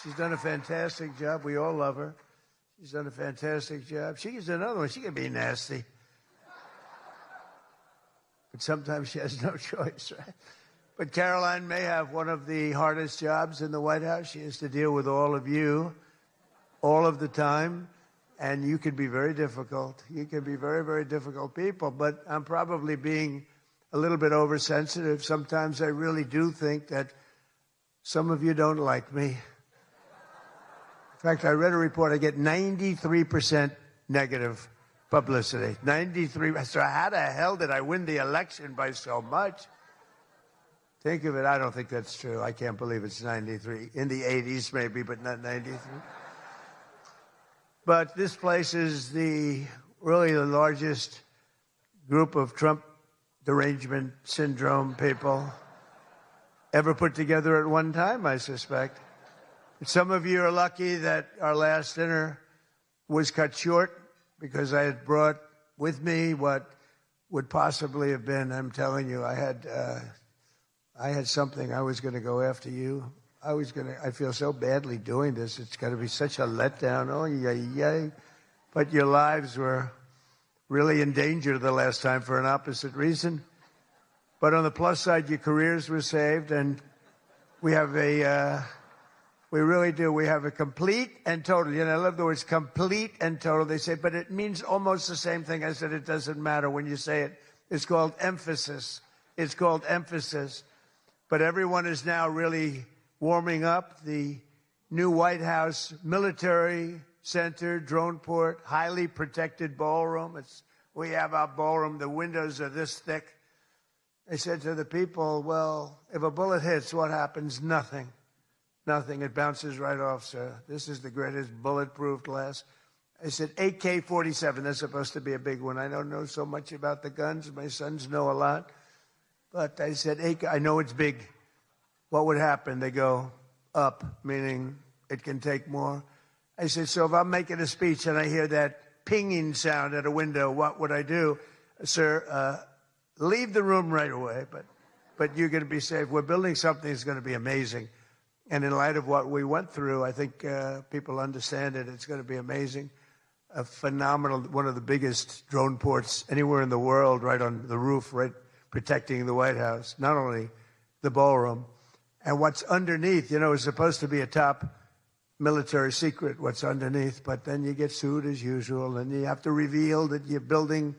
She's done a fantastic job. We all love her. She's done a fantastic job. She's another one. She can be nasty. But sometimes she has no choice, right? But Caroline may have one of the hardest jobs in the White House. She has to deal with all of you all of the time. And you can be very difficult. You can be very, very difficult people. But I'm probably being a little bit oversensitive. Sometimes I really do think that some of you don't like me. In fact, I read a report. I get 93% negative publicity. 93. So how the hell did I win the election by so much? Think of it. I don't think that's true. I can't believe it's 93. In the 80s, maybe, but not 93. But this place is really the largest group of Trump derangement syndrome people ever put together at one time, I suspect. Some of you are lucky that our last dinner was cut short because I had brought with me what would possibly have been, I'm telling you, I had something. I was going to go after you. I feel so badly doing this. It's going to be such a letdown. Oh, yay. But your lives were really in danger the last time for an opposite reason. But on the plus side, your careers were saved, and we really do. We have a complete and total. You know, I love the words complete and total. They say, but it means almost the same thing. I said, it doesn't matter when you say it. It's called emphasis. It's called emphasis. But everyone is now really warming up. The new White House Military Center, drone port, highly protected ballroom. We have our ballroom. The windows are this thick. They said to the people, well, if a bullet hits, what happens? Nothing. Nothing. It bounces right off, sir. This is the greatest bulletproof glass. I said, AK-47, that's supposed to be a big one. I don't know so much about the guns. My sons know a lot. But I said, I know it's big. What would happen? They go up, meaning it can take more. I said, so if I'm making a speech and I hear that pinging sound at a window, what would I do? Sir, leave the room right away, but you're going to be safe. We're building something that's going to be amazing. And in light of what we went through, I think people understand it. It's going to be amazing. A phenomenal, one of the biggest drone ports anywhere in the world, right on the roof, right protecting the White House, not only the ballroom. And what's underneath, you know, is supposed to be a top military secret, what's underneath, but then you get sued as usual, and you have to reveal that you're building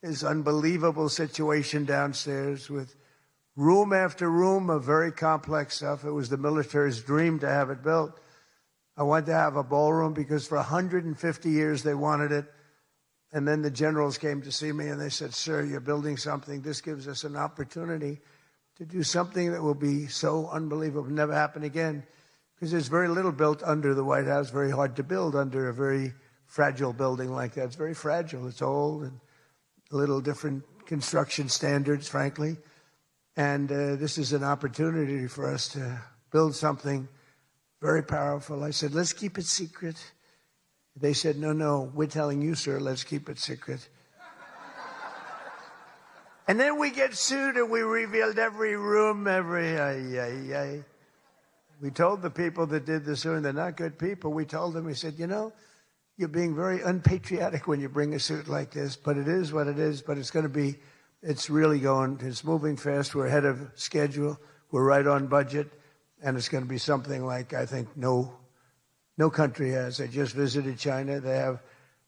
this unbelievable situation downstairs with room after room of very complex stuff. It was the military's dream to have it built. I wanted to have a ballroom because for 150 years they wanted it. And then the generals came to see me and they said, sir, you're building something. This gives us an opportunity to do something that will be so unbelievable, never happen again. Because there's very little built under the White House, very hard to build under a very fragile building like that. It's very fragile. It's old and a little different construction standards, frankly. And this is an opportunity for us to build something very powerful. I said, let's keep it secret. They said, no, we're telling you, sir, let's keep it secret. And then we get sued and we revealed every room, We told the people that did the suing, they're not good people. We told them, we said, you know, you're being very unpatriotic when you bring a suit like this, but it is what it is, but it's going to be, it's really going, it's moving fast. We're ahead of schedule. We're right on budget. And it's going to be something like, I think, no country has. I just visited China. They have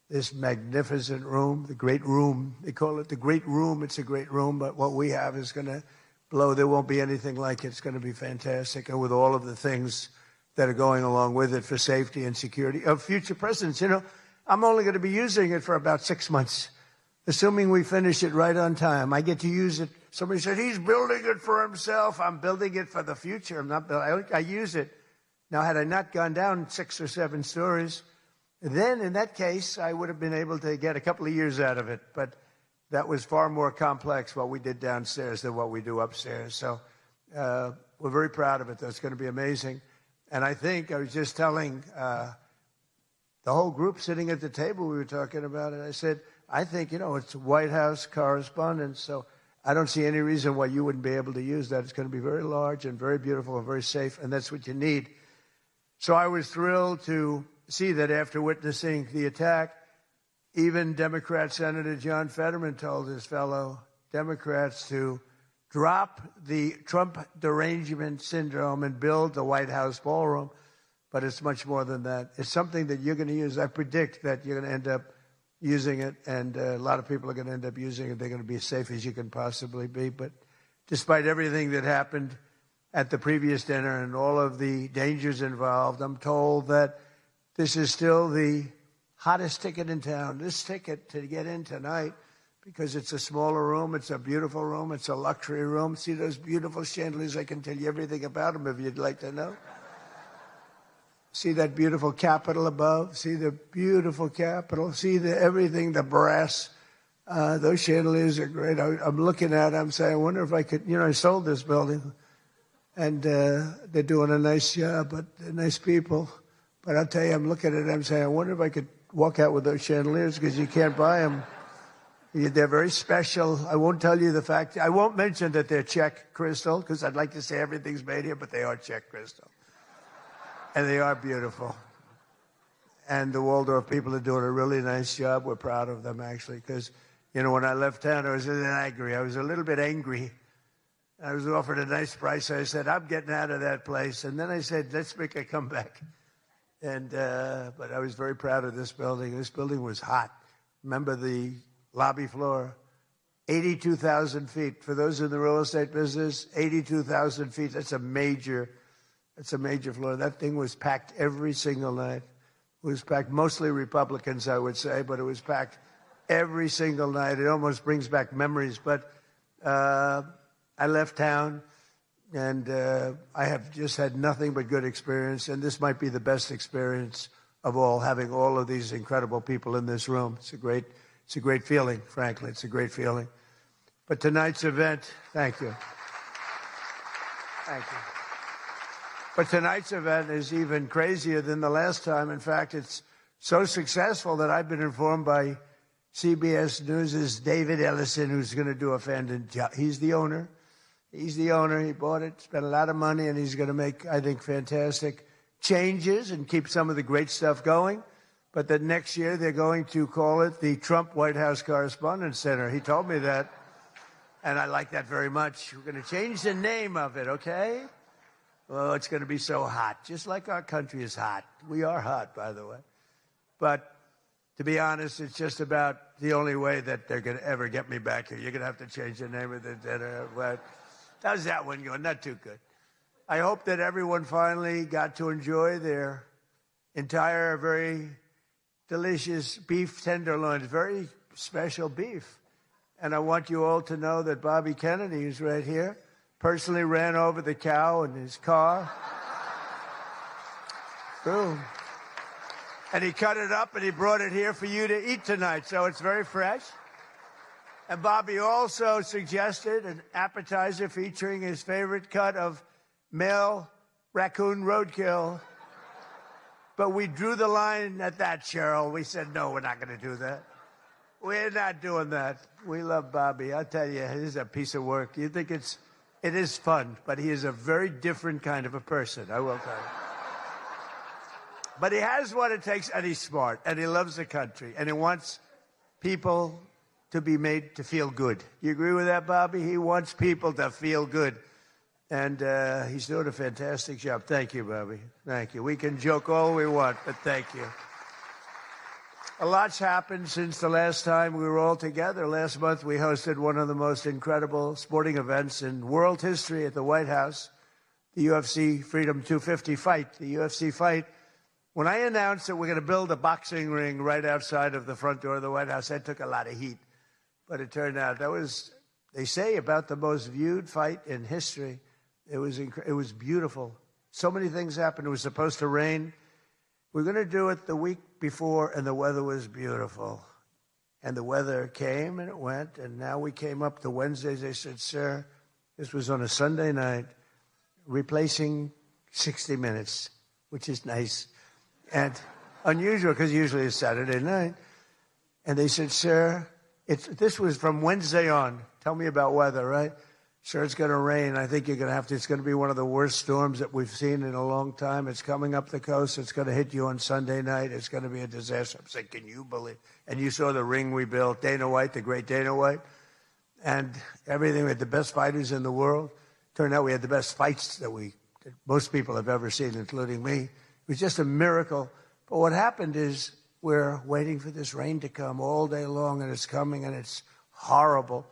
this magnificent room, the Great Room. They call it the Great Room. It's a great room, but what we have is going to blow. There won't be anything like it. It's going to be fantastic. And with all of the things that are going along with it for safety and security of future presidents. You know, I'm only going to be using it for about 6 months, assuming we finish it right on time. I get to use it. Somebody said, he's building it for himself. I'm building it for the future. I'm not building. I use it. Now, had I not gone down 6 or 7 stories, then in that case, I would have been able to get a couple of years out of it. But that was far more complex, what we did downstairs, than what we do upstairs. So we're very proud of it. That's going to be amazing. And I think I was just telling the whole group sitting at the table, we were talking about it. I said, I think, you know, it's White House Correspondents, so I don't see any reason why you wouldn't be able to use that. It's going to be very large and very beautiful and very safe, and that's what you need. So I was thrilled to see that after witnessing the attack, even Democrat Senator John Fetterman told his fellow Democrats to drop the Trump derangement syndrome and build the White House ballroom. But it's much more than that. It's something that you're going to use. I predict that you're going to end up using it, and a lot of people are going to end up using it. They're going to be as safe as you can possibly be. But despite everything that happened at the previous dinner and all of the dangers involved, I'm told that this is still the hottest ticket in town. This ticket to get in tonight, because it's a smaller room, it's a beautiful room, it's a luxury room. See those beautiful chandeliers? I can tell you everything about them if you'd like to know. See that beautiful Capitol above? See the beautiful Capitol? See everything, the brass. Those chandeliers are great. I'm looking at them, saying, I wonder if I could, you know, I sold this building, and they're doing a nice job, but they're nice people. But I'll tell you, I'm looking at them, saying, I wonder if I could walk out with those chandeliers, because you can't buy them. They're very special. I won't tell you the fact. I won't mention that they're Czech crystal, because I'd like to say everything's made here, but they are Czech crystal. And they are beautiful. And the Waldorf people are doing a really nice job. We're proud of them, actually, because, you know, when I left town, I was a little angry. I was a little bit angry. I was offered a nice price. I said, I'm getting out of that place. And then I said, let's make a comeback. And but I was very proud of this building. This building was hot. Remember the lobby floor? 82,000 feet. For those in the real estate business, 82,000 feet. That's a major floor. That thing was packed every single night. It was packed, mostly Republicans, I would say, but it was packed every single night. It almost brings back memories. But I left town, and I have just had nothing but good experience, and this might be the best experience of all, having all of these incredible people in this room. It's a great feeling, frankly. It's a great feeling. But tonight's event, thank you. Thank you. But tonight's event is even crazier than the last time. In fact, it's so successful that I've been informed by CBS News' David Ellison, who's going to do a fantastic job. He's the owner. He's the owner. He bought it, spent a lot of money, and he's going to make, I think, fantastic changes and keep some of the great stuff going. But that next year they're going to call it the Trump White House Correspondents Dinner. He told me that, and I like that very much. We're going to change the name of it, okay? Oh, it's going to be so hot, just like our country is hot. We are hot, by the way. But to be honest, it's just about the only way that they're going to ever get me back here. You're going to have to change the name of the dinner. But how's that one going? Not too good. I hope that everyone finally got to enjoy their entire very delicious beef tenderloins, very special beef. And I want you all to know that Bobby Kennedy, who's right here, personally ran over the cow in his car. Boom. And he cut it up and he brought it here for you to eat tonight. So it's very fresh. And Bobby also suggested an appetizer featuring his favorite cut of male raccoon roadkill. But we drew the line at that, Cheryl. We said, no, we're not going to do that. We're not doing that. We love Bobby. I tell you, he's a piece of work. You think it is fun, but he is a very different kind of a person, I will tell you. But he has what it takes, and he's smart, and he loves the country, and he wants people to be made to feel good. You agree with that, Bobby? He wants people to feel good. And he's doing a fantastic job. Thank you, Bobby. Thank you. We can joke all we want, but thank you. A lot's happened since the last time we were all together. Last month, we hosted one of the most incredible sporting events in world history at the White House, the UFC Freedom 250 fight. The UFC fight. When I announced that we're going to build a boxing ring right outside of the front door of the White House, that took a lot of heat. But it turned out that was, they say, about the most viewed fight in history. It was beautiful. So many things happened. It was supposed to rain. We were going to do it the week before, and the weather was beautiful. And the weather came, and it went, and now we came up to Wednesdays. They said, sir, this was on a Sunday night, replacing 60 Minutes, which is nice and unusual because usually it's Saturday night. And they said, sir, this was from Wednesday on. Tell me about weather, right? Sure, it's going to rain. I think you're going to have to. It's going to be one of the worst storms that we've seen in a long time. It's coming up the coast. It's going to hit you on Sunday night. It's going to be a disaster. I'm saying, can you believe? And you saw the ring we built, Dana White, the great Dana White, and everything. We had the best fighters in the world. Turned out we had the best fights that most people have ever seen, including me. It was just a miracle. But what happened is we're waiting for this rain to come all day long, and it's coming, and it's horrible.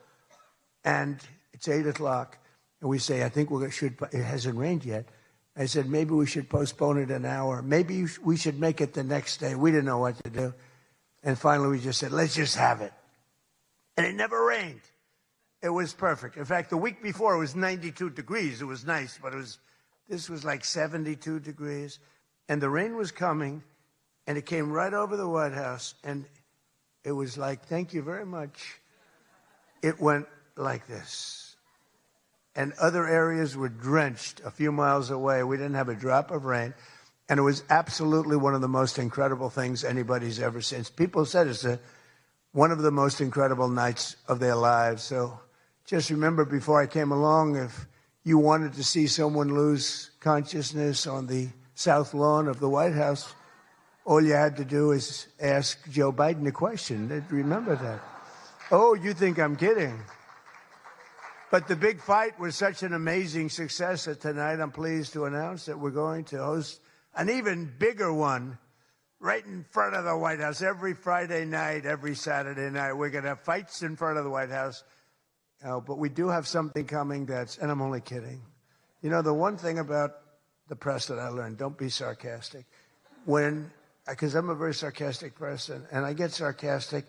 And it's 8 o'clock, and we say, I think it hasn't rained yet. I said, maybe we should postpone it an hour. Maybe we should make it the next day. We didn't know what to do. And finally, we just said, let's just have it. And it never rained. It was perfect. In fact, the week before, it was 92 degrees. It was nice, but this was like 72 degrees. And the rain was coming, and it came right over the White House, and it was like, thank you very much. It went like this. And other areas were drenched a few miles away. We didn't have a drop of rain. And it was absolutely one of the most incredible things anybody's ever seen. People said it's one of the most incredible nights of their lives. So just remember, before I came along, if you wanted to see someone lose consciousness on the South Lawn of the White House, all you had to do is ask Joe Biden a question. Remember that. Oh, you think I'm kidding? But the big fight was such an amazing success that tonight I'm pleased to announce that we're going to host an even bigger one right in front of the White House. Every Friday night, every Saturday night, we're going to have fights in front of the White House. But we do have something coming and I'm only kidding. You know, the one thing about the press that I learned, don't be sarcastic. Because I'm a very sarcastic person, and I get sarcastic,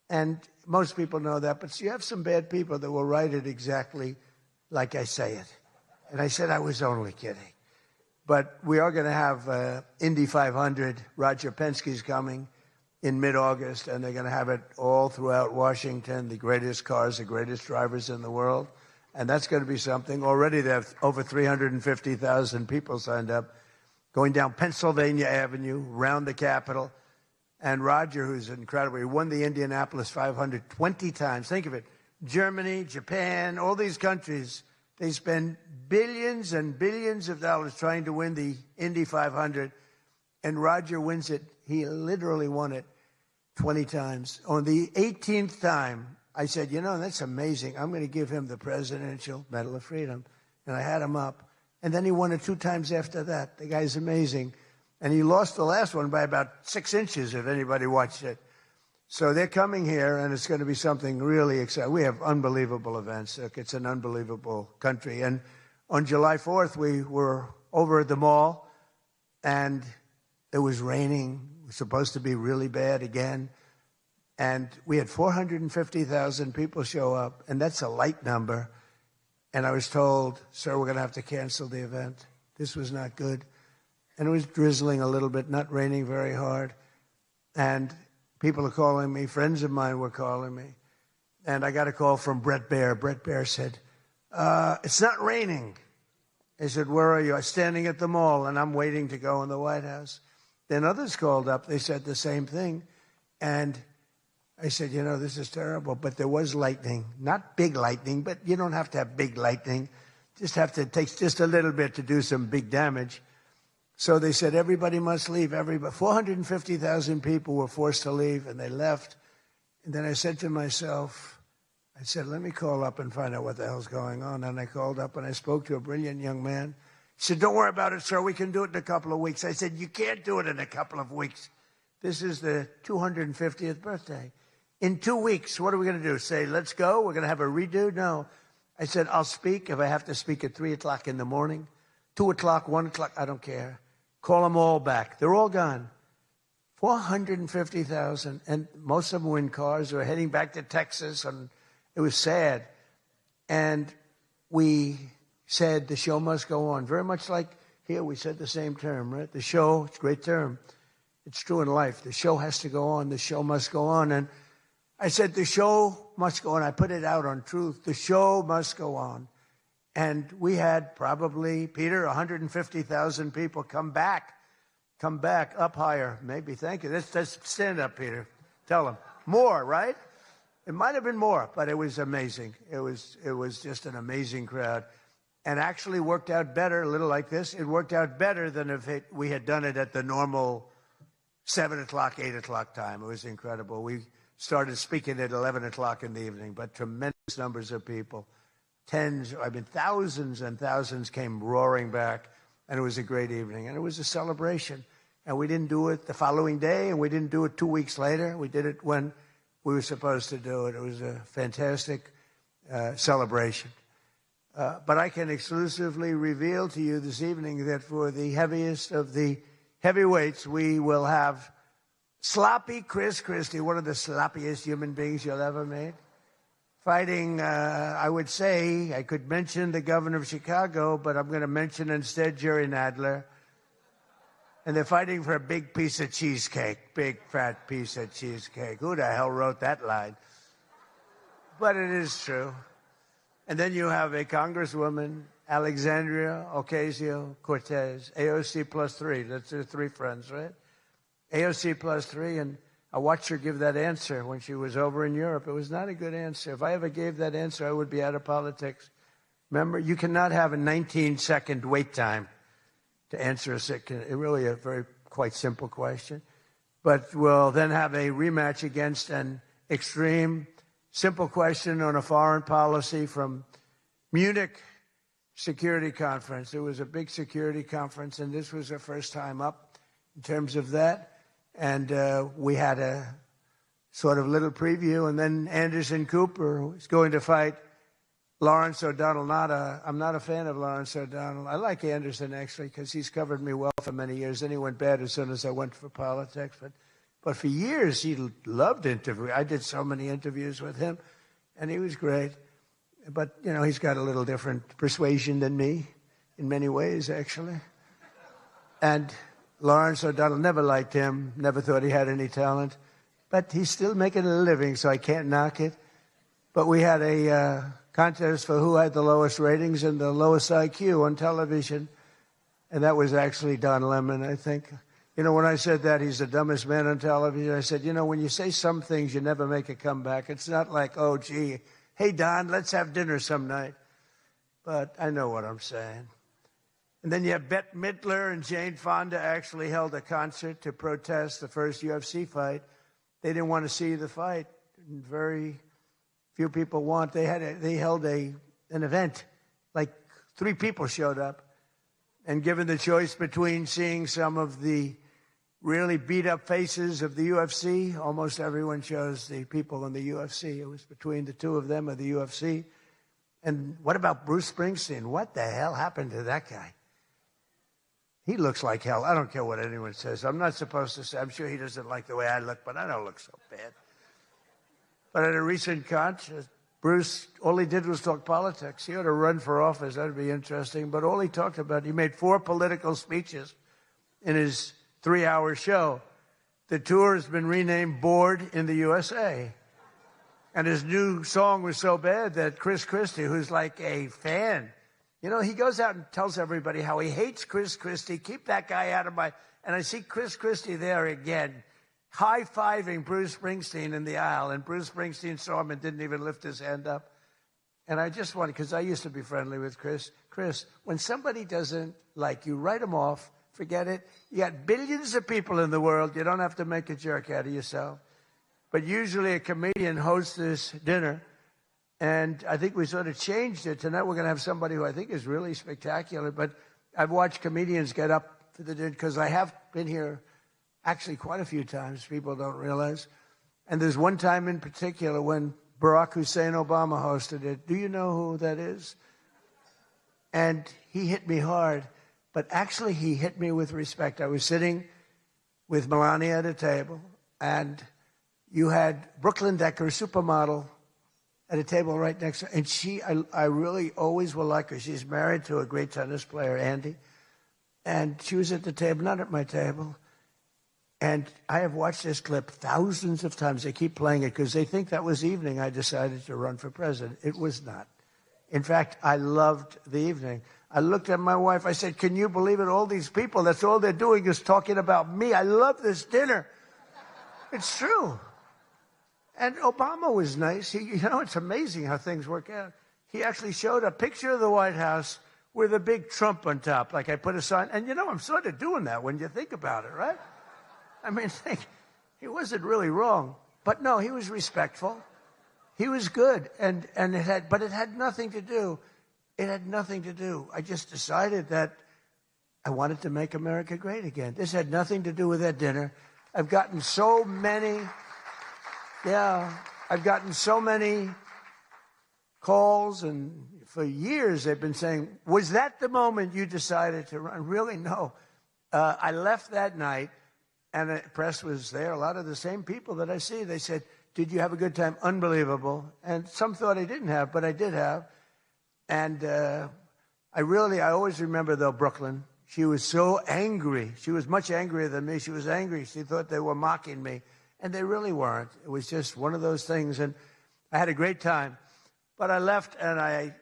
and most people know that, but you have some bad people that will write it exactly like I say it. And I said I was only kidding. But we are going to have Indy 500. Roger Penske's coming in mid-August, and they're going to have it all throughout Washington, the greatest cars, the greatest drivers in the world. And that's going to be something. Already they have over 350,000 people signed up, going down Pennsylvania Avenue, around the Capitol. And Roger, who's incredible, he won the Indianapolis 500 20 times. Think of it. Germany, Japan, all these countries, they spend billions and billions of dollars trying to win the Indy 500. And Roger wins it. He literally won it 20 times. On the 18th time, I said, you know, that's amazing. I'm going to give him the Presidential Medal of Freedom. And I had him up. And then he won it 2 times after that. The guy's amazing. And he lost the last one by about 6 inches, if anybody watched it. So they're coming here, and it's going to be something really exciting. We have unbelievable events. Look, it's an unbelievable country. And on July 4th, we were over at the mall, and it was raining. It was supposed to be really bad again. And we had 450,000 people show up, and that's a light number. And I was told, sir, we're going to have to cancel the event. This was not good. And it was drizzling a little bit, not raining very hard. And people are calling me. Friends of mine were calling me. And I got a call from Brett Baer. Brett Baer said, it's not raining. I said, where are you? I'm standing at the mall, and I'm waiting to go in the White House. Then others called up. They said the same thing. And I said, you know, this is terrible. But there was lightning. Not big lightning, but you don't have to have big lightning. It takes just a little bit to do some big damage. So they said, everybody must leave. 450,000 people were forced to leave, and they left. And then I said to myself, I said, let me call up and find out what the hell's going on. And I called up, and I spoke to a brilliant young man. He said, don't worry about it, sir. We can do it in a couple of weeks. I said, you can't do it in a couple of weeks. This is the 250th birthday. In 2 weeks, what are we going to do? Say, let's go? We're going to have a redo? No. I said, I'll speak if I have to speak at 3 o'clock in the morning, 2 o'clock, 1 o'clock. I don't care. Call them all back. They're all gone. 450,000. And most of them were in cars. They were heading back to Texas. And it was sad. And we said the show must go on. Very much like here, we said the same term, right? The show, it's a great term. It's true in life. The show has to go on. The show must go on. And I said, the show must go on. I put it out on Truth. The show must go on. And we had probably, Peter, 150,000 people come back up higher. Maybe, thank you. Let's stand up, Peter. Tell them. More, right? It might have been more, but it was amazing. It was just an amazing crowd. And actually worked out better, a little like this. It worked out better than if we had done it at the normal 7 o'clock, 8 o'clock time. It was incredible. We started speaking at 11 o'clock in the evening, but tremendous numbers of people. Thousands and thousands came roaring back, and it was a great evening. And it was a celebration. And we didn't do it the following day, and we didn't do it 2 weeks later. We did it when we were supposed to do it. It was a fantastic celebration. But I can exclusively reveal to you this evening that for the heaviest of the heavyweights, we will have sloppy Chris Christie, one of the sloppiest human beings you'll ever meet, fighting, I would say, I could mention the governor of Chicago, but I'm going to mention instead Jerry Nadler. And they're fighting for a big piece of cheesecake, big fat piece of cheesecake. Who the hell wrote that line? But it is true. And then you have a Congresswoman, Alexandria Ocasio-Cortez, AOC plus 3. That's her 3 friends, right? AOC plus 3, and I watched her give that answer when she was over in Europe. It was not a good answer. If I ever gave that answer, I would be out of politics. Remember, you cannot have a 19-second wait time to answer really a quite simple question. But we'll then have a rematch against an extreme, simple question on a foreign policy from Munich Security Conference. It was a big security conference, and this was the first time up in terms of that. And we had a sort of little preview, and then Anderson Cooper is going to fight Lawrence O'Donnell. I'm not a fan of Lawrence O'Donnell. I like Anderson, actually, because he's covered me well for many years. Then he went bad as soon as I went for politics. But for years, he loved interviewing. I did so many interviews with him, and he was great. But, you know, he's got a little different persuasion than me in many ways, actually. And Lawrence O'Donnell, never liked him, never thought he had any talent. But he's still making a living, so I can't knock it. But we had a contest for who had the lowest ratings and the lowest IQ on television. And that was actually Don Lemon, I think. You know, when I said that he's the dumbest man on television, I said, you know, when you say some things, you never make a comeback. It's not like, oh, gee, hey, Don, let's have dinner some night. But I know what I'm saying. And then you have Bette Midler and Jane Fonda actually held a concert to protest the first UFC fight. They didn't want to see the fight. Very few people want. They held an event. Like 3 people showed up. And given the choice between seeing some of the really beat-up faces of the UFC, almost everyone chose the people in the UFC. It was between the 2 of them of the UFC. And what about Bruce Springsteen? What the hell happened to that guy? He looks like hell. I don't care what anyone says. I'm not supposed to say. I'm sure he doesn't like the way I look, but I don't look so bad. But at a recent concert, Bruce, all he did was talk politics. He ought to run for office. That would be interesting. But all he talked about, he made 4 political speeches in his 3-hour show. The tour has been renamed Bored in the USA. And his new song was so bad that Chris Christie, who's like a fan, you know, he goes out and tells everybody how he hates Chris Christie. Keep that guy out of my... And I see Chris Christie there again, high-fiving Bruce Springsteen in the aisle. And Bruce Springsteen saw him and didn't even lift his hand up. And I just wanted, because I used to be friendly with Chris. Chris, when somebody doesn't like you, write them off. Forget it. You got billions of people in the world. You don't have to make a jerk out of yourself. But usually a comedian hosts this dinner. And I think we sort of changed it. Tonight we're going to have somebody who I think is really spectacular. But I've watched comedians get up for the dinner because I have been here actually quite a few times. People don't realize. And there's one time in particular when Barack Hussein Obama hosted it. Do you know who that is? And he hit me hard. But actually he hit me with respect. I was sitting with Melania at a table. And you had Brooklyn Decker, supermodel, at a table right next to her. And I really always will like her. She's married to a great tennis player, Andy. And she was at the table, not at my table. And I have watched this clip thousands of times. They keep playing it because they think that was the evening I decided to run for president. It was not. In fact, I loved the evening. I looked at my wife. I said, can you believe it? All these people, that's all they're doing is talking about me. I love this dinner. It's true. And Obama was nice. You know, it's amazing how things work out. He actually showed a picture of the White House with a big Trump on top. Like I put a sign. And, you know, I'm sort of doing that when you think about it, right? I mean, he wasn't really wrong. But, no, he was respectful. He was good. But it had nothing to do. It had nothing to do. I just decided that I wanted to make America great again. This had nothing to do with that dinner. I've gotten so many... Yeah, I've gotten so many calls, and for years they've been saying, was that the moment you decided to run? Really, no. I left that night, and the press was there. A lot of the same people that I see, they said, did you have a good time? Unbelievable. And some thought I didn't have, but I did have. And I always remember, though, Brooklyn. She was so angry. She was much angrier than me. She was angry. She thought they were mocking me. And they really weren't. It was just one of those things. And I had a great time. But I left, and I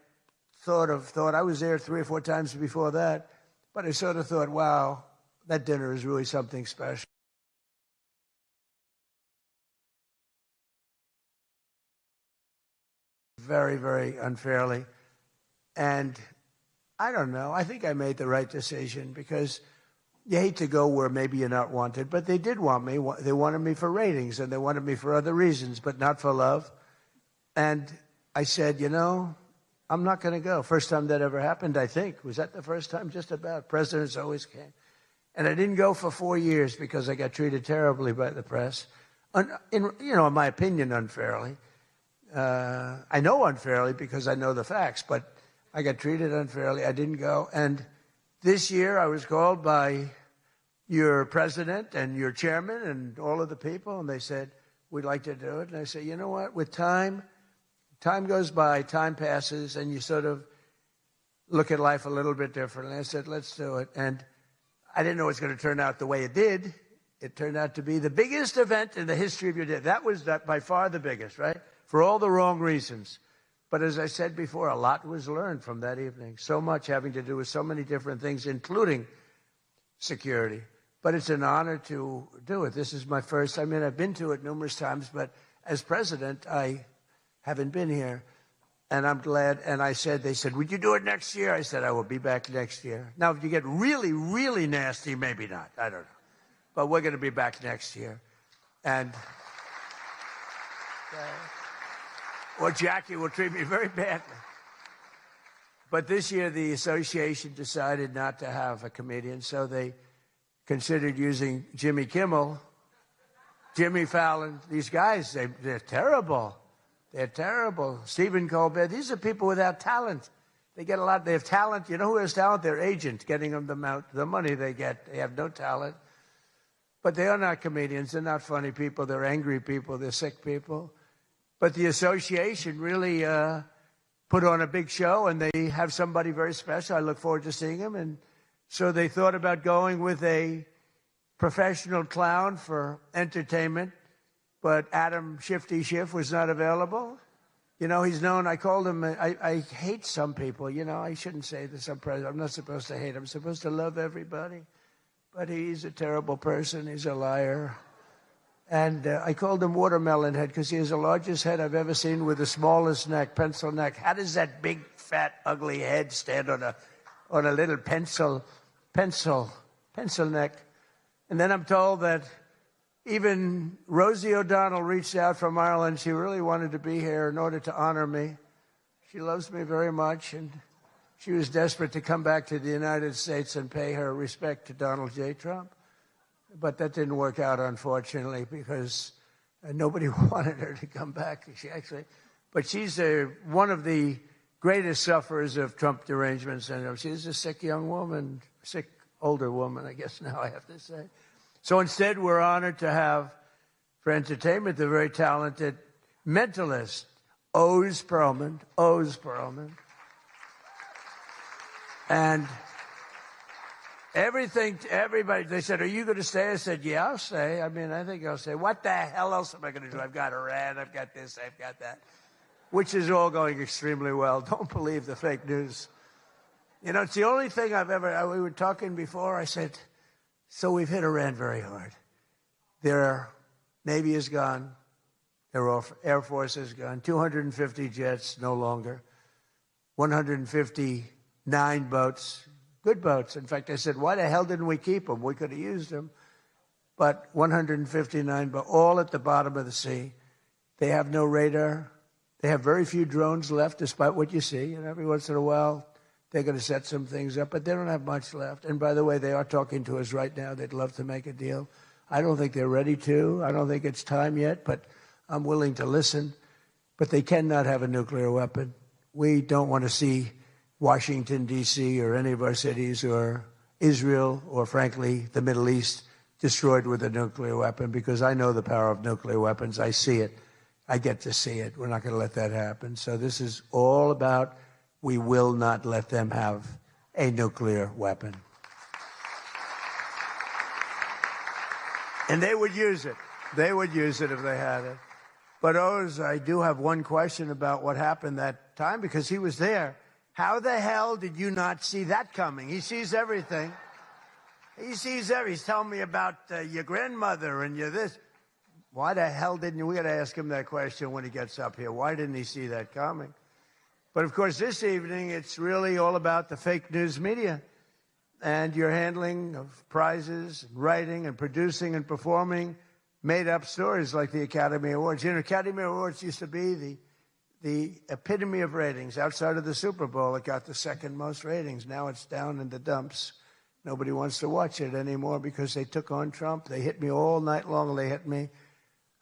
thought I was there 3 or 4 times before that. But I sort of thought, wow, that dinner is really something special. Very, very unfairly. And I don't know. I think I made the right decision because... You hate to go where maybe you're not wanted, but they did want me. They wanted me for ratings, and they wanted me for other reasons, but not for love. And I said, you know, I'm not going to go. First time that ever happened, I think. Was that the first time? Just about. Presidents always came. And I didn't go for 4 years because I got treated terribly by the press. In my opinion, unfairly. I know unfairly because I know the facts, but I got treated unfairly. I didn't go. And this year I was called by your president and your chairman and all of the people, and they said, we'd like to do it. And I said, you know what? With time goes by, time passes, and you sort of look at life a little bit differently. I said, let's do it. And I didn't know it was going to turn out the way it did. It turned out to be the biggest event in the history of your day. That was by far the biggest, right? For all the wrong reasons. But as I said before, a lot was learned from that evening. So much having to do with so many different things, including security. But it's an honor to do it. This is my first. I mean, I've been to it numerous times, but as president, I haven't been here. And I'm glad. And they said, would you do it next year? I said, I will be back next year. Now, if you get really, really nasty, maybe not. I don't know. But we're going to be back next year. And or Jackie will treat me very badly. But this year, the association decided not to have a comedian, so they considered using Jimmy Kimmel, Jimmy Fallon. These guys, they're terrible. They're terrible. Stephen Colbert. These are people without talent. They get a lot. They have talent. You know who has talent? Their agent, getting them the money they get. They have no talent. But they are not comedians. They're not funny people. They're angry people. They're sick people. But the association really put on a big show, and they have somebody very special. I look forward to seeing him. And so they thought about going with a professional clown for entertainment, but Adam Shifty Schiff was not available. You know, he's known, I called him, I hate some people. You know, I shouldn't say this. I'm not supposed to hate. I'm supposed to love everybody. But he's a terrible person. He's a liar. And I called him Watermelon Head because he has the largest head I've ever seen with the smallest neck, pencil neck. How does that big, fat, ugly head stand on a little pencil neck? And then I'm told that even Rosie O'Donnell reached out from Ireland. She really wanted to be here in order to honor me. She loves me very much, and she was desperate to come back to the United States and pay her respect to Donald J. Trump. But that didn't work out, unfortunately, because nobody wanted her to come back. But she's one of the greatest sufferers of Trump derangement syndrome. She's a sick young woman, sick older woman, I guess now I have to say. So instead, we're honored to have, for entertainment, the very talented mentalist, Oz Perlman. And everybody, they said, are you going to stay? I said, yeah, I'll stay. I mean, I think I'll stay. What the hell else am I going to do? I've got Iran, I've got this, I've got that, which is all going extremely well. Don't believe the fake news. You know, it's the only thing we were talking before, I said, so we've hit Iran very hard. Their Navy is gone. Their Air Force is gone. 250 jets, no longer. 159 boats, good boats. In fact, I said, why the hell didn't we keep them? We could have used them. But 159 boats, all at the bottom of the sea. They have no radar. They have very few drones left, despite what you see. And every once in a while, they're going to set some things up, but they don't have much left. And by the way, they are talking to us right now. They'd love to make a deal. I don't think they're ready to. I don't think it's time yet, but I'm willing to listen. But they cannot have a nuclear weapon. We don't want to see Washington, D.C., or any of our cities, or Israel, or frankly, the Middle East, destroyed with a nuclear weapon, because I know the power of nuclear weapons. I see it. I get to see it. We're not going to let that happen. So this is all about, we will not let them have a nuclear weapon. And they would use it. They would use it if they had it. But Oz, I do have one question about what happened that time, because he was there. How the hell did you not see that coming? He sees everything. He sees everything. He's telling me about your grandmother and your this. Why the hell didn't you? We got to ask him that question when he gets up here. Why didn't he see that coming? But of course, this evening, it's really all about the fake news media and your handling of prizes, and writing and producing and performing made-up stories like the Academy Awards. You know, Academy Awards used to be the epitome of ratings. Outside of the Super Bowl, it got the second most ratings. Now it's down in the dumps. Nobody wants to watch it anymore because they took on Trump. They hit me all night long. They hit me.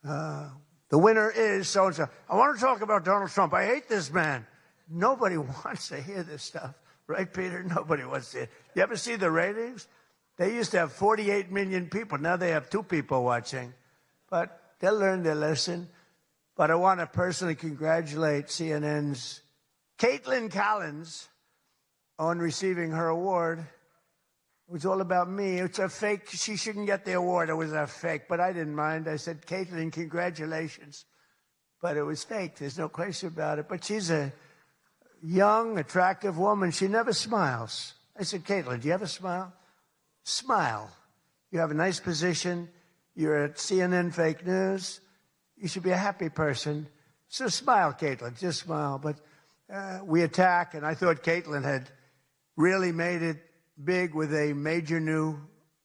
The winner is so-and-so. I want to talk about Donald Trump. I hate this man. Nobody wants to hear this stuff. Right, Peter? Nobody wants to hear it. You ever see the ratings? They used to have 48 million people. Now they have 2 people watching. But they'll learn their lesson. But I want to personally congratulate CNN's Caitlin Collins on receiving her award. It was all about me. It's a fake. She shouldn't get the award. It was a fake. But I didn't mind. I said, Caitlin, congratulations. But it was fake. There's no question about it. But she's a young, attractive woman. She never smiles. I said, Caitlin, do you have a smile? Smile. You have a nice position. You're at CNN Fake News. You should be a happy person. So smile, Caitlin. Just smile. But we attack, and I thought Caitlin had really made it big with a major new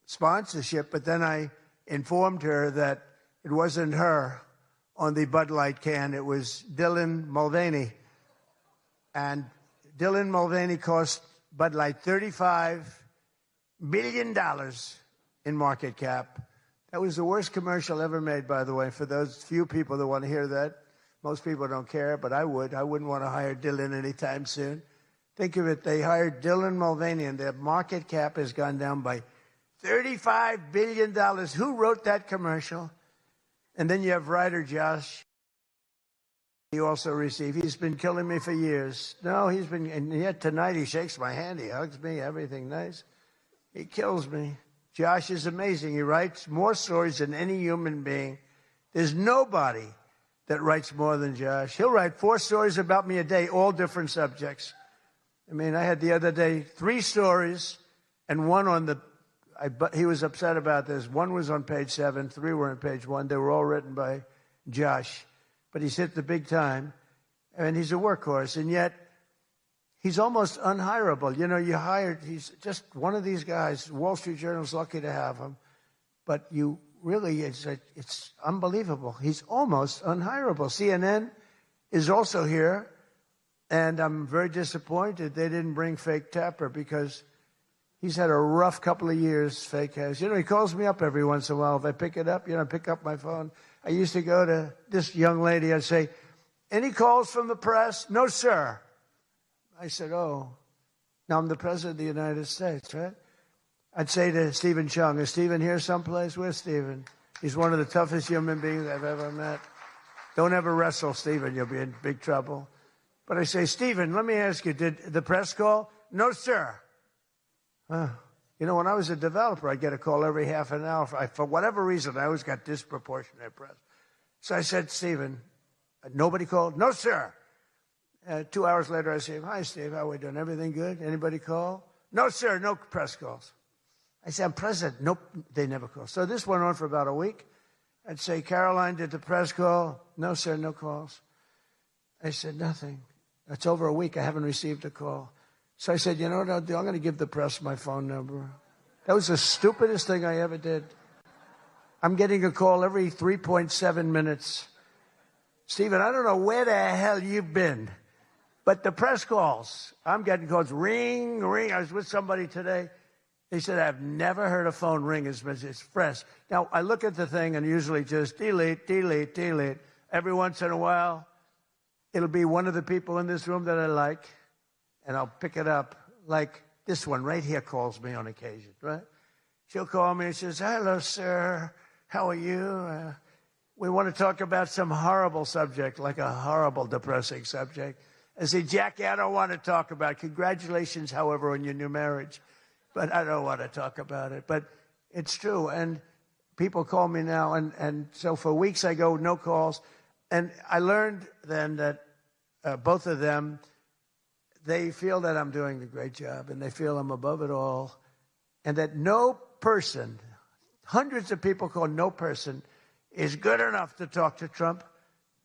sponsorship, but then I informed her that it wasn't her on the Bud Light can. It was Dylan Mulvaney. And Dylan Mulvaney cost Bud Light $35 billion in market cap. That was the worst commercial ever made, by the way, for those few people that want to hear that. Most people don't care, but I would. I wouldn't want to hire Dylan anytime soon. Think of it, they hired Dylan Mulvaney, and their market cap has gone down by $35 billion. Who wrote that commercial? And then you have writer Josh. He also received. He's been killing me for years. No, he's been, and yet tonight he shakes my hand, he hugs me, everything nice. He kills me. Josh is amazing. He writes more stories than any human being. There's nobody that writes more than Josh. He'll write 4 stories about me a day, all different subjects. I mean, I had the other day 3 stories and one on the, he was upset about this. 1 was on page 7, 3 were on page 1. They were all written by Josh. But he's hit the big time, and he's a workhorse, and yet he's almost unhirable. You know, he's just one of these guys. Wall Street Journal's lucky to have him, but you really, it's unbelievable. He's almost unhirable. CNN is also here. And I'm very disappointed they didn't bring Fake Tapper because he's had a rough couple of years, Fake has. You know, he calls me up every once in a while. If I pick it up, I pick up my phone. I used to go to this young lady. I'd say, any calls from the press? No, sir. I said, oh, now I'm the President of the United States, right? I'd say to Stephen Chung, is Stephen here someplace? Where's Stephen? He's one of the toughest human beings I've ever met. Don't ever wrestle Stephen. You'll be in big trouble. But I say, Stephen, let me ask you, did the press call? No, sir. You know, when I was a developer, I'd get a call every half an hour. For whatever reason, I always got disproportionate press. So I said, Stephen, nobody called? No, sir. 2 hours later, I say, hi, Steve, how are we doing? Everything good? Anybody call? No, sir, no press calls. I said, I'm president. Nope, they never call. So this went on for about a week. I'd say, Caroline, did the press call? No, sir, no calls. I said, nothing. It's over a week. I haven't received a call. So I said, you know what I'll do? I'm going to give the press my phone number. That was the stupidest thing I ever did. I'm getting a call every 3.7 minutes. Stephen, I don't know where the hell you've been, but the press calls, I'm getting calls, ring, ring. I was with somebody today. They said, I've never heard a phone ring as much as fresh. Now, I look at the thing and usually just delete, delete, delete. Every once in a while, it'll be one of the people in this room that I like, and I'll pick it up. Like this one right here calls me on occasion, right? She'll call me and she says, hello, sir. How are you? We want to talk about some horrible subject, like a horrible, depressing subject. I say, Jackie, I don't want to talk about it. Congratulations, however, on your new marriage. But I don't want to talk about it. But it's true. And people call me now. And so for weeks I go, no calls. And I learned then that both of them, they feel that I'm doing a great job. And they feel I'm above it all. And that no person, hundreds of people call, no person is good enough to talk to Trump.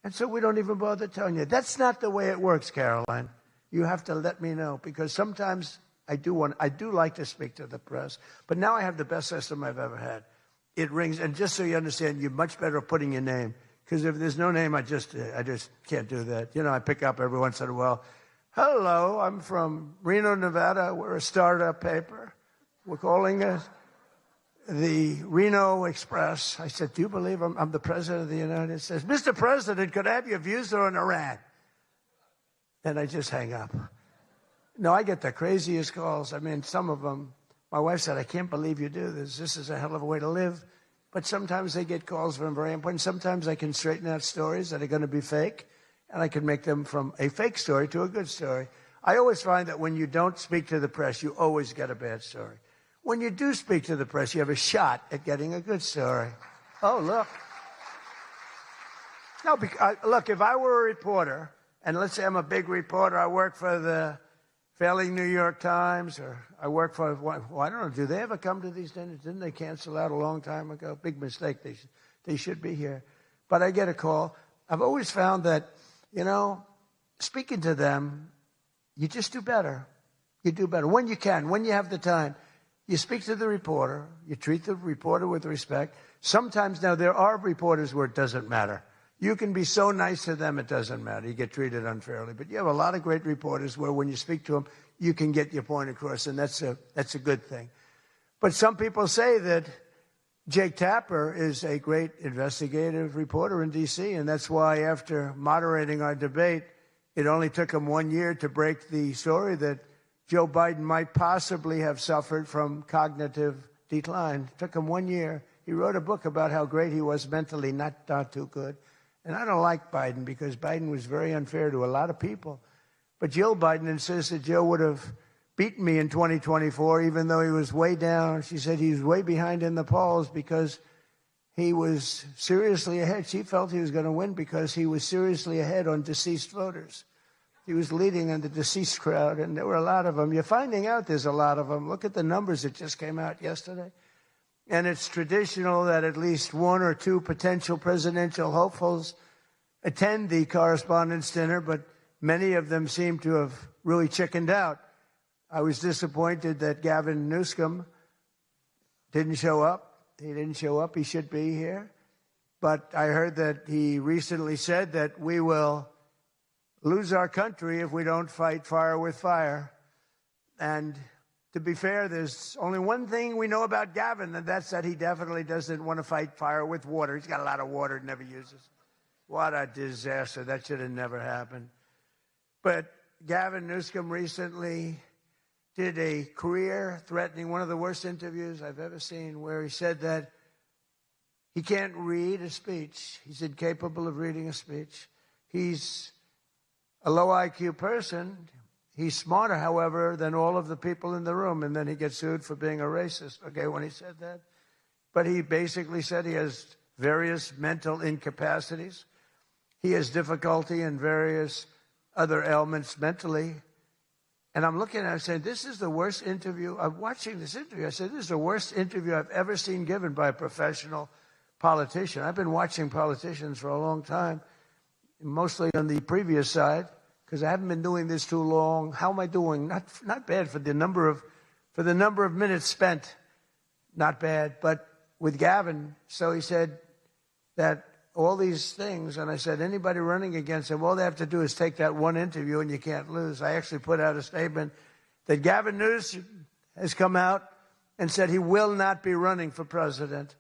And so we don't even bother telling you. That's not the way it works, Caroline. You have to let me know. Because sometimes I do like to speak to the press, but now I have the best system I've ever had. It rings, and just so you understand, you're much better at putting your name, because if there's no name, I just can't do that. You know, I pick up every once in a while. Hello, I'm from Reno, Nevada. We're a startup paper. We're calling it the Reno Express. I said, do you believe I'm the President of the United States? Mr. President, could I have your views on Iran? And I just hang up. No, I get the craziest calls. I mean, some of them, my wife said, I can't believe you do this. This is a hell of a way to live. But sometimes they get calls from very important. Sometimes I can straighten out stories that are going to be fake, and I can make them from a fake story to a good story. I always find that when you don't speak to the press, you always get a bad story. when you do speak to the press, you have a shot at getting a good story. Oh, look. No, look, if I were a reporter, and let's say I'm a big reporter, I work for the failing New York Times, or I work for, well, I don't know, do they ever come to these dinners? Didn't they cancel out a long time ago? Big mistake. They should be here. But I get a call. I've always found that, you know, speaking to them, you just do better. You do better. When you can, when you have the time, you speak to the reporter, you treat the reporter with respect. Sometimes now there are reporters where it doesn't matter. You can be so nice to them, it doesn't matter. You get treated unfairly. But you have a lot of great reporters where when you speak to them, you can get your point across, and that's a good thing. But some people say that Jake Tapper is a great investigative reporter in D.C., and that's why after moderating our debate, it only took him 1 year to break the story that Joe Biden might possibly have suffered from cognitive decline. It took him 1 year. He wrote a book about how great he was mentally, not too good. And I don't like Biden because Biden was very unfair to a lot of people. But Jill Biden insists that Joe would have beaten me in 2024, even though he was way down. She said he was way behind in the polls because he was seriously ahead. She felt he was going to win because he was seriously ahead on deceased voters. He was leading on the deceased crowd, and there were a lot of them. You're finding out there's a lot of them. Look at the numbers that just came out yesterday. And it's traditional that at least one or two potential presidential hopefuls attend the Correspondents' Dinner, but many of them seem to have really chickened out. I was disappointed that Gavin Newsom didn't show up. He didn't show up. He should be here. But I heard that he recently said that we will lose our country if we don't fight fire with fire. And to be fair, there's only one thing we know about Gavin, and that's that he definitely doesn't want to fight fire with water. He's got a lot of water he never uses. What a disaster. That should have never happened. But Gavin Newsom recently did a career-threatening, one of the worst interviews I've ever seen, where he said that he can't read a speech. He's incapable of reading a speech. He's a low IQ person. He's smarter, however, than all of the people in the room. And then he gets sued for being a racist, okay, when he said that. But he basically said he has various mental incapacities. He has difficulty in various other ailments mentally. And I'm looking at it and saying, this is the worst interview. I'm watching this interview. I said, this is the worst interview I've ever seen given by a professional politician. I've been watching politicians for a long time, mostly on the previous side, because I haven't been doing this too long. How am I doing? Not bad for the number of minutes spent. Not bad. But with Gavin, so he said that all these things, and I said, anybody running against him, all they have to do is take that one interview and you can't lose. I actually put out a statement that Gavin Newsom has come out and said he will not be running for president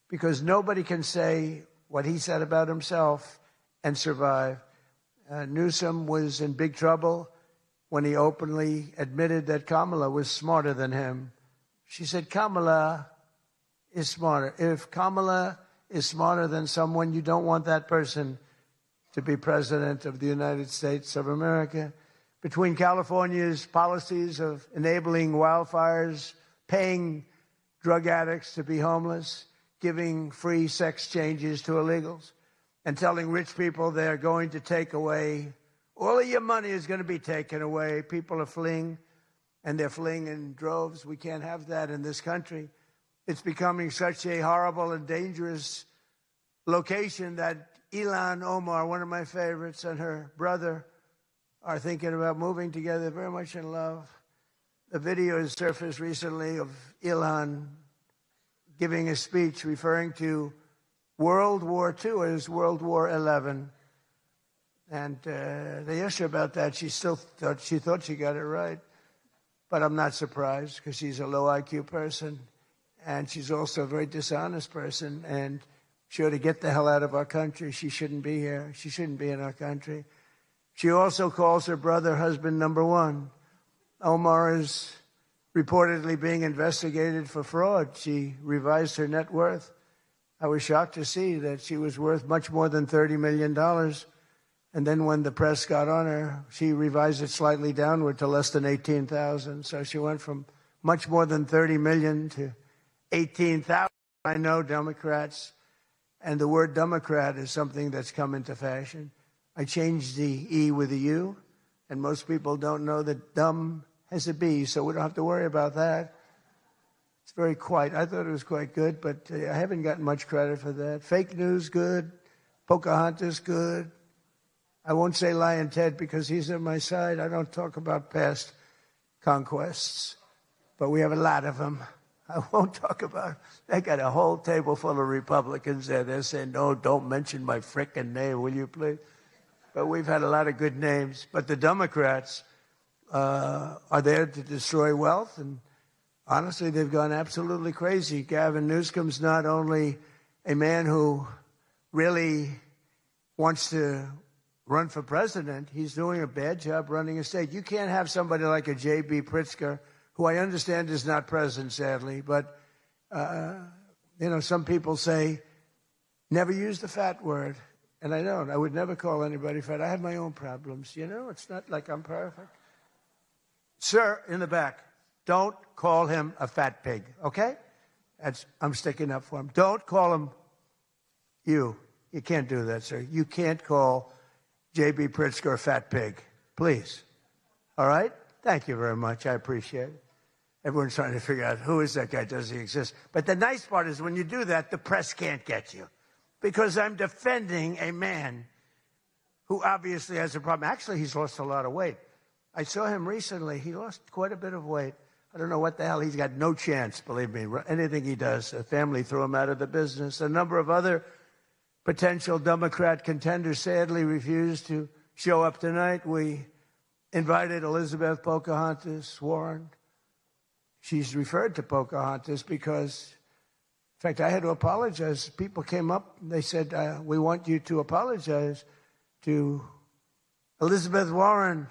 because nobody can say what he said about himself and survive. Newsom was in big trouble when he openly admitted that Kamala was smarter than him. She said, Kamala is smarter. If Kamala is smarter than someone, you don't want that person to be president of the United States of America. Between California's policies of enabling wildfires, paying drug addicts to be homeless, giving free sex changes to illegals, and telling rich people they're going to take away, all of your money is going to be taken away. People are fleeing, and they're fleeing in droves. We can't have that in this country. It's becoming such a horrible and dangerous location that Ilhan Omar, one of my favorites, and her brother are thinking about moving together, very much in love. A video has surfaced recently of Ilhan giving a speech referring to World War II as World War XI. And they asked her about that. She thought she got it right. But I'm not surprised because she's a low IQ person. And she's also a very dishonest person. And she ought to get the hell out of our country. She shouldn't be here. She shouldn't be in our country. She also calls her brother husband number one. Omar is reportedly being investigated for fraud. She revised her net worth. I was shocked to see that she was worth much more than $30 million. And then when the press got on her, she revised it slightly downward to less than $18,000. So she went from much more than 30 million to 18,000. I know Democrats, and the word Democrat is something that's come into fashion. I changed the E with a U, and most people don't know that dumb has a B, so we don't have to worry about that. It's very quiet. I thought it was quite good, but I haven't gotten much credit for that. Fake news, good. Pocahontas, good. I won't say Lion Ted because he's on my side. I don't talk about past conquests, but we have a lot of them. I won't talk about it. They got a whole table full of Republicans there. They're saying, no, don't mention my frickin' name, will you please? But we've had a lot of good names. But the Democrats are there to destroy wealth, and honestly, they've gone absolutely crazy. Gavin Newsom's not only a man who really wants to run for president, he's doing a bad job running a state. You can't have somebody like a J.B. Pritzker, who I understand is not present, sadly, but, some people say, never use the fat word, and I don't. I would never call anybody fat. I have my own problems, It's not like I'm perfect. Sir, in the back, don't call him a fat pig, okay? I'm sticking up for him. Don't call him you. You can't do that, sir. You can't call J.B. Pritzker a fat pig, please. All right? Thank you very much. I appreciate it. Everyone's trying to figure out who is that guy, does he exist? But the nice part is when you do that, the press can't get you because I'm defending a man who obviously has a problem. Actually, he's lost a lot of weight. I saw him recently. He lost quite a bit of weight. I don't know what the hell. He's got no chance, believe me. Anything he does, the family threw him out of the business. A number of other potential Democrat contenders sadly refused to show up tonight. We invited Elizabeth Pocahontas Warren. She's referred to Pocahontas because, in fact, I had to apologize. People came up and they said, we want you to apologize to Elizabeth Warren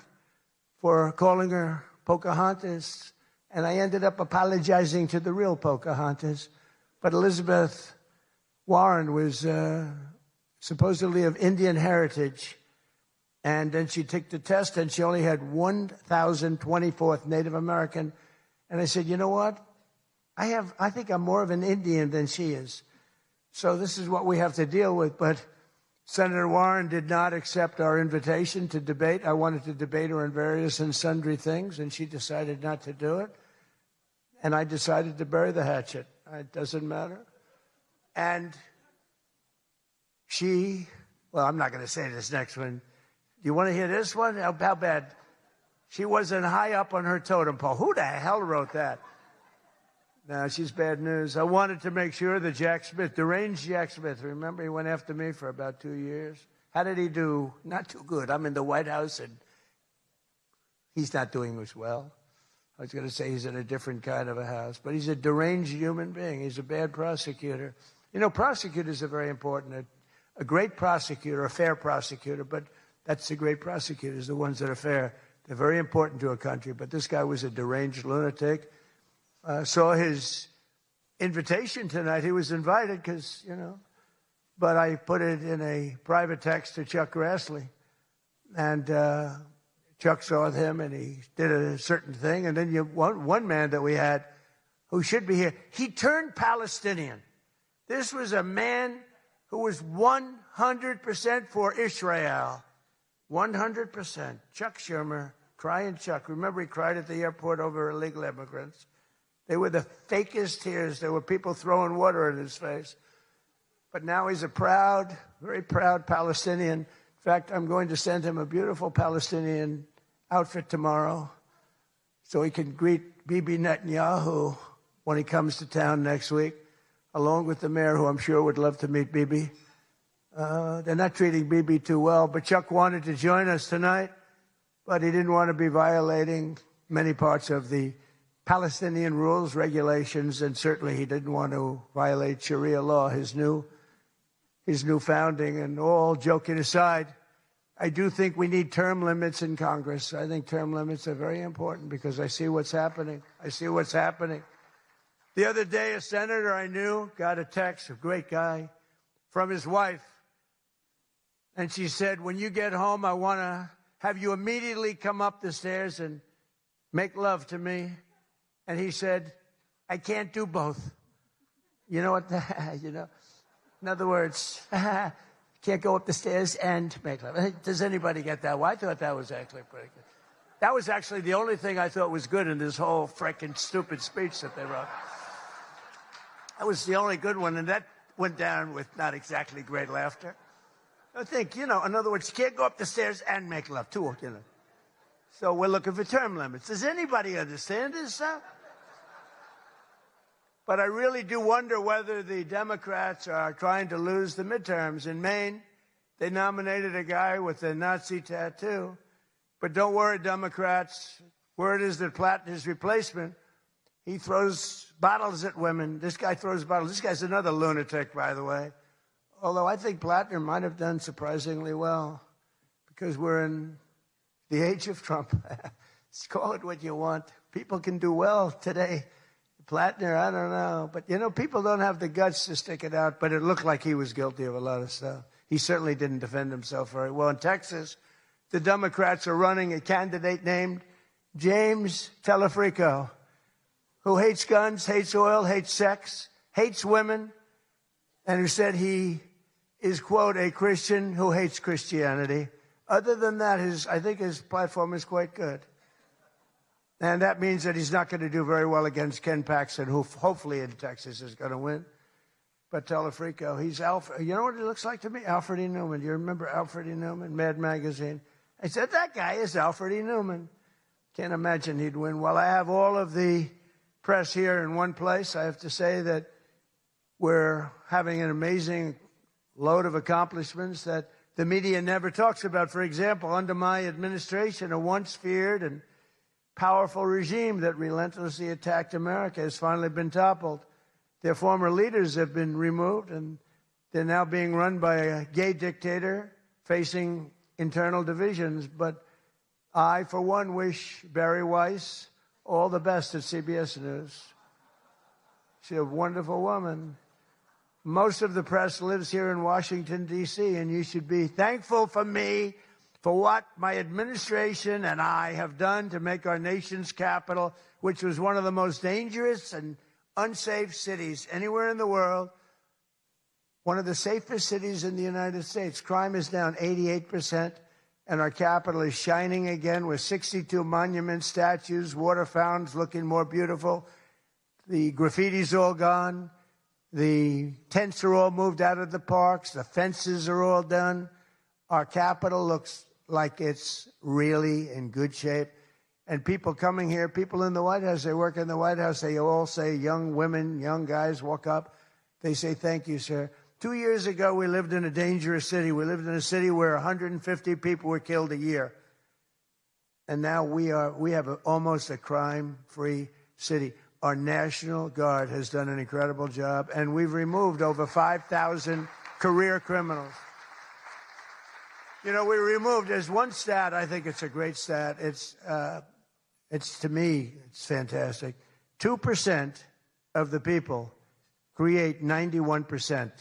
for calling her Pocahontas. And I ended up apologizing to the real Pocahontas. But Elizabeth Warren was supposedly of Indian heritage. And then she took the test, and she only had 1,024th Native American. And I said, you know what? I think I'm more of an Indian than she is. So this is what we have to deal with. But Senator Warren did not accept our invitation to debate. I wanted to debate her on various and sundry things, and she decided not to do it. And I decided to bury the hatchet. It doesn't matter. And I'm not going to say this next one. Do you want to hear this one? How bad? She wasn't high up on her totem pole. Who the hell wrote that? No, she's bad news. I wanted to make sure that Jack Smith, deranged Jack Smith, remember he went after me for about 2 years? How did he do? Not too good. I'm in the White House, and he's not doing as well. I was going to say he's in a different kind of a house, but he's a deranged human being. He's a bad prosecutor. Prosecutors are very important. A great prosecutor, a fair prosecutor, but that's the great prosecutors, the ones that are fair. They're very important to a country, but this guy was a deranged lunatic. Saw his invitation tonight. He was invited because, but I put it in a private text to Chuck Grassley. And Chuck saw him, and he did a certain thing. And then one man that we had who should be here, he turned Palestinian. This was a man who was 100% for Israel. 100%. Chuck Schumer, crying Chuck. Remember, he cried at the airport over illegal immigrants. They were the fakest tears. There were people throwing water in his face. But now he's a proud, very proud Palestinian. In fact, I'm going to send him a beautiful Palestinian outfit tomorrow so he can greet Bibi Netanyahu when he comes to town next week, along with the mayor, who I'm sure would love to meet Bibi. They're not treating Bibi too well, but Chuck wanted to join us tonight, but he didn't want to be violating many parts of the Palestinian rules, regulations, and certainly he didn't want to violate Sharia law, his new founding. And all joking aside, I do think we need term limits in Congress. I think term limits are very important because I see what's happening. The other day, a senator I knew got a text, a great guy, from his wife. And she said, when you get home, I want to have you immediately come up the stairs and make love to me And he said, I can't do both. You know what? In other words, can't go up the stairs and make love. Does anybody get that? Well, I thought that was actually pretty good. That was actually the only thing I thought was good in this whole frickin' stupid speech that they wrote. That was the only good one, and that went down with not exactly great laughter. I think, in other words, you can't go up the stairs and make love, too, So we're looking for term limits. Does anybody understand this? But I really do wonder whether the Democrats are trying to lose the midterms. In Maine, they nominated a guy with a Nazi tattoo. But don't worry, Democrats. Word is that Plattner's replacement, he throws bottles at women. This guy throws bottles. This guy's another lunatic, by the way. Although I think Plattner might have done surprisingly well because we're in the age of Trump. Call it what you want. People can do well today. Plattner, I don't know. But, people don't have the guts to stick it out. But it looked like he was guilty of a lot of stuff. He certainly didn't defend himself very well. In Texas, the Democrats are running a candidate named James Telefrico, who hates guns, hates oil, hates sex, hates women, and who said he is, quote, a Christian who hates Christianity. Other than that, I think his platform is quite good. And that means that he's not going to do very well against Ken Paxton, who hopefully in Texas is going to win. But Telefrico, he's Alfred. You know what he looks like to me? Alfred E. Newman. You remember Alfred E. Newman, Mad Magazine? I said, that guy is Alfred E. Newman. Can't imagine he'd win. Well, I have all of the press here in one place. I have to say that we're having an amazing load of accomplishments that the media never talks about. For example, under my administration, a once feared and powerful regime that relentlessly attacked America has finally been toppled. Their former leaders have been removed, and they're now being run by a gay dictator facing internal divisions. But I, for one, wish Barry Weiss all the best at CBS News. She's a wonderful woman. Most of the press lives here in Washington, D.C., and you should be thankful for me for what my administration and I have done to make our nation's capital, which was one of the most dangerous and unsafe cities anywhere in the world, one of the safest cities in the United States. Crime is down 88%, and our capital is shining again with 62 monuments, statues, water fountains looking more beautiful. The graffiti's all gone. The tents are all moved out of the parks. The fences are all done. Our capital looks like it's really in good shape. And people coming here, people in the White House, they work in the White House, they all say, young women, young guys walk up. They say, thank you, sir. 2 years ago, we lived in a dangerous city. We lived in a city where 150 people were killed a year. And now we have almost a crime-free city. Our National Guard has done an incredible job, and we've removed over 5,000 career criminals. We removed, there's one stat, I think it's a great stat. It's to me, it's fantastic. 2% of the people create 91%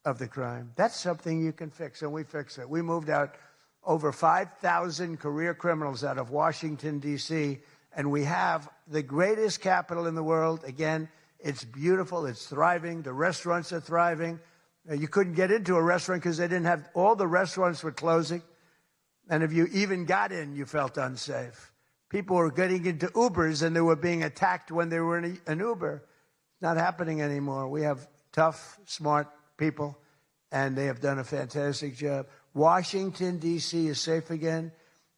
of the crime. That's something you can fix, and we fix it. We moved out over 5,000 career criminals out of Washington, D.C., and we have the greatest capital in the world. Again, it's beautiful, it's thriving, the restaurants are thriving. You couldn't get into a restaurant because they didn't have, all the restaurants were closing. And if you even got in, you felt unsafe. People were getting into Ubers and they were being attacked when they were in an Uber. It's not happening anymore. We have tough, smart people, and they have done a fantastic job. Washington, D.C. is safe again.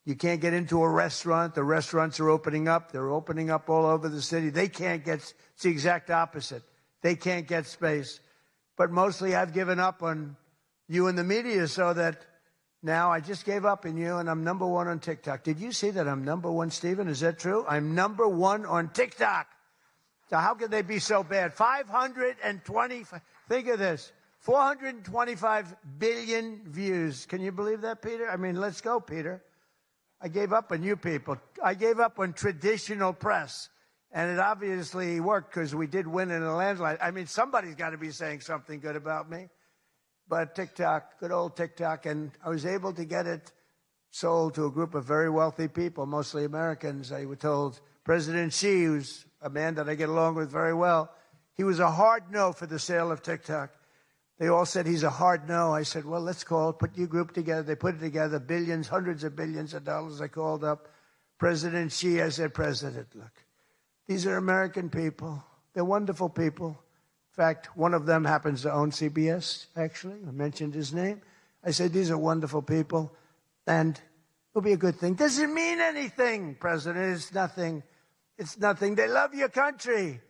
You can't get into a restaurant. The restaurants are opening up. They're opening up all over the city. They can't get, it's the exact opposite. They can't get space. But mostly I've given up on you and the media so that now I just gave up on you, and I'm number one on TikTok. Did you see that I'm number one, Stephen? Is that true? I'm number one on TikTok. So how can they be so bad? 525, think of this, 425 billion views. Can you believe that, Peter? I mean, let's go, Peter. I gave up on you people. I gave up on traditional press. And it obviously worked because we did win in a landslide. I mean, somebody's got to be saying something good about me. But TikTok, good old TikTok, and I was able to get it sold to a group of very wealthy people, mostly Americans. I was told President Xi, who's a man that I get along with very well. He was a hard no for the sale of TikTok. They all said he's a hard no. I said, well, let's call it, put your group together. They put it together, billions, hundreds of billions of dollars. I called up President Xi. I said, President, look, these are American people. They're wonderful people. In fact, one of them happens to own CBS, actually. I mentioned his name. I said, these are wonderful people, and it'll be a good thing. Does it mean anything, President? It's nothing. It's nothing. They love your country.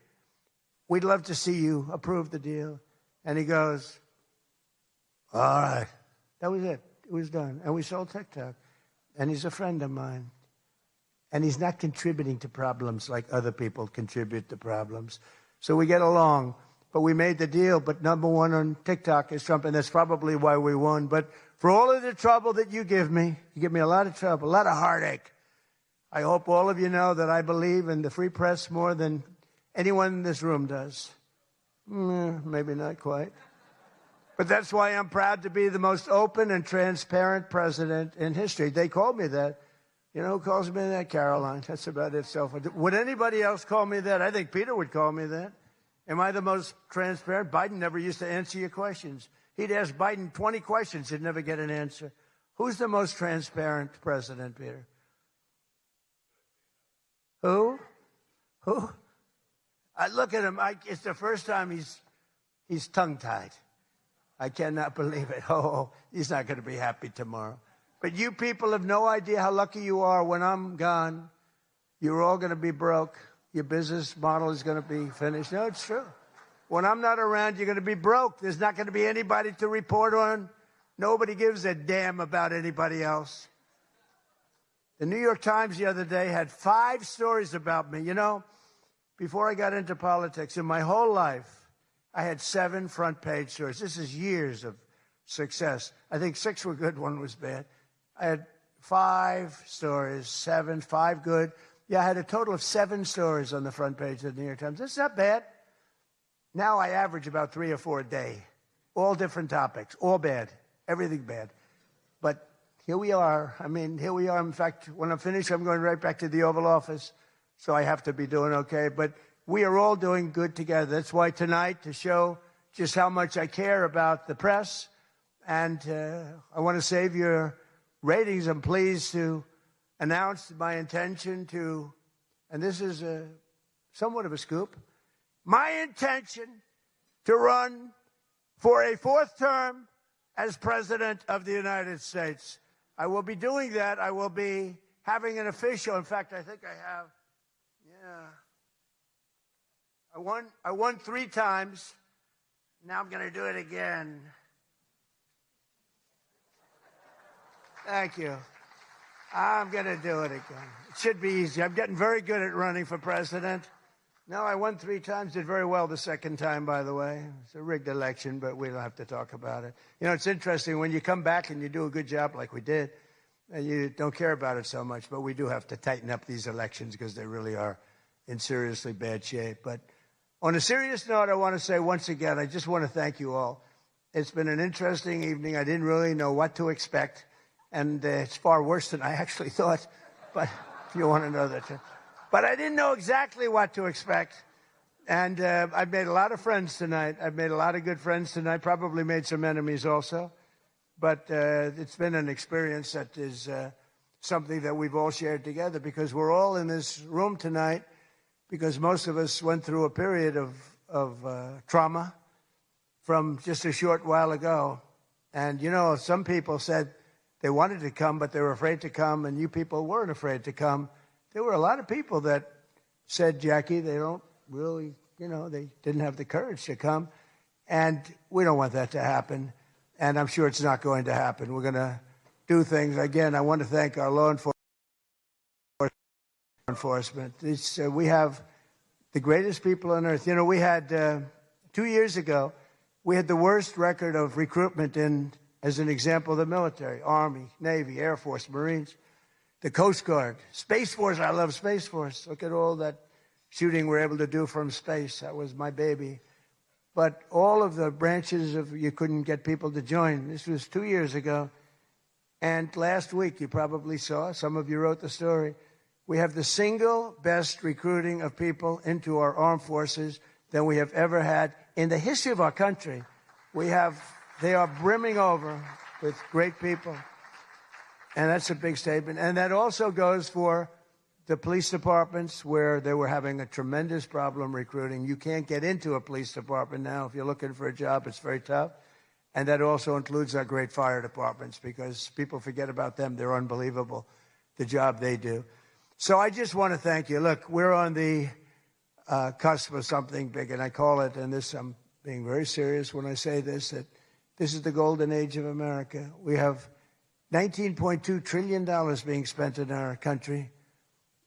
We'd love to see you approve the deal. And he goes, all right. That was it. It was done. And we sold TikTok. And he's a friend of mine. And he's not contributing to problems like other people contribute to problems. So we get along. But we made the deal. But number one on TikTok is Trump, and that's probably why we won. But for all of the trouble that you give me a lot of trouble, a lot of heartache. I hope all of you know that I believe in the free press more than anyone in this room does. Maybe not quite. But that's why I'm proud to be the most open and transparent president in history. They called me that. You know who calls me that? Caroline. That's about it. So would anybody else call me that? I think Peter would call me that. Am I the most transparent? Biden never used to answer your questions. He'd ask Biden 20 questions. He'd never get an answer. Who's the most transparent president, Peter? Who? I look at him. It's the first time he's tongue-tied. I cannot believe it. Oh, he's not going to be happy tomorrow. But you people have no idea how lucky you are. When I'm gone, you're all going to be broke. Your business model is going to be finished. No, it's true. When I'm not around, you're going to be broke. There's not going to be anybody to report on. Nobody gives a damn about anybody else. The New York Times the other day had 5 stories about me. You know, before I got into politics, in my whole life, I had 7 front-page stories. This is years of success. I think 6 were good, 1 was bad. I had 5 stories, 7, 5 good. Yeah, I had a total of 7 stories on the front page of the New York Times. That's not bad. Now I average about 3 or 4 a day. All different topics, all bad, everything bad. But here we are. Here we are. In fact, when I'm finished, I'm going right back to the Oval Office. So I have to be doing okay. But we are all doing good together. That's why tonight, to show just how much I care about the press, and I want to save your ratings, I'm pleased to announce my intention to, and this is somewhat of a scoop, my intention to run for a 4th term as President of the United States. I will be doing that. I will be having an official, in fact, I think I have, I won 3 times. Now I'm going to do it again. Thank you. I'm going to do it again. It should be easy. I'm getting very good at running for president. No, I won 3 times, did very well the 2nd time, by the way. It's a rigged election, but we don't have to talk about it. You know, it's interesting, when you come back and you do a good job like we did, and you don't care about it so much, but we do have to tighten up these elections because they really are in seriously bad shape. But on a serious note, I want to say once again, I just want to thank you all. It's been an interesting evening. I didn't really know what to expect, and it's far worse than I actually thought, but if you want to know that. But I didn't know exactly what to expect, and I've made a lot of friends tonight. I've made a lot of good friends tonight, probably made some enemies also, but it's been an experience that is something that we've all shared together, because we're all in this room tonight because most of us went through a period of trauma from just a short while ago. And, you know, some people said they wanted to come, but they were afraid to come, and you people weren't afraid to come. There were a lot of people that said, Jackie, they don't really, you know, they didn't have the courage to come. And we don't want that to happen. And I'm sure it's not going to happen. We're going to do things. Again, I want to thank our law enforcement. We have the greatest people on earth. You know, we had 2 years ago, we had the worst record of recruitment in, as an example, the military, Army, Navy, Air Force, Marines, the Coast Guard, Space Force. I love Space Force. Look at all that shooting we're able to do from space. That was my baby. But all of the branches of, you couldn't get people to join. This was 2 years ago. And last week, you probably saw, some of you wrote the story, We have the single best recruiting of people into our armed forces than we have ever had in the history of our country. They are brimming over with great people. And that's a big statement. And that also goes for the police departments where they were having a tremendous problem recruiting. You can't get into a police department now. If you're looking for a job, it's very tough. And that also includes our great fire departments because people forget about them. They're unbelievable, the job they do. So I just want to thank you. Look, we're on the cusp of something big, and I call it, and this I'm being very serious when I say this, that this is the golden age of America. We have $19.2 trillion being spent in our country.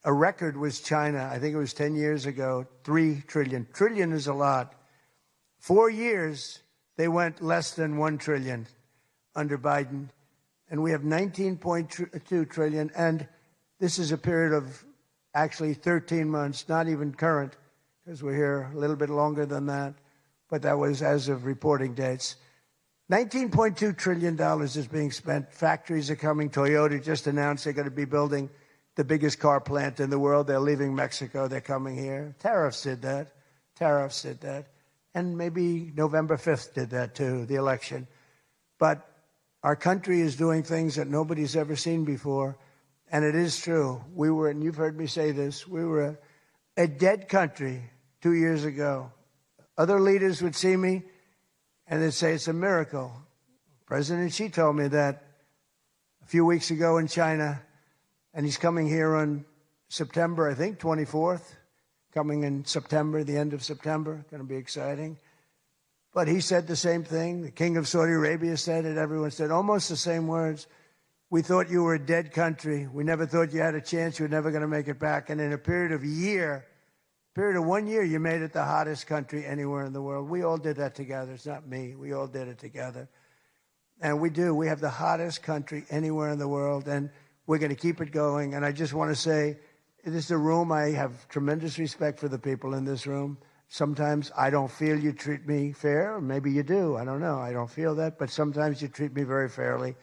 A record was China. I think it was 10 years ago, $3 trillion. Trillion is a lot. 4 years, they went less than $1 trillion under Biden. And we have $19.2 trillion. And this is a period of actually 13 months, not even current, because we're here a little bit longer than that. But that was as of reporting dates. $19.2 trillion is being spent. Factories are coming. Toyota just announced they're going to be building the biggest car plant in the world. They're leaving Mexico. They're coming here. Tariffs did that. Tariffs did that. And maybe November 5th did that too, the election. But our country is doing things that nobody's ever seen before. And it is true. We were, and you've heard me say this, we were a dead country 2 years ago. Other leaders would see me and they'd say it's a miracle. President Xi told me that a few weeks ago in China. And he's coming here on September, I think, 24th. Coming in September, the end of September. Going to be exciting. But he said the same thing. The king of Saudi Arabia said it. Everyone said almost the same words. We thought you were a dead country. We never thought you had a chance. You were never going to make it back. And in a period of 1 year, you made it the hottest country anywhere in the world. We all did that together. It's not me. We all did it together. And we do. We have the hottest country anywhere in the world. And we're going to keep it going. And I just want to say, this is a room, I have tremendous respect for the people in this room. Sometimes I don't feel you treat me fair. Or maybe you do. I don't know. I don't feel that. But sometimes you treat me very fairly.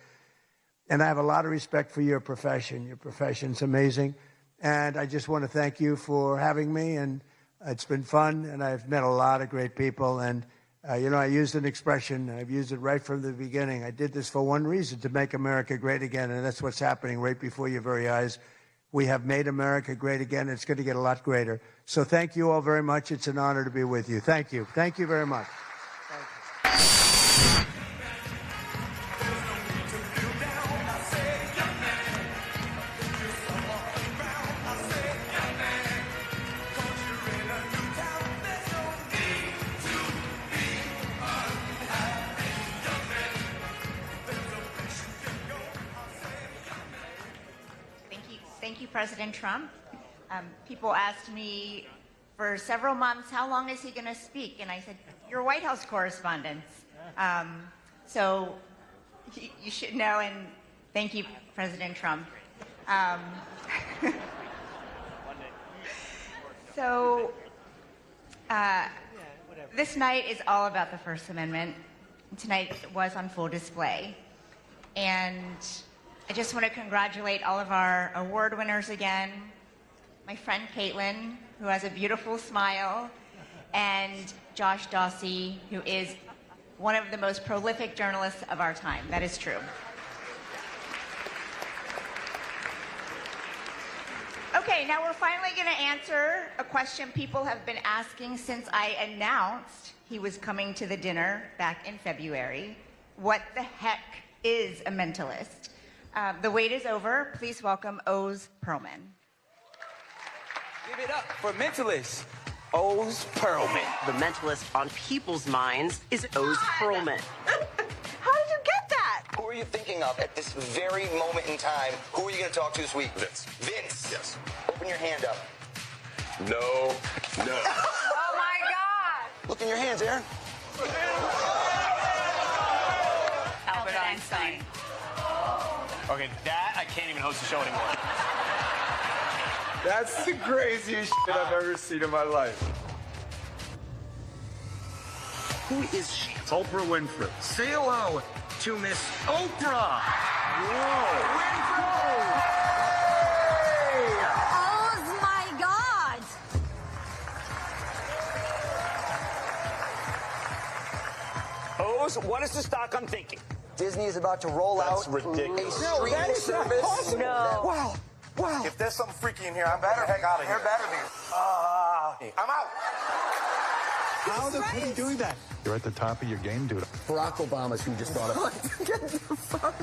And I have a lot of respect for your profession. Your profession's amazing. And I just want to thank you for having me. And it's been fun. And I've met a lot of great people. And I used an expression. I've used it right from the beginning. I did this for one reason, to make America great again. And that's what's happening right before your very eyes. We have made America great again. It's going to get a lot greater. So thank you all very much. It's an honor to be with you. Thank you. Thank you very much. Thank you, President Trump. People asked me for several months, how long is he going to speak? And I said, you're White House correspondents. So you should know, and thank you, President Trump. This night is all about the First Amendment. Tonight it was on full display. And I just want to congratulate all of our award winners again. My friend Caitlin, who has a beautiful smile, and Josh Dawsey, who is one of the most prolific journalists of our time. That is true. Okay, now we're finally going to answer a question people have been asking since I announced he was coming to the dinner back in February. What the heck is a mentalist? The wait is over. Please welcome Oz Perlman. Give it up for mentalist Oz Perlman. The mentalist on people's minds is Oz Perlman. How did you get that? Who are you thinking of at this very moment in time? Who are you going to talk to this week? Vince. Vince. Yes. Open your hand up. No. Oh my God. Look in your hands, Aaron. Albert Einstein. Okay, that I can't even host the show anymore. That's the craziest shit I've ever seen in my life. Who is she? It's Oprah Winfrey. Say hello to Miss Oprah. Whoa. Winfrey. Oh O's, what is the stock I'm thinking? Disney is about to roll out a streaming service. No. Wow. If there's something freaky in here, I'm better heck out of here. There better be. I'm out. How are you doing that? You're at the top of your game, dude. Barack Obama's who just thought of. Get the fuck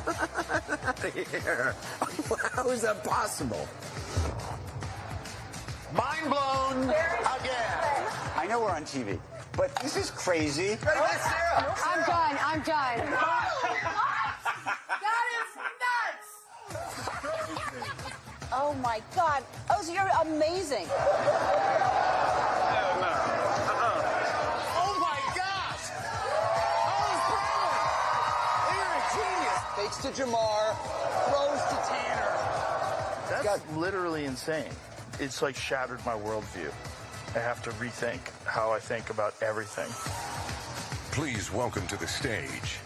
out of here. How is that possible? Mind blown again. I know we're on TV, but this is crazy. I'm done. I'm done. That is nuts! Oh my God. Oh, you're amazing. Oh my gosh! Oh, Fakes to Jamar, throws to Tanner. That's literally insane. It's like shattered my worldview. I have to rethink how I think about everything. Please welcome to the stage,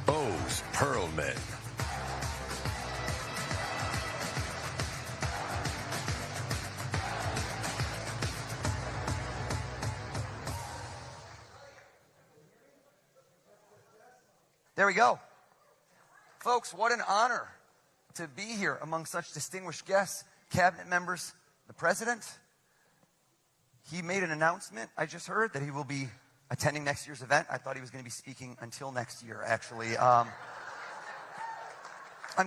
O's Pearl Men. There we go. Folks, what an honor to be here among such distinguished guests, cabinet members, the president. He made an announcement, I just heard, that he will be attending next year's event. I thought he was going to be speaking until next year, actually. I'm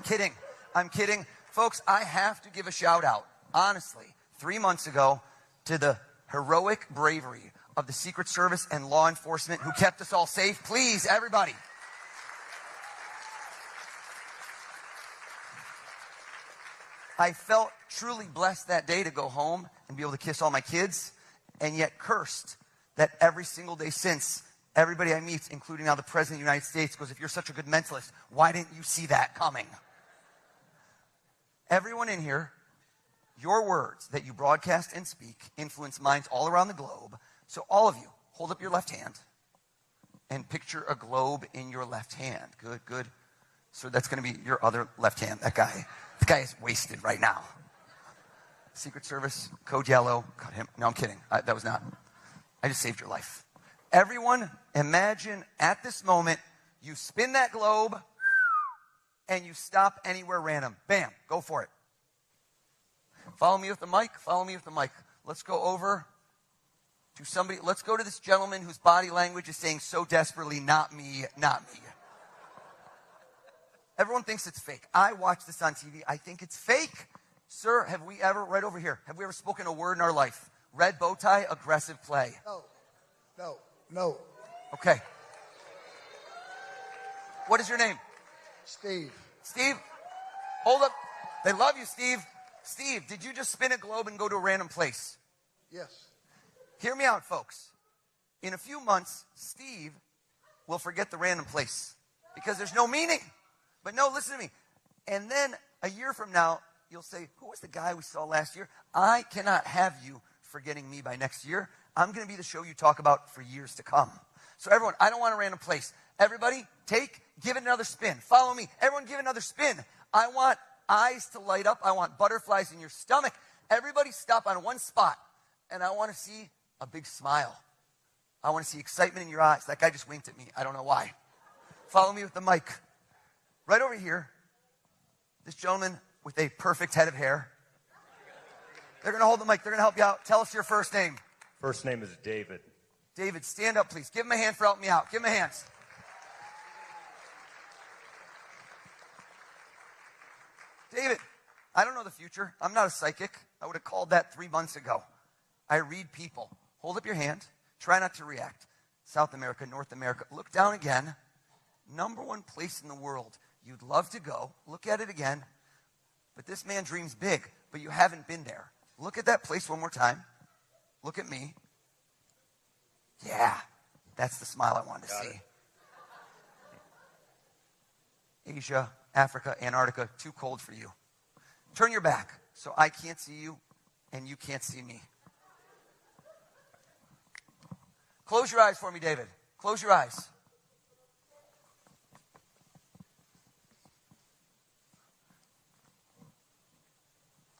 kidding. I'm kidding. Folks, I have to give a shout out, honestly, 3 months ago to the heroic bravery of the Secret Service and law enforcement who kept us all safe. Please, everybody. I felt truly blessed that day to go home and be able to kiss all my kids, and yet cursed that every single day since, everybody I meet, including now the President of the United States, goes, if you're such a good mentalist, why didn't you see that coming? Everyone in here, your words that you broadcast and speak influence minds all around the globe. So all of you, hold up your left hand and picture a globe in your left hand. Good, good. So that's going to be your other left hand. The guy is wasted right now. Secret Service, code yellow, cut him. No, I'm kidding. That was not. I just saved your life. Everyone, imagine at this moment, you spin that globe and you stop anywhere random. Bam, go for it. Follow me with the mic. Follow me with the mic. Let's go over to somebody. Let's go to this gentleman whose body language is saying so desperately, not me, not me. Everyone thinks it's fake. I watch this on TV. I think it's fake. Sir, have we ever, right over here, have we ever spoken a word in our life? Red bow tie, aggressive play. No. Okay. What is your name? Steve. Steve? Hold up. They love you, Steve. Steve, did you just spin a globe and go to a random place? Yes. Hear me out, folks. In a few months, Steve will forget the random place because there's no meaning. But no, listen to me. And then a year from now, you'll say, who was the guy we saw last year? I cannot have you forgetting me by next year. I'm going to be the show you talk about for years to come. So everyone, I don't want a random place. Everybody, give it another spin. Follow me. Everyone give it another spin. I want eyes to light up. I want butterflies in your stomach. Everybody stop on one spot. And I want to see a big smile. I want to see excitement in your eyes. That guy just winked at me. I don't know why. Follow me with the mic. Right over here, this gentleman with a perfect head of hair. They're going to hold the mic. They're going to help you out. Tell us your first name. First name is David. David, stand up, please. Give him a hand for helping me out. Give him a hand. David, I don't know the future. I'm not a psychic. I would have called that 3 months ago. I read people. Hold up your hand. Try not to react. South America, North America. Look down again. Number one place in the world you'd love to go. Look at it again. But this man dreams big, but you haven't been there. Look at that place one more time. Look at me. Yeah, that's the smile I wanted to see. Asia, Africa, Antarctica, too cold for you. Turn your back so I can't see you and you can't see me. Close your eyes for me, David. Close your eyes.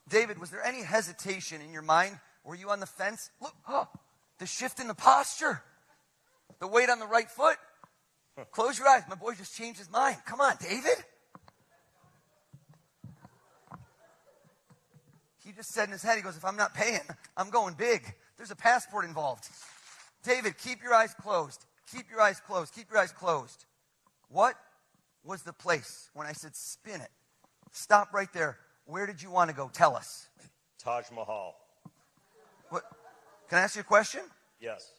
David, was there any hesitation in your mind? Were you on the fence? Look, the shift in the posture. The weight on the right foot. Close your eyes. My boy just changed his mind. Come on, David. He just said in his head, he goes, if I'm not paying, I'm going big. There's a passport involved. David, keep your eyes closed. Keep your eyes closed. Keep your eyes closed. What was the place when I said spin it? Stop right there. Where did you want to go? Tell us. Taj Mahal. What? Can I ask you a question? Yes.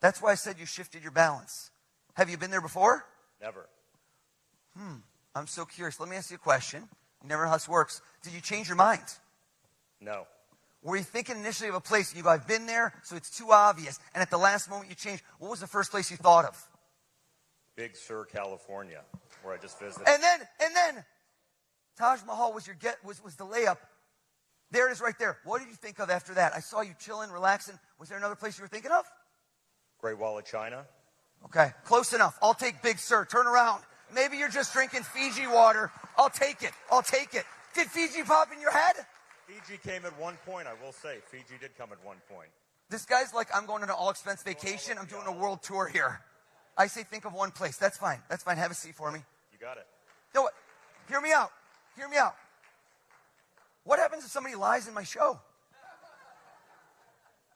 That's why I said you shifted your balance. Have you been there before? Never. I'm so curious. Let me ask you a question. You never know how this works. Did you change your mind? No. Were you thinking initially of a place and you go, I've been there, so it's too obvious, and at the last moment you changed? What was the first place you thought of? Big Sur, California, where I just visited. And then, Taj Mahal was was the layup. There it is right there. What did you think of after that? I saw you chilling, relaxing. Was there another place you were thinking of? Great Wall of China. Okay, close enough. I'll take Big Sur. Turn around. Maybe you're just drinking Fiji water. I'll take it. I'll take it. Did Fiji pop in your head? Fiji came at one point, I will say. Fiji did come at one point. This guy's like, I'm going on an all-expense vacation. I'm doing a world tour here. I say think of one place. That's fine. That's fine. Have a seat for me. You got it. You know what? Hear me out. Hear me out. What happens if somebody lies in my show?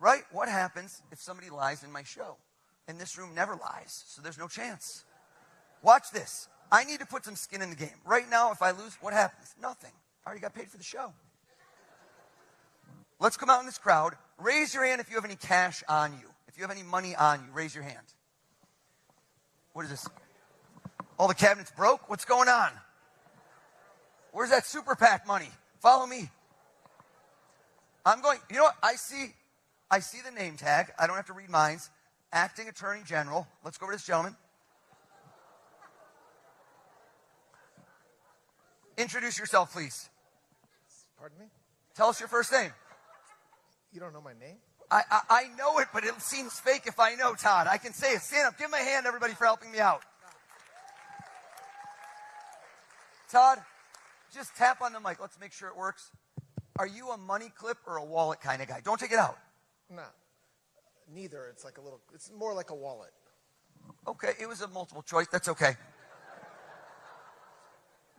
Right? What happens if somebody lies in my show? And this room never lies, so there's no chance. Watch this. I need to put some skin in the game. Right now, if I lose, what happens? Nothing. I already got paid for the show. Let's come out in this crowd. Raise your hand if you have any cash on you. If you have any money on you, raise your hand. What is this? All the cabinets broke? What's going on? Where's that super PAC money? Follow me. I'm going, you know what? I see the name tag. I don't have to read minds. Acting Attorney General. Let's go over to this gentleman. Introduce yourself, please. Pardon me? Tell us your first name. You don't know my name? I know it, but it seems fake if I know, Todd. I can say it. Stand up. Give him a hand, everybody, for helping me out. Todd, just tap on the mic. Let's make sure it works. Are you a money clip or a wallet kind of guy? Don't take it out. No. Neither. It's more like a wallet. Okay, it was a multiple choice. That's okay.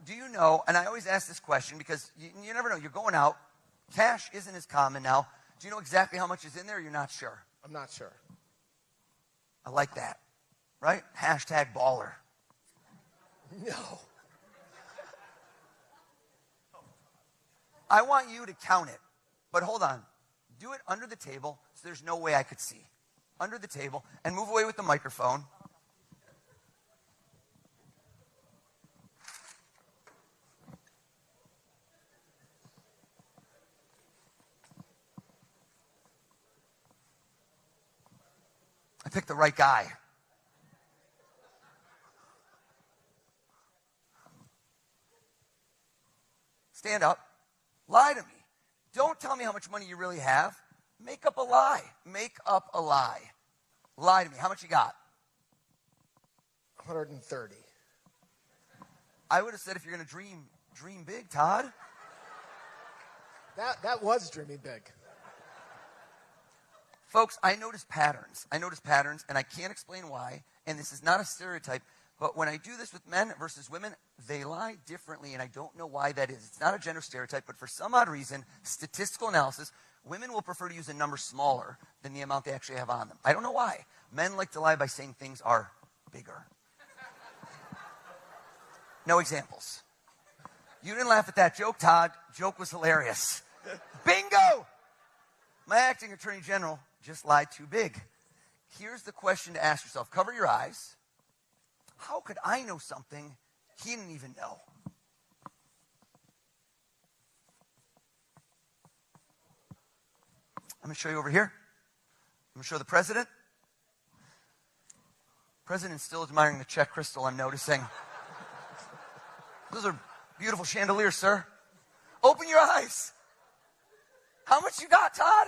Do you know, and I always ask this question because you never know. You're going out. Cash isn't as common now. Do you know exactly how much is in there or you're not sure? I'm not sure. I like that. Right? Hashtag baller. No. I want you to count it. But hold on. Do it under the table so there's no way I could see. Under the table. And move away with the microphone. I picked the right guy. Stand up. Lie to me. Don't tell me how much money you really have. Make up a lie. Make up a lie. Lie to me. How much you got? 130. I would have said if you're going to dream big, Todd. That was dreaming big. Folks, I notice patterns. And I can't explain why. And this is not a stereotype. But when I do this with men versus women, they lie differently, and I don't know why that is. It's not a gender stereotype, but for some odd reason, statistical analysis, women will prefer to use a number smaller than the amount they actually have on them. I don't know why. Men like to lie by saying things are bigger. No examples. You didn't laugh at that joke, Todd. Joke was hilarious. Bingo! My acting attorney general just lied too big. Here's the question to ask yourself. Cover your eyes. How could I know something he didn't even know? I'm going to show you over here. I'm going to show the president. President's still admiring the Czech crystal, I'm noticing. Those are beautiful chandeliers, sir. Open your eyes. How much you got, Todd?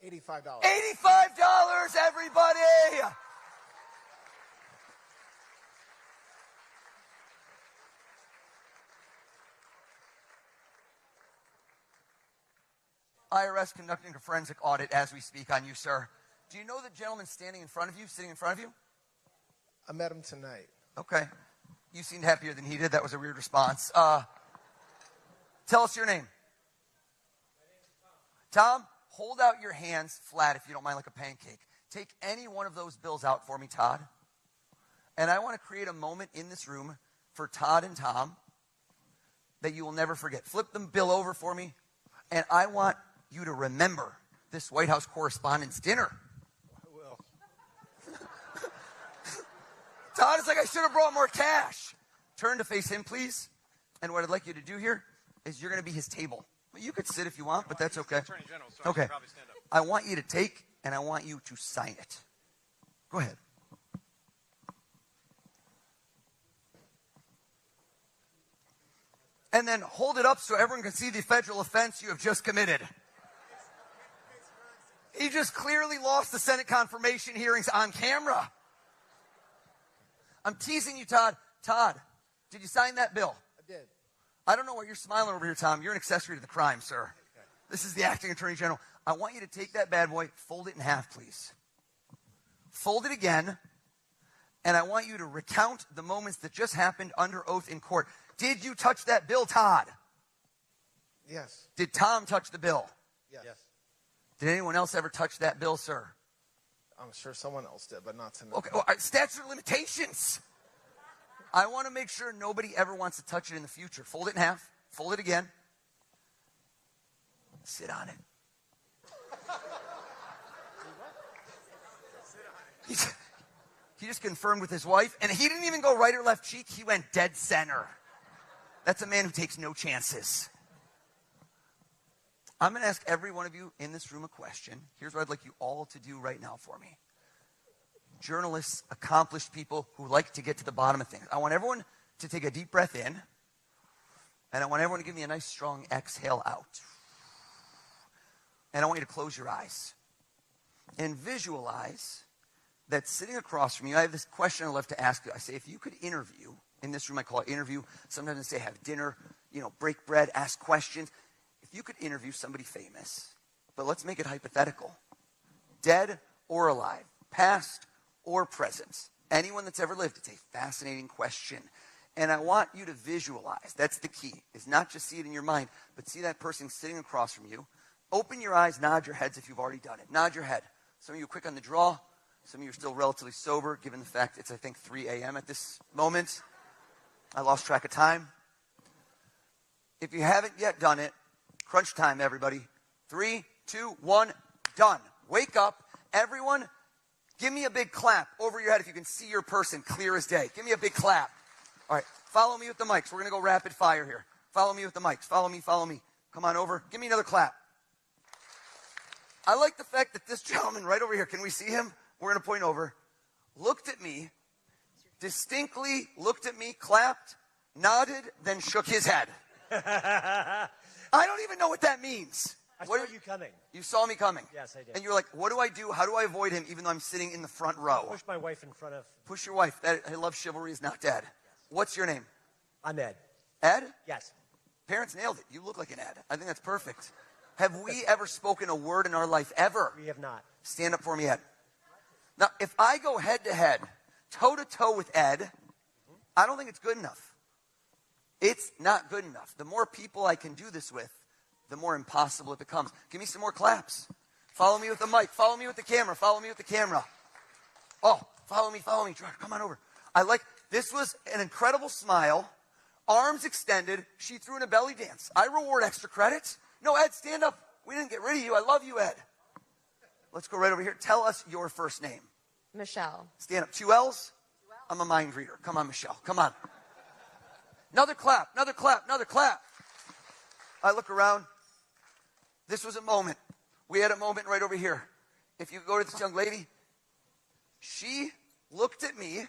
$85. $85, everybody! IRS conducting a forensic audit as we speak on you, sir. Do you know the gentleman standing in front of you, sitting in front of you? I met him tonight. Okay. You seemed happier than he did. That was a weird response. Tell us your name. Tom, hold out your hands flat if you don't mind, like a pancake. Take any one of those bills out for me, Todd. And I want to create a moment in this room for Todd and Tom that you will never forget. Flip the bill over for me. And I want you to remember this White House Correspondents Dinner. I will. Todd, it's like I should have brought more cash. Turn to face him, please. And what I'd like you to do here is you're going to be his table. You could sit if you want, but that's okay. Attorney General, so Okay. I should probably stand up. I want you to take, and I want you to sign it. Go ahead. And then hold it up so everyone can see the federal offense you have just committed. He just clearly lost the Senate confirmation hearings on camera. I'm teasing you, Todd. Todd, did you sign that bill? I did. I don't know why you're smiling over here, Tom. You're an accessory to the crime, sir. Okay. This is the acting attorney general. I want you to take that bad boy, fold it in half, please. Fold it again, and I want you to recount the moments that just happened under oath in court. Did you touch that bill, Todd? Yes. Did Tom touch the bill? Yes. Did anyone else ever touch that bill, sir? I'm sure someone else did, but not tonight. Okay, statute of limitations. I want to make sure nobody ever wants to touch it in the future. Fold it in half. Fold it again. Sit on it. He just confirmed with his wife, and he didn't even go right or left cheek. He went dead center. That's a man who takes no chances. I'm going to ask every one of you in this room a question. Here's what I'd like you all to do right now for me. Journalists, accomplished people who like to get to the bottom of things. I want everyone to take a deep breath in, and I want everyone to give me a nice strong exhale out. And I want you to close your eyes and visualize that sitting across from you. I have this question I love to ask you. I say, if you could interview, in this room I call it interview, sometimes I say have dinner, break bread, ask questions. If you could interview somebody famous, but let's make it hypothetical, dead or alive, past or present, anyone that's ever lived, it's a fascinating question. And I want you to visualize, that's the key, is not just see it in your mind, but see that person sitting across from you. Open your eyes, nod your heads if you've already done it. Nod your head. Some of you are quick on the draw. Some of you are still relatively sober, given the fact it's, I think, 3 a.m. at this moment. I lost track of time. If you haven't yet done it, crunch time, everybody. 3, 2, 1, done. Wake up. Everyone, give me a big clap over your head if you can see your person clear as day. Give me a big clap. All right, follow me with the mics. We're going to go rapid fire here. Follow me with the mics. Follow me, follow me. Come on over. Give me another clap. I like the fact that this gentleman right over here, can we see him? We're going to point over. Looked at me, distinctly looked at me, clapped, nodded, then shook his head. I don't even know what that means. I saw you coming. You saw me coming? Yes, I did. And you're like, what do I do? How do I avoid him even though I'm sitting in the front row? Push my wife in front of... Push your wife. I love chivalry is not dead. Yes. What's your name? I'm Ed. Ed? Yes. Parents nailed it. You look like an Ed. I think that's perfect. Have we ever spoken a word in our life ever? We have not. Stand up for me, Ed. Now, if I go head-to-head, toe-to-toe with Ed, I don't think it's good enough. It's not good enough. The more people I can do this with, the more impossible it becomes. Give me some more claps. Follow me with the mic. Follow me with the camera. Follow me with the camera. Oh, follow me, follow me. Come on over. This was an incredible smile. Arms extended. She threw in a belly dance. I reward extra credits. No, Ed, stand up. We didn't get rid of you. I love you, Ed. Let's go right over here. Tell us your first name. Michelle. Stand up. 2 L's? I'm a mind reader. Come on, Michelle. Come on. Another clap. Another clap. Another clap. I look around. This was a moment. We had a moment right over here. If you go to this young lady, she looked at me,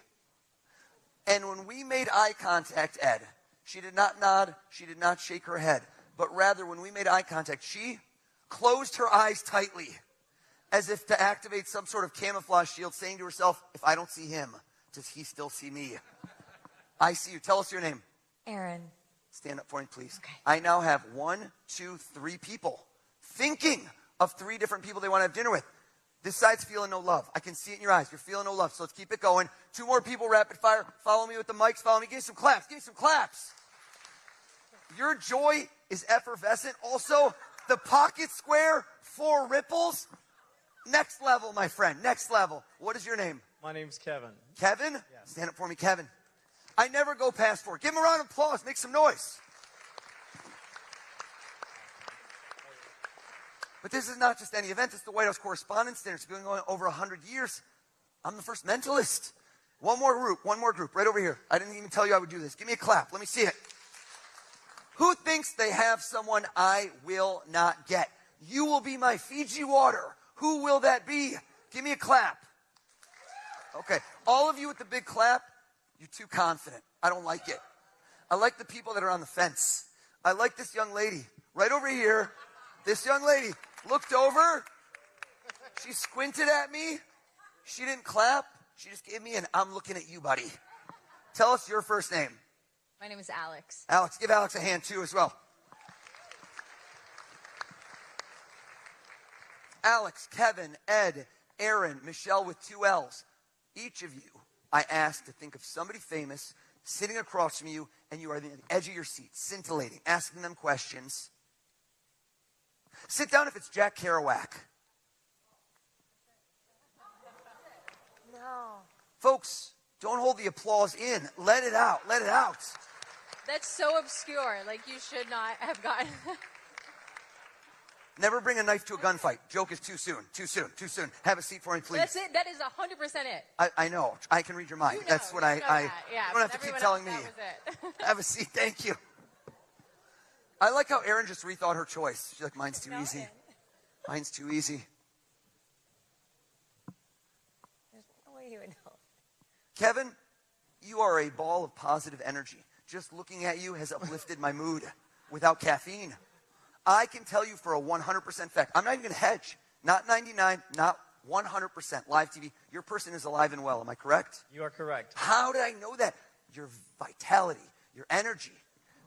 and when we made eye contact, Ed, she did not nod, she did not shake her head, but rather when we made eye contact, she closed her eyes tightly as if to activate some sort of camouflage shield, saying to herself, if I don't see him, does he still see me? I see you. Tell us your name. Aaron. Stand up for me, please. Okay. I now have 1, 2, 3 people thinking of 3 different people they want to have dinner with. This side's feeling no love. I can see it in your eyes. You're feeling no love. So let's keep it going. 2 more people, rapid fire. Follow me with the mics. Follow me. Give me some claps. Give me some claps. Your joy is effervescent. Also, the pocket square, 4 ripples. Next level, my friend. Next level. What is your name? My name's Kevin. Kevin? Yes. Stand up for me, Kevin. I never go past 4. Give him a round of applause. Make some noise. But this is not just any event. It's the White House Correspondents Dinner. It's been going on over 100 years. I'm the first mentalist. One more group, right over here. I didn't even tell you I would do this. Give me a clap. Let me see it. Who thinks they have someone I will not get? You will be my Fiji water. Who will that be? Give me a clap. Okay. All of you with the big clap, you're too confident. I don't like it. I like the people that are on the fence. I like this young lady right over here. This young lady looked over. She squinted at me. She didn't clap. She just gave me an I'm looking at you, buddy. Tell us your first name. My name is Alex. Alex, give Alex a hand too as well. Alex, Kevin, Ed, Aaron, Michelle with 2 L's. Each of you, I asked to think of somebody famous sitting across from you, and you are at the edge of your seat, scintillating, asking them questions. Sit down if it's Jack Kerouac. No. Folks, don't hold the applause in. Let it out. Let it out. That's so obscure. Like, you should not have gotten Never bring a knife to a gunfight. Joke is too soon. Too soon. Too soon. Have a seat for me, please. That's it. That is 100% it. I know. I can read your mind. You know, That's what you I know that. Yeah, you don't have to keep telling me. Have a seat. Thank you. I like how Erin just rethought her choice. She's like, mine's too easy. Mine's too easy. There's no way you would know. Kevin, you are a ball of positive energy. Just looking at you has uplifted my mood without caffeine. I can tell you for a 100% fact. I'm not even going to hedge. Not 99, not 100%. Live TV. Your person is alive and well. Am I correct? You are correct. How did I know that? Your vitality, your energy.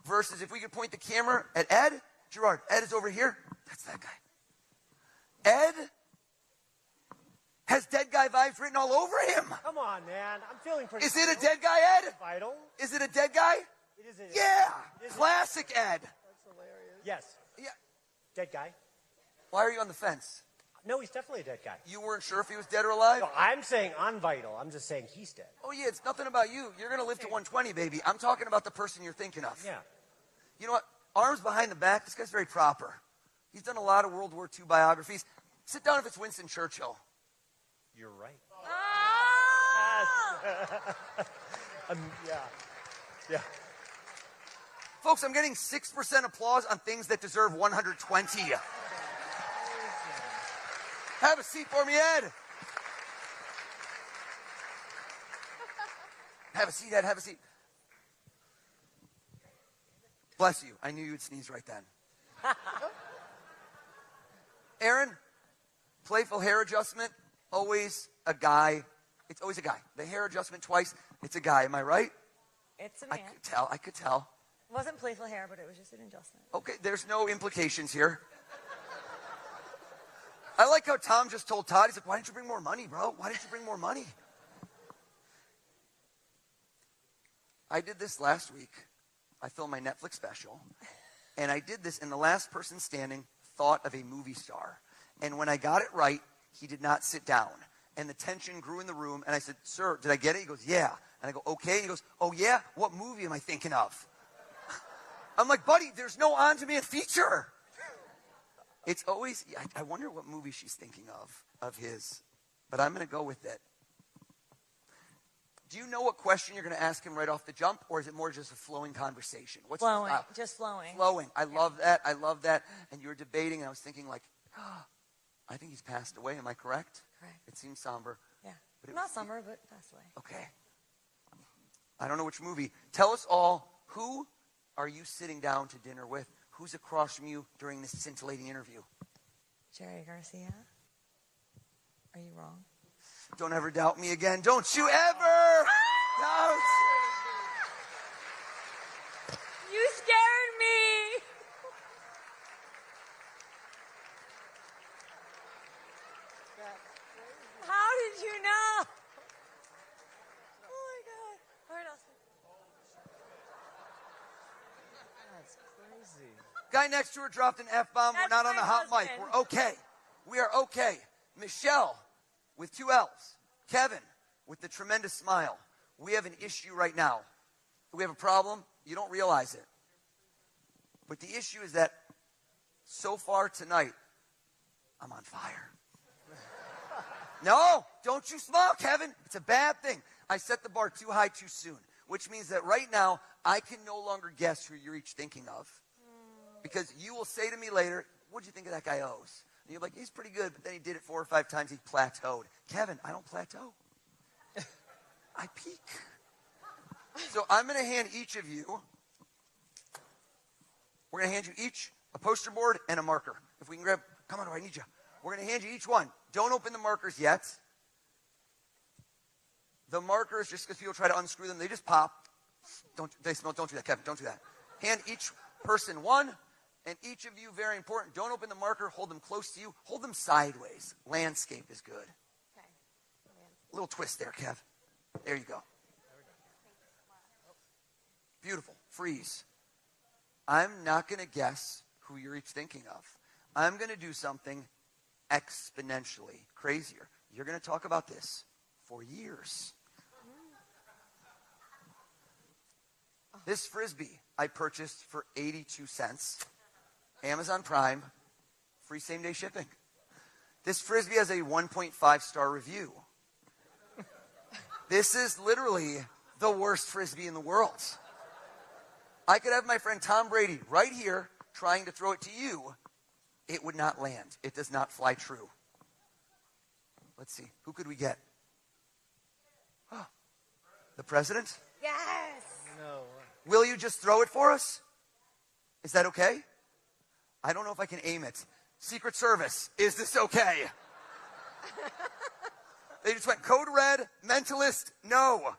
Versus if we could point the camera at Ed. Gerard, Ed is over here. That's that guy. Ed has dead guy vibes written all over him. Come on, man. I'm feeling pretty. Is it a dead guy, Ed? Vital. Is it a dead guy? It is. Yeah. Classic Ed. That's hilarious. Yes. Yeah. Dead guy. Why are you on the fence? No, he's definitely a dead guy. You weren't sure if he was dead or alive? No, I'm saying I'm vital. I'm just saying he's dead. Oh, yeah, it's nothing about you. You're going to live to 120, baby. I'm talking about the person you're thinking of. Yeah. You know what? Arms behind the back. This guy's very proper. He's done a lot of World War II biographies. Sit down if it's Winston Churchill. You're right. Oh! Yes. Yeah. Yeah. Folks, I'm getting 6% applause on things that deserve 120. Have a seat for me, Ed. Have a seat, Ed. Have a seat. Bless you. I knew you would sneeze right then. Aaron, playful hair adjustment, always a guy. It's always a guy. The hair adjustment twice, it's a guy. Am I right? It's a man. I could tell. It wasn't playful hair, but it was just an adjustment. Okay, there's no implications here. I like how Tom just told Todd, he's like, why didn't you bring more money, bro? Why didn't you bring more money? I did this last week. I filmed my Netflix special. And I did this, and the last person standing thought of a movie star. And when I got it right, he did not sit down. And the tension grew in the room, and I said, sir, did I get it? He goes, yeah. And I go, okay. And he goes, oh, yeah? What movie am I thinking of? I'm like, buddy, there's no on-demand feature. It's always, I wonder what movie she's thinking of his. But I'm going to go with it. Do you know what question you're going to ask him right off the jump? Or is it more just a flowing conversation? What's flowing, the style? just flowing. Flowing. I love that. I love that. And you were debating, and I was thinking like, oh, I think he's passed away. Am I correct? Correct. It seems somber. Yeah. But Not somber, but passed away. Okay. I don't know which movie. Tell us all, who are you sitting down to dinner with? Who's across from you during this scintillating interview? Jerry Garcia. Are you wrong? Don't ever doubt me again. Don't you ever doubt. You scared me. Guy next to her dropped an F-bomb. We're not on the hot mic. We're okay. We are okay. Michelle with 2 L's. Kevin with the tremendous smile. We have an issue right now. We have a problem. You don't realize it. But the issue is that so far tonight, I'm on fire. No, don't you smile, Kevin. It's a bad thing. I set the bar too high too soon, which means that right now, I can no longer guess who you're each thinking of. Because you will say to me later, what'd you think of that guy O's? And you're like, he's pretty good, but then he did it 4 or 5 times, he plateaued. Kevin, I don't plateau. I peak. So I'm going to hand each of you, we're going to hand you each a poster board and a marker. If we can grab, come on, I need you. We're going to hand you each one. Don't open the markers yet. The markers, just because people try to unscrew them, they just pop. Don't do that, Kevin, don't do that. Hand each person one, and each of you, very important, don't open the marker, hold them close to you, hold them sideways. Landscape is good. Okay. A little twist there, Kev. There you go. Beautiful. Freeze. I'm not going to guess who you're each thinking of. I'm going to do something exponentially crazier. You're going to talk about this for years. This Frisbee I purchased for 82 cents. Amazon Prime, free same-day shipping. This Frisbee has a 1.5-star review. This is literally the worst Frisbee in the world. I could have my friend Tom Brady right here trying to throw it to you. It would not land. It does not fly true. Let's see. Who could we get? Oh, the president? Yes. No. Will you just throw it for us? Is that okay? I don't know if I can aim it. Secret Service, is this okay? They just went code red, mentalist, no.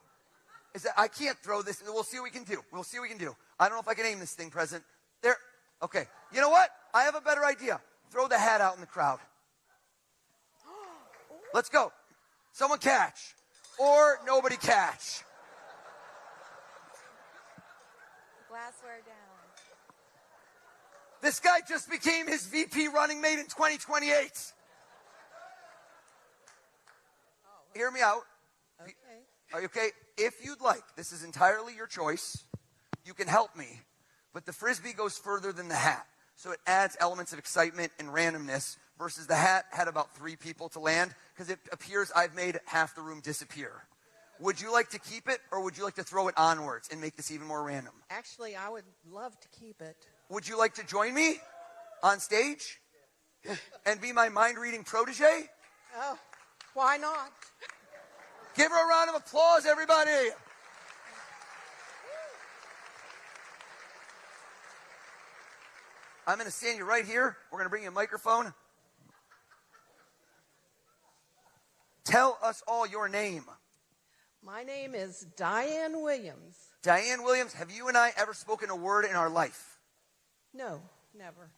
I can't throw this. We'll see what we can do. We'll see what we can do. I don't know if I can aim this thing, President. There. Okay. You know what? I have a better idea. Throw the hat out in the crowd. Let's go. Someone catch. Or nobody catch. Glassware down. This guy just became his VP running mate in 2028. Hear me out. Okay. Are you okay? If you'd like, this is entirely your choice. You can help me. But the Frisbee goes further than the hat. So it adds elements of excitement and randomness versus the hat had about 3 people to land because it appears I've made half the room disappear. Would you like to keep it or would you like to throw it onwards and make this even more random? Actually, I would love to keep it. Would you like to join me on stage and be my mind-reading protege? Oh, why not? Give her a round of applause, everybody. I'm going to stand you right here. We're going to bring you a microphone. Tell us all your name. My name is Diane Williams. Diane Williams, have you and I ever spoken a word in our life? No, never.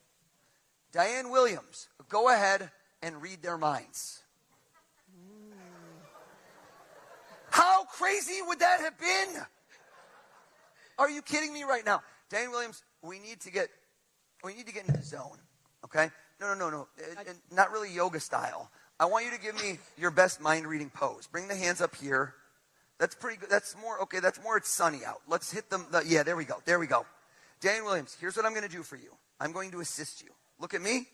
Diane Williams, go ahead and read their minds. How crazy would that have been? Are you kidding me right now? Diane Williams, we need to get into the zone, okay? No. Not really yoga style. I want you to give me your best mind-reading pose. Bring the hands up here. That's pretty good. That's more, okay, that's more it's sunny out. Let's hit them. Yeah, there we go. There we go. Diane Williams, here's what I'm going to do for you. I'm going to assist you. Look at me.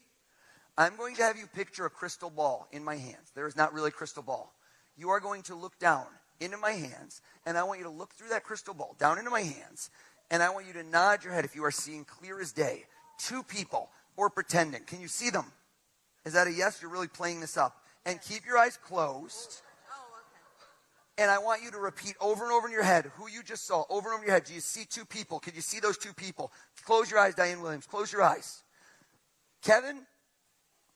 I'm going to have you picture a crystal ball in my hands. There is not really a crystal ball. You are going to look down into my hands, and I want you to look through that crystal ball, down into my hands, and I want you to nod your head if you are seeing clear as day 2 people or pretending. Can you see them? Is that a yes? You're really playing this up. And keep your eyes closed. And I want you to repeat over and over in your head who you just saw. Over and over in your head. Do you see 2 people? Can you see those 2 people? Close your eyes, Diane Williams. Close your eyes. Kevin,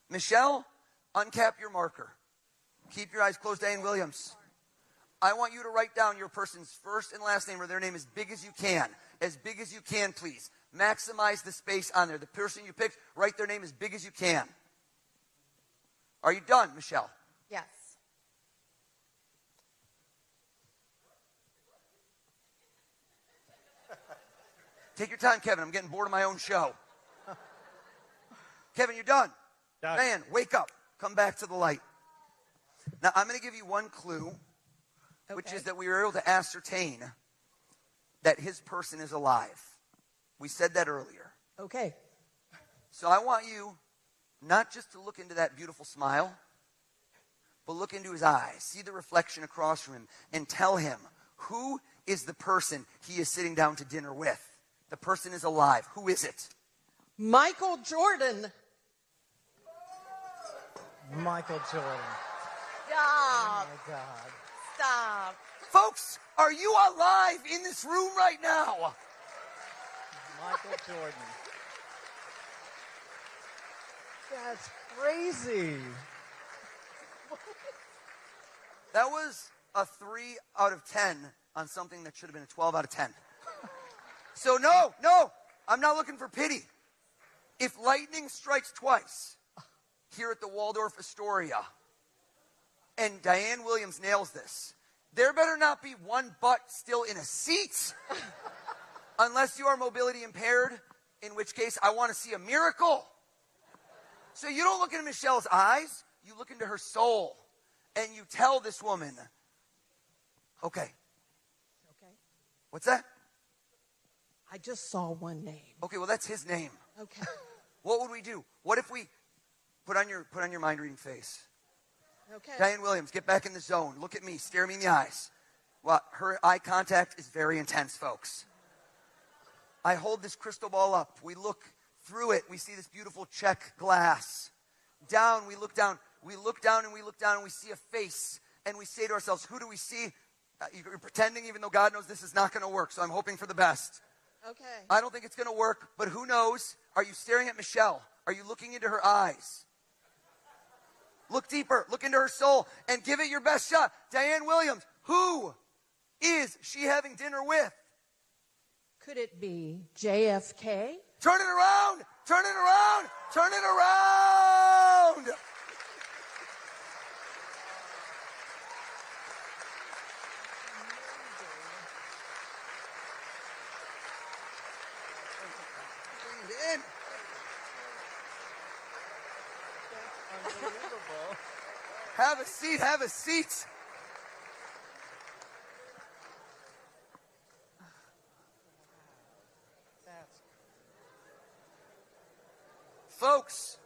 Michelle, uncap your marker. Keep your eyes closed, Diane Williams. I want you to write down your person's first and last name or their name as big as you can. As big as you can, please. Maximize the space on there. The person you picked, write their name as big as you can. Are you done, Michelle? Yes. Take your time, Kevin. I'm getting bored of my own show. Kevin, you're done. Done. Diane, wake up. Come back to the light. Now, I'm going to give you one clue, which is that we were able to ascertain that his person is alive. We said that earlier. Okay. So I want you not just to look into that beautiful smile, but look into his eyes. See the reflection across from him and tell him who is the person he is sitting down to dinner with. The person is alive. Who is it? Michael Jordan. Michael Jordan. Stop. Oh my God. Stop. Folks, are you alive in this room right now? Michael Jordan. That's crazy. That was a 3 out of 10 on something that should have been a 12 out of 10. So no, I'm not looking for pity. If lightning strikes twice here at the Waldorf Astoria and Diane Williams nails this, there better not be one butt still in a seat unless you are mobility impaired, in which case I want to see a miracle. So you don't look into Michelle's eyes, you look into her soul, and you tell this woman, okay. Okay. What's that? I just saw one name. Okay, well, that's his name. Okay. What would we do? What if we put on your mind reading face? Okay. Diane Williams, get back in the zone. Look at me. Stare me in the eyes. Well, her eye contact is very intense, folks. I hold this crystal ball up. We look through it. We see this beautiful check glass. Down, we look down. We look down and we look down and we see a face. And we say to ourselves, who do we see? You're pretending even though God knows this is not going to work. So I'm hoping for the best. Okay. I don't think it's going to work, but who knows? Are you staring at Michelle? Are you looking into her eyes? Look deeper. Look into her soul and give it your best shot. Diane Williams, who is she having dinner with? Could it be JFK? Turn it around. Turn it around. Turn it around. In. That's unbelievable. Have a seat, have a seat. Folks,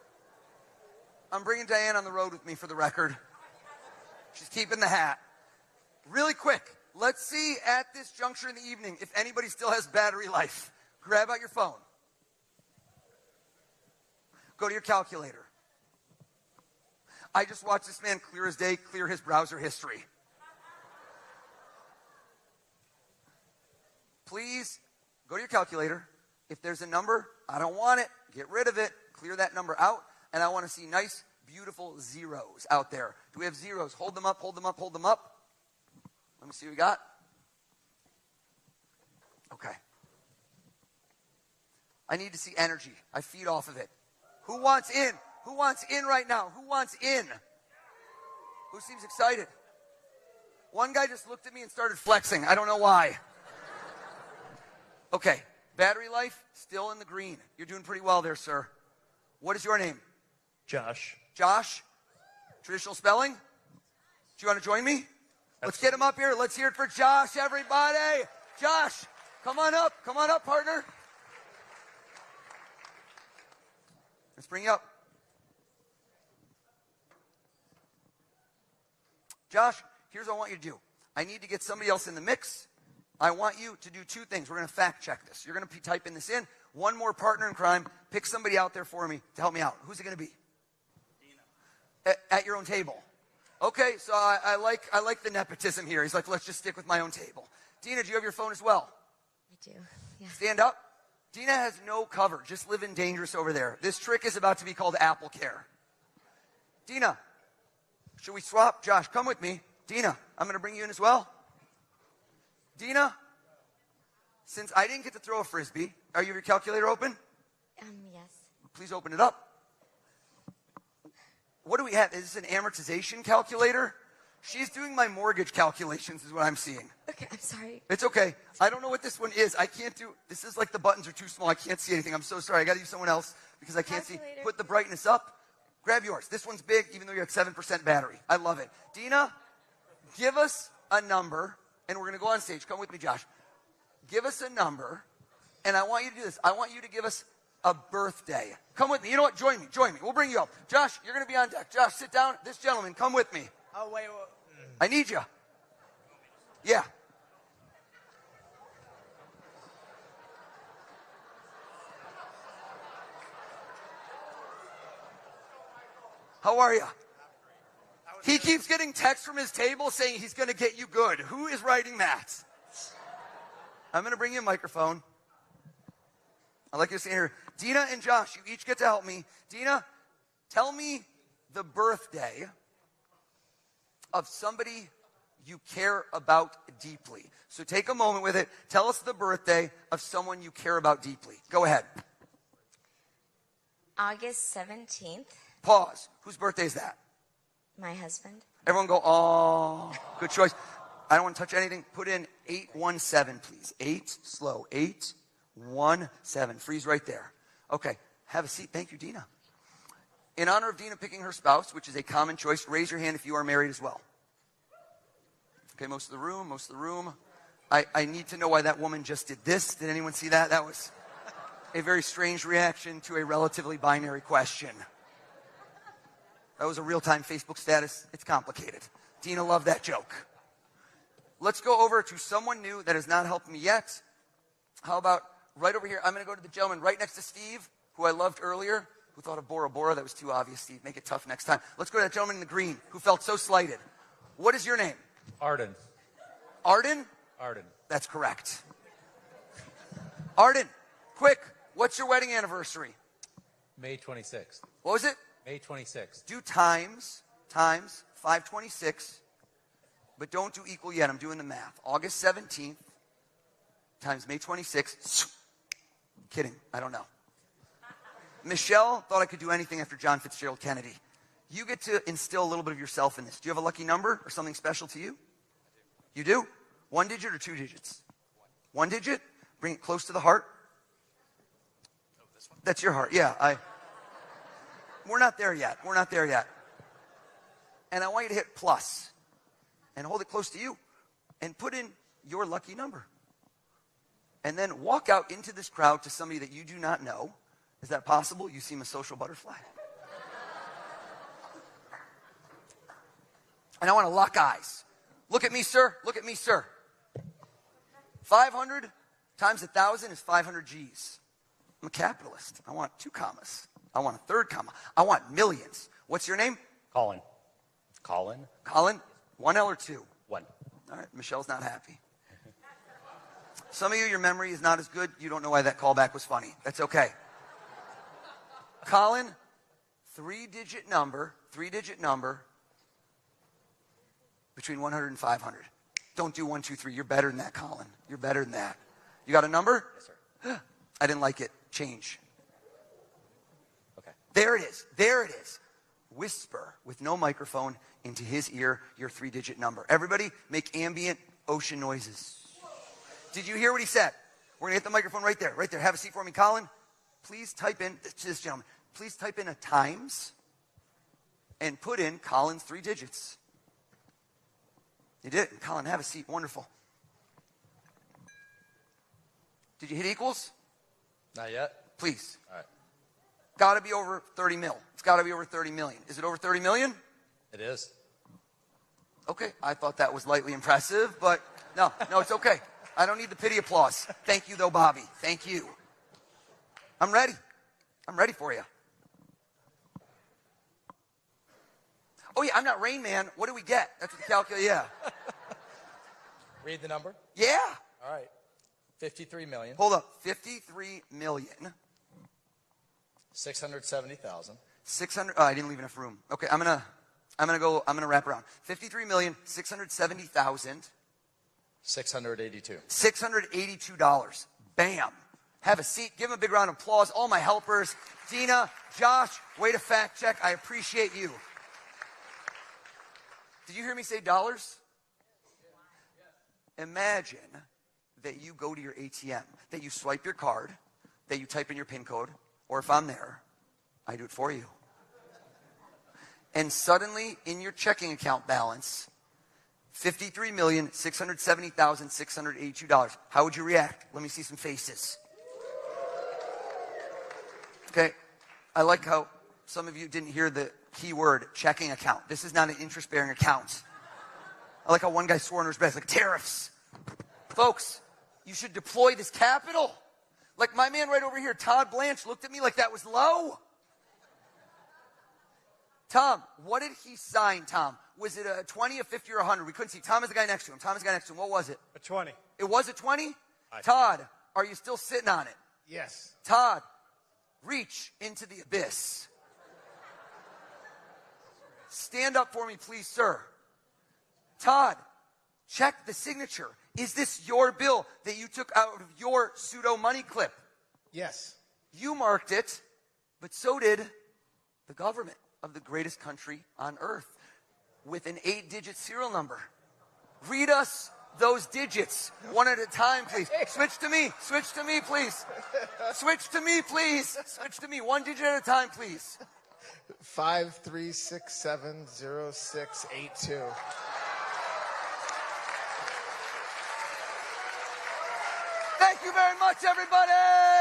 I'm bringing Diane on the road with me for the record. She's keeping the hat. Really quick, let's see at this juncture in the evening if anybody still has battery life. Grab out your phone. Go to your calculator. I just watched this man clear as day, clear his browser history. Please, go to your calculator. If there's a number, I don't want it. Get rid of it. Clear that number out. And I want to see nice, beautiful zeros out there. Do we have zeros? Hold them up, hold them up, hold them up. Let me see what we got. Okay. I need to see energy. I feed off of it. Who wants in? Who wants in right now? Who wants in? Who seems excited? One guy just looked at me and started flexing. I don't know why. Okay. Battery life, still in the green. You're doing pretty well there, sir. What is your name? Josh. Josh? Traditional spelling? Do you want to join me? Let's get him up here. Let's hear it for Josh, everybody. Josh, come on up. Come on up, partner. Let's bring you up. Josh, here's what I want you to do. I need to get somebody else in the mix. I want you to do two things. We're going to fact check this. You're going to be typing this in. One more partner in crime. Pick somebody out there for me to help me out. Who's it going to be? Dina. At your own table. Okay, so I like the nepotism here. He's like, let's just stick with my own table. Dina, do you have your phone as well? I do, yeah. Stand up. Dina has no cover. Just living dangerous over there. This trick is about to be called Apple Care. Dina, should we swap? Josh, come with me. Dina, I'm going to bring you in as well. Dina, since I didn't get to throw a Frisbee, are you have your calculator open? Yes. Please open it up. What do we have? Is this an amortization calculator? She's doing my mortgage calculations is what I'm seeing. Okay, I'm sorry. It's okay. I don't know what this one is. I can't do, this is like the buttons are too small. I can't see anything. I'm so sorry. I got to use someone else. because I can't see. Put the brightness up. Grab yours. This one's big, even though you're at 7% battery. I love it. Dina, give us a number, and we're going to go on stage. Come with me, Josh. Give us a number, and I want you to do this. I want you to give us a birthday. Come with me. You know what? Join me. Join me. We'll bring you up. Josh, you're going to be on deck. Josh, sit down. This gentleman, come with me. Oh, wait. I need you. Yeah. How are you? He keeps getting texts from his table saying he's going to get you good. Who is writing that? I'm going to bring you a microphone. I'd like you to stand here. Dina and Josh, you each get to help me. Dina, tell me the birthday of somebody you care about deeply. So take a moment with it. Tell us the birthday of someone you care about deeply. Go ahead. August 17th. Pause. Whose birthday is that? My husband. Everyone go, oh, good choice. I don't want to touch anything. Put in 817, please. 8, slow. 817. Freeze right there. Okay. Have a seat. Thank you, Dina. In honor of Dina picking her spouse, which is a common choice, raise your hand if you are married as well. Okay, most of the room. I need to know why that woman just did this. Did anyone see that? That was a very strange reaction to a relatively binary question. That was a real-time Facebook status. It's complicated. Dina loved that joke. Let's go over to someone new that has not helped me yet. How about right over here? I'm going to go to the gentleman right next to Steve, who I loved earlier, who thought of Bora Bora. That was too obvious, Steve. Make it tough next time. Let's go to that gentleman in the green, who felt so slighted. What is your name? Arden. Arden? Arden. That's correct. Arden, quick. What's your wedding anniversary? May 26th. What was it? May 26th. Do times 526, but don't do equal yet. I'm doing the math. August 17th times May 26th. Kidding. I don't know. Michelle thought I could do anything after John Fitzgerald Kennedy. You get to instill a little bit of yourself in this. Do you have a lucky number or something special to you? You do? 1 digit or 2 digits? 1 digit? Bring it close to the heart. That's your heart. Yeah, we're not there yet. And I want you to hit plus and hold it close to you and put in your lucky number. And then walk out into this crowd to somebody that you do not know. Is that possible? You seem a social butterfly. And I want to lock eyes. Look at me, sir. Look at me, sir. 500 times 1,000 is 500 G's. I'm a capitalist. I want 2 commas. I want a third comma. I want millions. What's your name? Colin. Colin? 1 L or 2? 1. All right. Michelle's not happy. Some of you, your memory is not as good. You don't know why that callback was funny. That's okay. Colin, 3-digit number between 100 and 500. Don't do 1, 2, 3. You're better than that, Colin. You're better than that. You got a number? Yes, sir. I didn't like it. Change. Okay. There it is. Whisper with no microphone into his ear your 3-digit number. Everybody make ambient ocean noises. Did you hear what he said? We're going to hit the microphone right there. Have a seat for me, Colin. Please type in, to this gentleman, please type in a times and put in Colin's 3 digits. You did it. Colin, have a seat. Wonderful. Did you hit equals? Not yet. Please. All right. Got to be over 30 mil. It's got to be over 30 million. Is it over 30 million? It is. Okay. I thought that was lightly impressive, but no, it's okay. I don't need the pity applause. Thank you, though, Bobby. Thank you. I'm ready. I'm ready for you. Oh, yeah, I'm not Rain Man. What do we get? That's what the calculator, yeah. Read the number. Yeah. All right. 53 million. Hold up. 53 million. 670,000. 600. Oh, I didn't leave enough room. Okay, I'm gonna wrap around. 53,670,000. 682. $682. Bam. Have a seat. Give them a big round of applause. All my helpers. Dina, Josh, way to fact check. I appreciate you. Did you hear me say dollars? Imagine that you go to your ATM, that you swipe your card, that you type in your PIN code, or if I'm there, I do it for you. And suddenly, in your checking account balance, $53,670,682. How would you react? Let me see some faces. Okay, I like how some of you didn't hear the key word, checking account. This is not an interest-bearing account. I like how one guy swore under his breath, like tariffs. Folks, you should deploy this capital. Like my man right over here, Todd Blanche, looked at me like that was low. Tom, what did he sign, Tom? Was it a 20, a 50, or a 100? We couldn't see. Tom is the guy next to him. What was it? A 20. It was a 20? Todd, are you still sitting on it? Yes. Todd, reach into the abyss. Stand up for me, please, sir. Todd, check the signature. Is this your bill that you took out of your pseudo money clip? Yes. You marked it, but so did the government of the greatest country on earth with an 8-digit serial number. Read us those digits one at a time, please. Switch to me, please. Switch to me, please. Switch to me, 1 digit at a time, please. 53670682. Thank you very much, everybody.